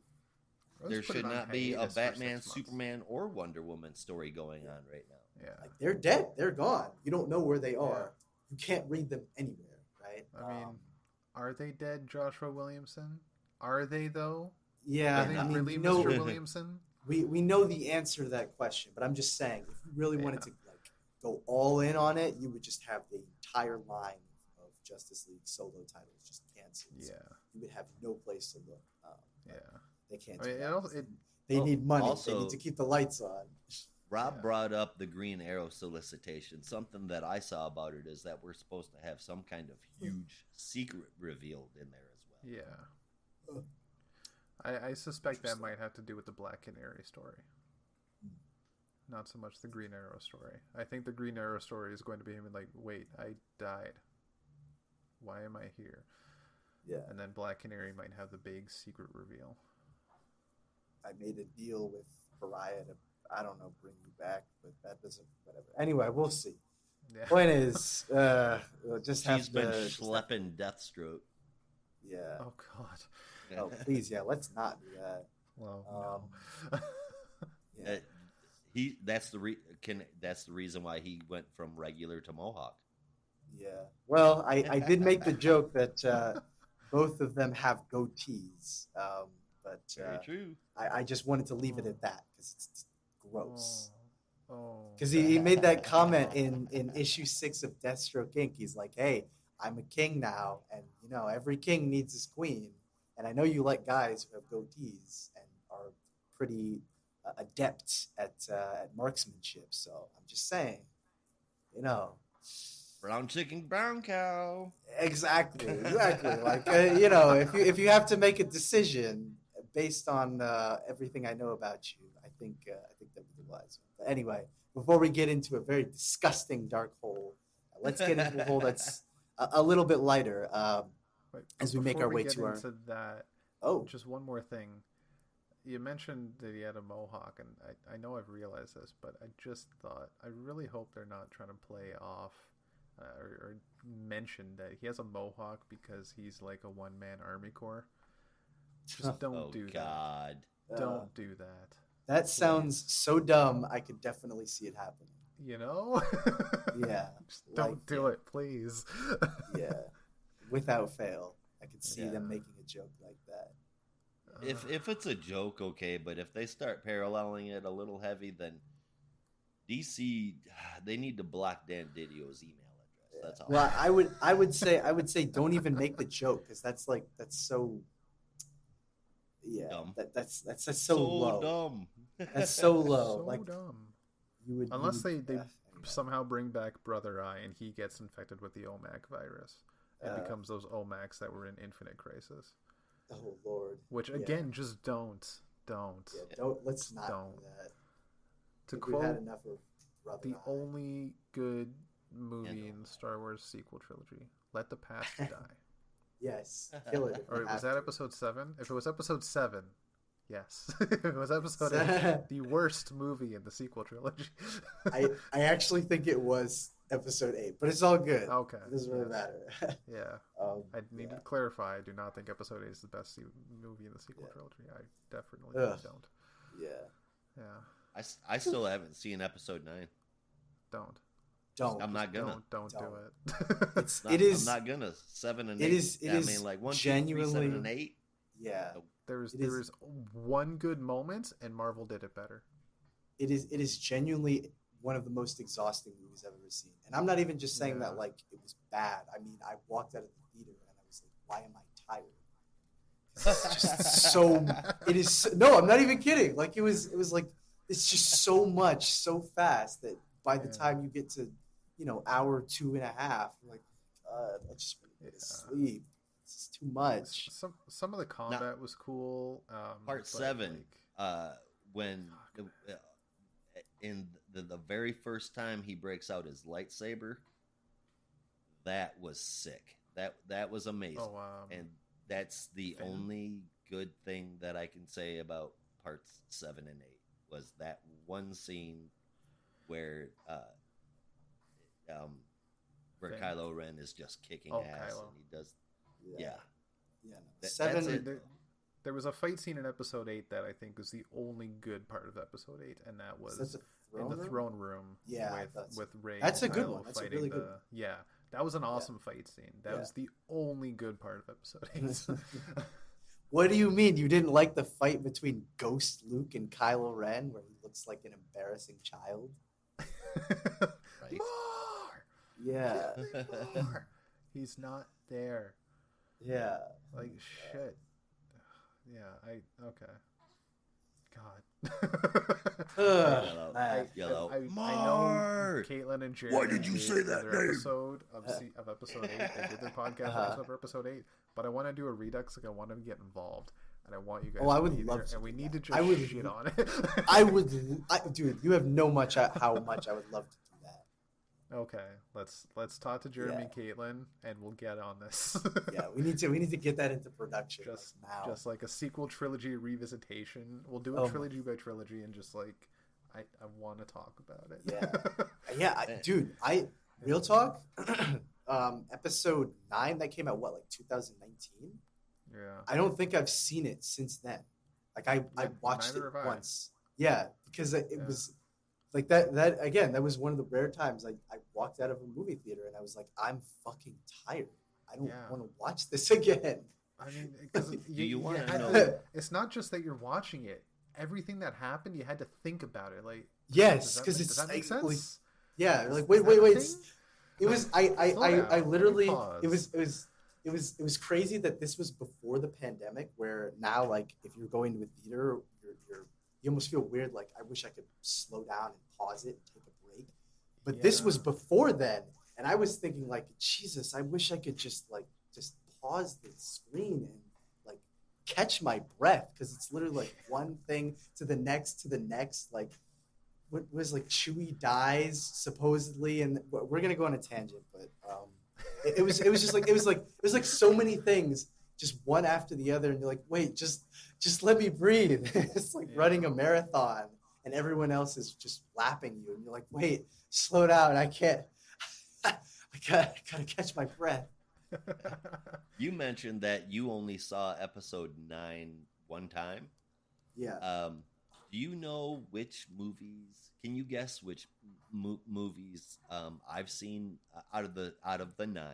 D: Let's
C: There
D: put it
C: should
D: on
C: not be a
D: hiatus for
C: Batman,
D: 6 months.
C: Superman, or Wonder Woman story going on right now.
D: Yeah.
B: Like, they're dead. They're gone. You don't know where they are. You can't read them anywhere, right?
D: I mean, are they dead, Joshua Williamson? Are they, though?
B: yeah.
D: Are they
B: I mean,
D: really,
B: we know,
D: Mr. Williamson?
B: we know the answer to that question, but I'm just saying, if you really wanted to like go all in on it, you would just have the entire line of Justice League solo titles just canceled.
D: Yeah.
B: You would have no place to look.
D: Yeah.
B: They can't.
D: I
B: Do
D: mean,
B: that. They need money. They need to keep the lights on.
C: Rob brought up the Green Arrow solicitation. Something that I saw about it is that we're supposed to have some kind of huge secret revealed in there as well.
D: Yeah. I suspect that might have to do with the Black Canary story. Not so much the Green Arrow story. I think the Green Arrow story is going to be him like, wait, I died. Why am I here?
B: Yeah.
D: And then Black Canary might have the big secret reveal.
B: I made a deal with Pariah to, I don't know, bring you back, but that doesn't, whatever. Anyway, we'll see.
D: Yeah.
B: Point is, we'll just have
C: She's been
B: to
C: schlepping Deathstroke.
B: Yeah.
D: Oh God.
B: Oh, please, yeah. Let's not do that.
D: Well,
B: Yeah.
C: That's the reason why he went from regular to Mohawk.
B: Yeah. Well, I did make the joke that both of them have goatees, but
C: Very true.
B: I just wanted to leave it at that because it's gross.
D: Oh.
B: Because he made that comment in issue 6 of Deathstroke Inc. He's like, "Hey, I'm a king now, and you know every king needs his queen, and I know you like guys who have goatees and are pretty adept at marksmanship. So I'm just saying, you know."
C: Brown chicken, brown cow.
B: Exactly. Like you know, if you have to make a decision based on everything I know about you, I think that would be the wise one. But anyway, before we get into a very disgusting dark hole, let's get into a hole that's a little bit lighter.
D: Wait,
B: as we make
D: before
B: our way
D: get
B: to our-
D: into that,
B: Oh,
D: just one more thing. You mentioned that he had a mohawk, and I know I've realized this, but I just thought I really hope they're not trying to play off or mention that he has a mohawk because he's like a one-man army corps. Just don't
C: Oh
D: do
C: God.
B: uh,
D: that. Don't do that.
B: that sounds so dumb. I could definitely see it happening.
D: You know?
B: Yeah.
D: Just don't
B: like,
D: do it, please.
B: Yeah. Without fail, I could see
C: Yeah.
B: them making a joke like that.
C: If it's a joke, okay, but if they start paralleling it a little heavy, then DC they need to block Dan Didio's email address. That's all.
B: Well, I would say don't even make the joke because that's so. Yeah,
C: Dumb.
B: that's so low.
C: dumb.
B: That's so low.
D: so
B: like
D: dumb.
B: you
D: Unless
B: would-
D: they
B: anyway.
D: somehow bring back Brother Eye and he gets infected with the OMAC virus. It
B: Uh,
D: becomes those OMACs that were in Infinite Crisis.
B: Oh Lord.
D: Which
B: Yeah.
D: again, just don't.
B: Yeah, don't let's not
D: Don't.
B: do that.
D: To
B: We've had
D: quote
B: enough of Brother
D: the
B: Eye.
D: only good movie
C: And
D: in the Star Wars sequel trilogy, Let the Past Die.
B: Yes, kill it. if
D: Or
B: you
D: was
B: have
D: that
B: to.
D: episode 7? If it was episode 7, yes. If it was episode 8, the worst movie in the sequel trilogy.
B: I actually think it was episode 8, but it's all good.
D: Okay,
B: It doesn't really
D: yes.
B: matter.
D: Yeah. I need
B: yeah.
D: to clarify. I do not think episode 8 is the best movie in the sequel
B: Yeah.
D: trilogy. I definitely
B: Ugh.
D: don't.
B: Yeah.
D: Yeah.
C: I still haven't seen episode 9.
D: Don't.
B: Don't.
C: I'm not gonna.
D: Don't do
B: Don't.
D: it.
B: It's
C: Not-
B: it is
C: I'm not gonna. 7 and
B: it
C: 8.
B: is- it
C: I
B: is
C: mean, like 1, 2, 3, 7,
B: genuinely-
C: and 8.
B: yeah.
D: There's
B: It is-
D: there is one good moment, and Marvel did it better.
B: It is genuinely one of the most exhausting movies I've ever seen. And I'm not even just saying
D: Yeah.
B: that like it was bad. I mean, I walked out of the theater and I was like, why am I tired? It's just so it is so, no, I'm not even kidding. Like it was like it's just so much so fast that by the
D: Yeah.
B: time you get to, hour 2.5, you're like, God, I just want to go to
D: Yeah.
B: sleep. This is too much.
D: Some of the combat was cool.
C: Part
D: but,
C: 7.
D: like,
C: When in the very first time he breaks out his lightsaber, that was sick. That was amazing. And that's the
D: Finn.
C: only good thing that I can say about parts 7 and 8 was that one scene where
D: Finn.
C: Kylo Ren is just kicking
D: Oh,
C: ass
D: Kylo.
C: and he does
B: Yeah.
C: yeah.
B: No.
C: That's
B: Seven.
C: it.
D: there was a fight scene in episode 8 that I think was the only good part of episode 8, and that was
B: Is that the
D: in the
B: room?
D: throne room
B: Yeah,
D: with
B: that's-
D: Rey.
B: that's
D: and
B: a good
D: Kylo
B: one. That's a
D: fighting
B: really good
D: the-
B: one.
D: Yeah, that was an awesome fight scene. That
B: Yeah.
D: was the only good part of episode 8.
B: What do you mean you didn't like the fight between Ghost Luke and Kylo Ren, where he looks like an embarrassing child?
C: Right.
D: More!
B: Yeah,
D: Kill me more! He's not there.
B: yeah.
D: Like shit. Yeah, okay. God.
C: Yellow.
B: man.
C: Yellow.
D: I know
C: Mark!
D: Caitlin and Jerry.
C: Why did you say
D: did
C: that
D: their
C: name?
D: episode of episode 8. They did their podcast episode for episode 8. But I want to do a redux. Like I want to get involved, and I want you guys.
B: Oh, I
D: to
B: would
D: be
B: love
D: there,
B: to
D: and we
B: do
D: need
B: that.
D: to just
B: I would-
D: shit on it.
B: Dude, you have no much how much I would love to do that.
D: Okay, let's talk to Jeremy and Caitlin, and we'll get on this.
B: Yeah, we need to get that into production
D: just
B: like now.
D: just like a sequel trilogy revisitation. We'll do
B: Oh
D: it
B: my-
D: trilogy by trilogy, and just like I want to talk about it.
B: Dude, real talk. Episode 9 that came out like 2019.
D: Yeah.
B: I don't think I've seen it since then. Like I watched it
D: neither have I.
B: once. Yeah, because it
D: Yeah.
B: was like that again. That was one of the rare times I walked out of a movie theater and I was like, I'm fucking tired. I don't
D: Yeah.
B: want to watch this again.
D: I mean, because
C: you wanna
D: had
C: know-
D: to- it's not just that you're watching it. Everything that happened, you had to think about it. Like,
B: Yes,
D: does
B: because
D: that,
B: it's
D: does that make
B: like,
D: sense?
B: yeah, like
D: Is
B: wait.
D: that a
B: It's-
D: thing?
B: It was
D: Slow down.
B: I literally
D: Pause.
B: it was crazy that this was before the pandemic where now like if you're going to a theater you almost feel weird like I wish I could slow down and pause it and take a break. But this
D: Yeah.
B: was before then and I was thinking like Jesus, I wish I could just pause the screen and like catch my breath because it's literally like one thing to the next like what was like Chewie dies supposedly, and we're gonna go on a tangent, but it was just like it was like so many things, just one after the other, and you're like, wait, just let me breathe. It's like
D: Yeah.
B: running a marathon, and everyone else is just lapping you, and you're like, wait, slow down, I can't, I gotta catch my breath.
C: You mentioned that you only saw episode 9 one time.
B: Yeah,
C: Do you know which movies? Can you guess which movies I've seen out of the 9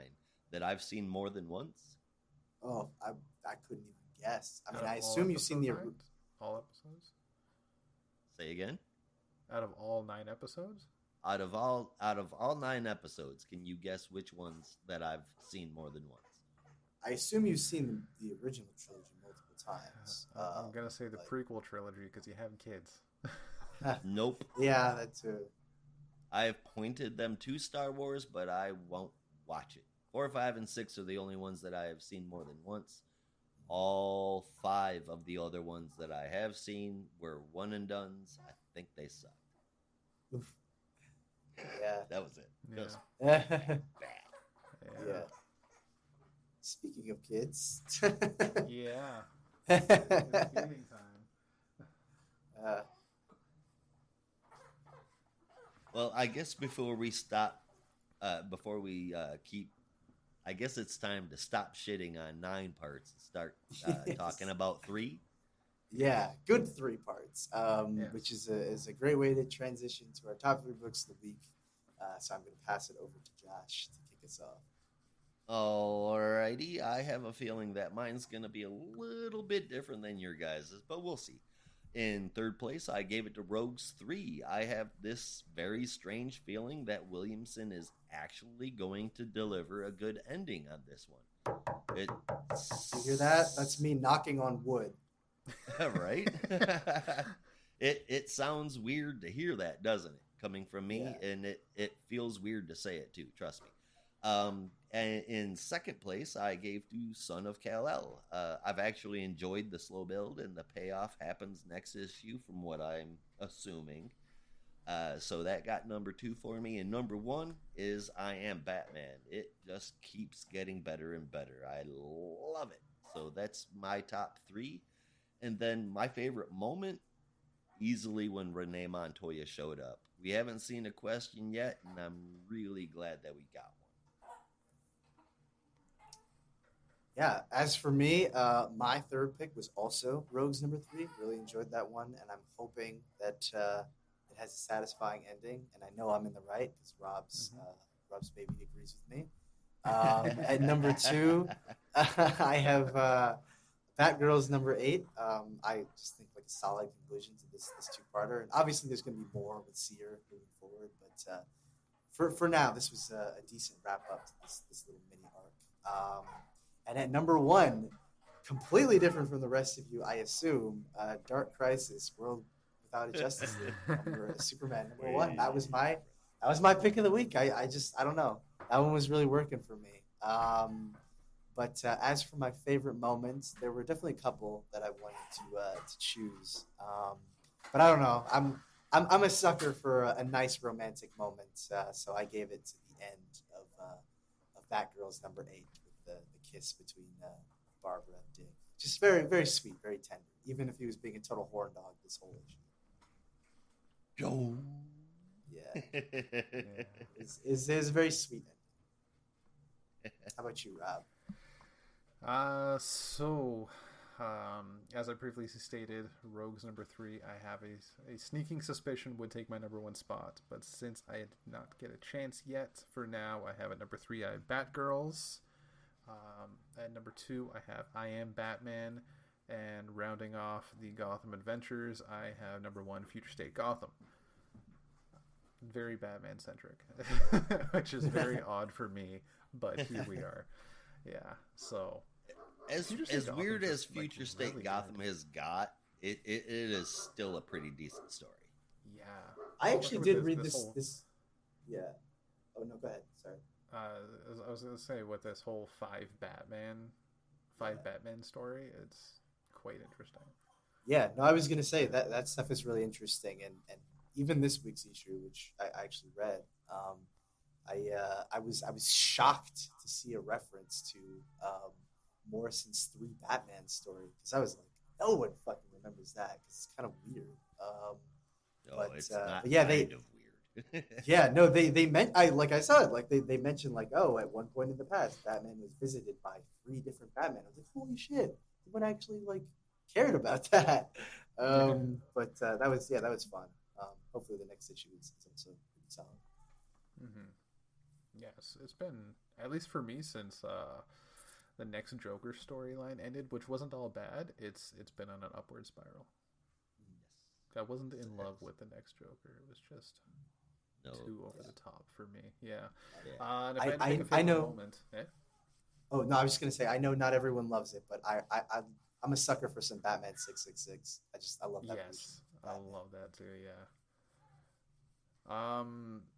C: that I've seen more than once?
B: oh, I couldn't even guess. I mean,
D: Out of
B: I
D: all
B: assume you've seen the.
D: episodes, right? All episodes?
C: Say again.
D: Out of all 9 episodes?
C: Out of all 9 episodes, can you guess which ones that I've seen more than once?
B: I assume you've seen the original trilogy multiple times.
D: I'm gonna say the
B: like-
D: prequel trilogy because you have kids.
C: Nope.
B: Yeah, that too.
C: I have pointed them to Star Wars, but I won't watch it. 4, 5, and 6 are the only ones that I have seen more than once. All 5 of the other ones that I have seen were one and dones. I think they sucked.
B: Yeah.
C: That was it.
D: Yeah.
C: Just
B: yeah.
C: bad.
D: Yeah.
B: Speaking of kids.
D: Yeah. It's feeding time.
C: Well, I guess before we stop, keep, I guess it's time to stop shitting on 9 parts and start
B: Yes.
C: talking about 3.
B: Yeah, good 3 parts,
D: Yes.
B: which is a great way to transition to our top 3 books of the week. So I'm going to pass it over to Josh to kick us off.
C: Alrighty, I have a feeling that mine's going to be a little bit different than your guys's, but we'll see. In 3rd place, I gave it to Rogues 3. I have this very strange feeling that Williamson is actually going to deliver a good ending on this one.
B: You hear that? That's me knocking on wood.
C: Right? It sounds weird to hear that, doesn't it? Coming from me,
B: Yeah.
C: and it feels weird to say it too. Trust me. And in 2nd place, I gave to Son of Kal-El. I've actually enjoyed the slow build, and the payoff happens next issue, from what I'm assuming. So that got number 2 for me, and number 1 is I Am Batman. It just keeps getting better and better. I love it. So that's my top 3. And then my favorite moment, easily when Renee Montoya showed up. We haven't seen a question yet, and I'm really glad that we got one.
B: Yeah, as for me, my 3rd pick was also Rogues number 3. Really enjoyed that one, and I'm hoping that it has a satisfying ending. And I know I'm in the right because Rob's baby agrees with me. At number 2, I have Batgirl's number 8. I just think like a solid conclusion to this 2-parter, and obviously there's going to be more with Seer moving forward, but for now, this was a decent wrap up to this little mini arc. And at number 1, completely different from the rest of you, I assume, Dark Crisis, World Without a Justice League, Superman number 1. That was my pick of the week. I don't know. That one was really working for me. But as for my favorite moments, there were definitely a couple that I wanted to choose. But I don't know. I'm a sucker for a nice romantic moment, so I gave it to the end of Batgirl's #8 with the kiss between Barbara and Dick. Just very very sweet, very tender. Even if he was being a total horn dog this whole issue.
C: Joe.
B: Yeah, is very sweet. How about you, Rob?
D: As I previously stated, Rogues #3, I have a sneaking suspicion would take my #1 spot, but since I did not get a chance yet, for now, I have at #3, I have Batgirls. At #2, I have I Am Batman, and rounding off the Gotham Adventures, I have #1, Future State Gotham. Very Batman centric, which is very odd for me, but here we are. Yeah, so
C: As
D: Gotham
C: weird as
D: just, like,
C: Future State
D: really
C: Gotham
D: good.
C: has got, it is still a pretty decent story.
D: Yeah,
B: I actually
D: With
B: did read
D: this
B: this.
D: whole-
B: This, yeah. Oh no, go ahead. Sorry.
D: I was gonna say with this whole five Batman story, it's quite interesting.
B: Yeah, no, I was gonna say that stuff is really interesting, and even this week's issue, which I actually read, I was shocked to see a reference to Morrison's 3 Batman story because I was like, no one fucking remembers that because it's kind of weird.
C: No,
B: But,
C: it's
B: but
C: not
B: yeah,
C: kind of weird.
B: yeah, no, they meant like I saw it, like they mentioned like, oh, at one point in the past, Batman was visited by 3 different Batman. I was like, holy shit, someone actually like cared about that. But that was fun. Hopefully the next issue is also pretty solid.
D: Mm-hmm. Yes, it's been, at least for me, since the next Joker storyline ended, which wasn't all bad. It's been on an upward spiral. I wasn't in love with the next Joker. It was just too over the top for me. Yeah. And if I had to pick a favorite
B: know.
D: moment,
B: Oh no, I was just gonna say I know not everyone loves it, but I'm a sucker for some Batman 666. I love that.
D: yes, I love that too. Yeah.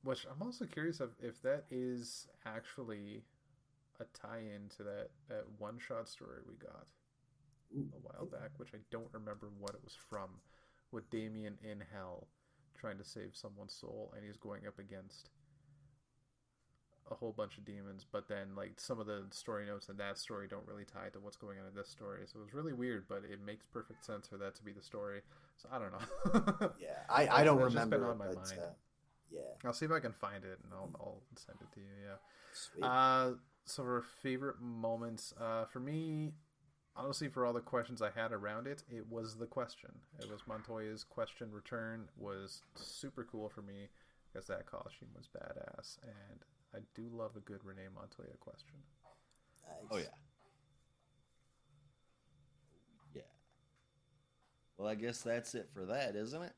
D: Which I'm also curious of if that is actually a tie-in to that one-shot story we got a while back, which I don't remember what it was from, with Damien in hell trying to save someone's soul, and he's going up against a whole bunch of demons, but then like some of the story notes in that story don't really tie to what's going on in this story, so it was really weird, but it makes perfect sense for that to be the story. So I don't know.
B: Yeah, I don't
D: That's
B: remember
D: just been on
B: it,
D: my
B: but
D: mind.
B: yeah,
D: I'll see if I can find it and I'll send it to you. Yeah.
B: sweet.
D: So for favorite moments, for me, honestly, for all the questions I had around it, it was the question. It was Montoya's question return was super cool for me because that costume was badass, and I do love a good Renee Montoya question.
B: Nice.
C: Oh yeah. Yeah. Well, I guess that's it for that, isn't it?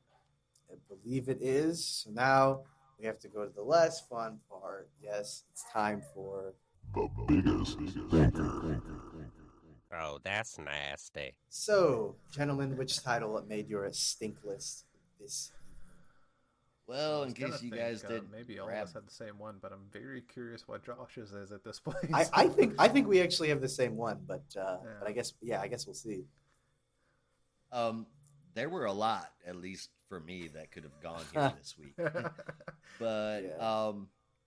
B: I believe it is. So now we have to go to the less fun part. Yes, it's time for.
E: Oh, that's nasty.
B: So, gentlemen, which title made your stink list this evening?
C: Well,
D: I
C: in
D: was gonna
C: case you
D: think,
C: guys did
D: maybe all of
C: grab,
D: us had the same one, but I'm very curious what Josh's is at this point.
B: I think we actually have the same one, but I guess we'll see.
C: there were a lot, at least for me, that could have gone here this week. But
B: Yeah.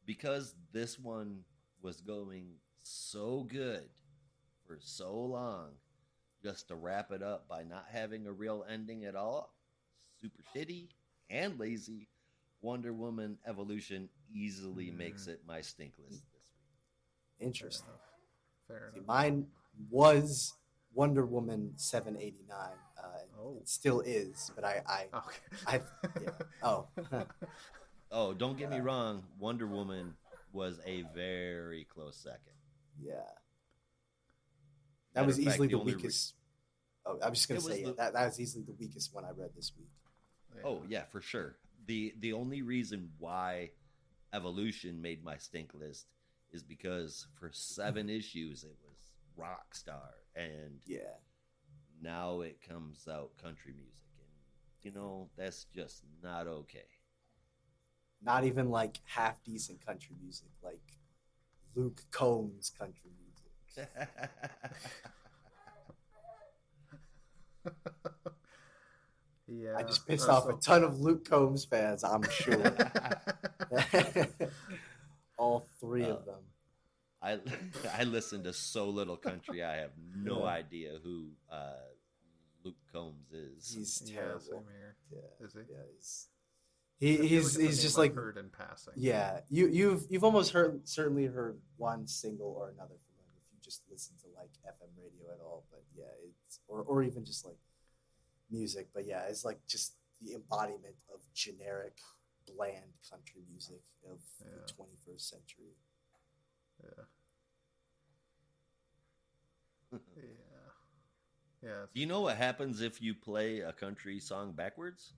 C: because this one was going so good for so long, just to wrap it up by not having a real ending at all, super shitty and lazy, Wonder Woman Evolution easily makes it my stink list this week.
B: Interesting.
D: Fair
B: See,
D: enough.
B: mine was Wonder Woman 789.
D: Oh.
B: It still is, but
D: Okay.
B: yeah. Oh,
C: Oh, don't get me wrong, Wonder Woman was a very close second.
B: yeah. That
C: Matter
B: was
C: of fact,
B: easily
C: the
B: the
C: only
B: weakest. Oh, I was just gonna
C: It was
B: say
C: the-
B: that was easily the weakest one I read this week.
C: Oh yeah, for sure. The only reason why Evolution made my stink list is because for 7 issues it was Rockstar, and
B: Yeah.
C: now it comes out country music, and that's just not okay.
B: Not even like half decent country music, like Luke Combs country music.
D: Yeah.
B: I just pissed off a ton of Luke Combs fans, I'm sure. All three of them.
C: I listen to so little country. I have no idea who Luke Combs is.
B: He's
D: Yeah,
B: terrible.
D: same here.
B: Yeah,
D: Is he?
B: Yeah, he's
D: I feel like it's a
B: he's
D: name
B: just
D: I've
B: like
D: heard in passing.
B: yeah. You've almost certainly heard one single or another from him if you just listen to like FM radio at all. But yeah, it's or even just like music. But yeah, it's like just the embodiment of generic, bland country music of the 21st century.
D: Yeah. Yeah.
C: Do you know what happens if you play a country song backwards?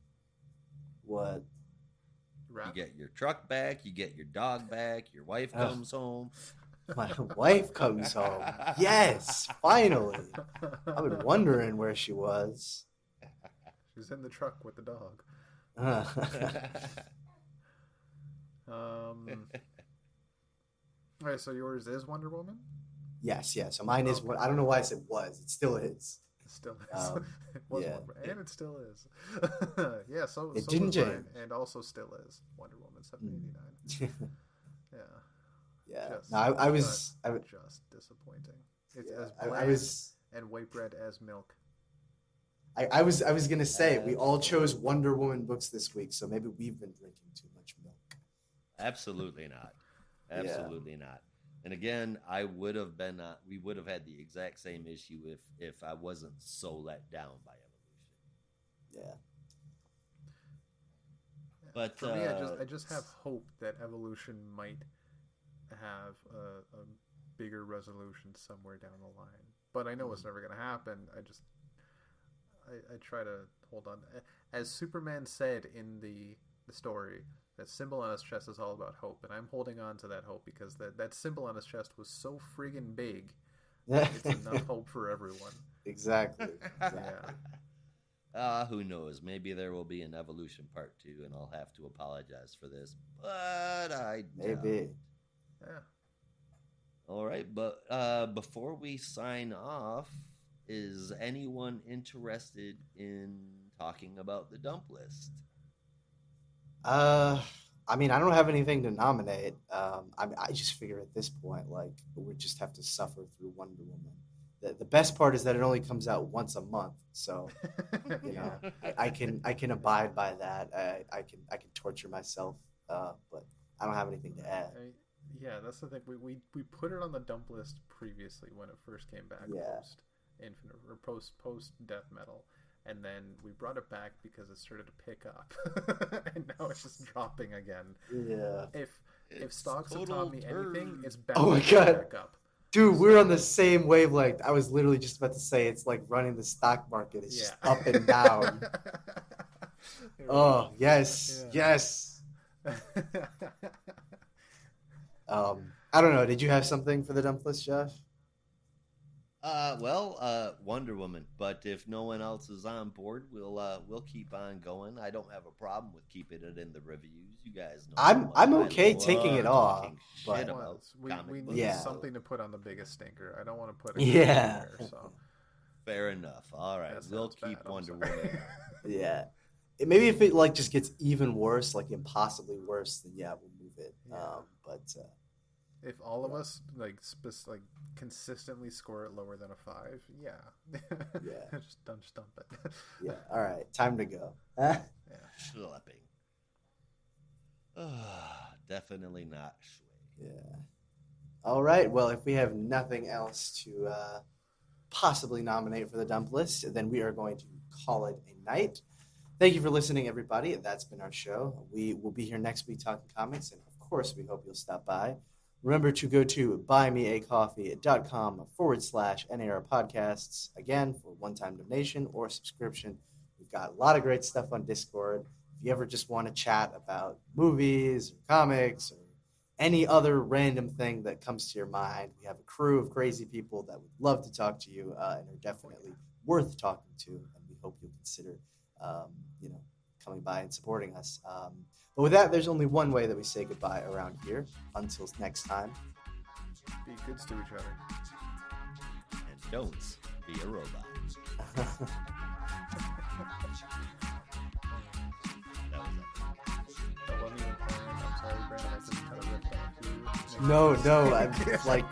B: What?
D: Rap?
C: You get your truck back, you get your dog back, your wife comes home.
B: My wife comes home. Yes, finally. I've been wondering where she was.
D: She's in the truck with the dog. All right, so yours is Wonder Woman?
B: Yes. So mine is what I don't know why I said was. It still is.
D: It still is. It was
B: yeah.
D: and it still is. Yeah, so
B: It
D: so
B: didn't
D: was mine,
B: change.
D: and also still is Wonder Woman 789. Yeah.
B: Yeah.
D: Just,
B: No, I was
D: just disappointing. It's
B: yeah,
D: as
B: I
D: bland
B: was
D: and white bread as milk.
B: I was gonna say we all chose Wonder Woman books this week, so maybe we've been drinking too much milk.
C: Absolutely not. Absolutely not. And again, I would have been. We would have had the exact same issue if I wasn't so let down by Evolution.
B: Yeah.
C: But
D: For me, I just have hope that Evolution might have a bigger resolution somewhere down the line. But I know it's never going to happen. I try to hold on. As Superman said in the story, that symbol on his chest is all about hope, and I'm holding on to that hope because that symbol on his chest was so friggin' big. It's enough hope for everyone.
B: Exactly.
D: Yeah.
C: Who knows? Maybe there will be an Evolution Part 2, and I'll have to apologize for this. But I doubt.
B: Maybe.
D: Yeah.
C: All right, but before we sign off, is anyone interested in talking about the dump list?
B: I mean, I don't have anything to nominate. I just figure at this point, like, we just have to suffer through Wonder Woman. The best part is that it only comes out once a month, so you know I can abide by that. I can torture myself, but I don't have anything to add.
D: Yeah, that's the thing. We put it on the dump list previously when it first came back, post Infinite or post Death Metal, and then we brought it back because it started to pick up, and now it's just dropping again.
B: Yeah.
D: If stocks have taught me anything, it's back.
B: Oh my God.
D: Back up.
B: Dude, we're on the same wavelength. I was literally just about to say it's like running the stock market. It's just up and down. Oh, yes.
D: Yeah.
B: Yes. I don't know. Did you have something for the dump list, Josh?
C: Wonder Woman. But if no one else is on board, we'll keep on going. I don't have a problem with keeping it in the reviews. You guys know.
B: I'm okay
C: I love
B: taking it off,
C: talking
B: but
C: shit about
D: we
C: comic
D: need
C: books.
D: something to put on the biggest stinker. I don't want to put it
B: Yeah.
D: there, so
C: Fair enough. All right,
D: that
C: we'll
D: sounds
C: keep
D: bad. I'm
C: Wonder
D: sorry.
C: Woman.
B: Yeah. Maybe if it like just gets even worse, like impossibly worse, then yeah, we'll move it.
D: Yeah.
B: But
D: If all of us like consistently score it lower than a 5, yeah,
B: Yeah.
D: just dump it.
B: yeah. All right, time to go.
C: Schlepping. Definitely not Shui.
B: Yeah. All right. Well, if we have nothing else to possibly nominate for the dump list, then we are going to call it a night. Thank you for listening, everybody. That's been our show. We will be here next week talking comics, and of course, we hope you'll stop by. Remember to go to buymeacoffee.com/NAR podcasts. Again, for one-time donation or subscription. We've got a lot of great stuff on Discord. If you ever just want to chat about movies or comics or any other random thing that comes to your mind, we have a crew of crazy people that would love to talk to you and are definitely worth talking to. And we hope you'll consider, coming by and supporting us. But with that, there's only one way that we say goodbye around here. Until next time.
D: Be good to each other.
C: And don't be a robot.
D: Brandon, I just kind of ripped off you.
B: No, I'm like.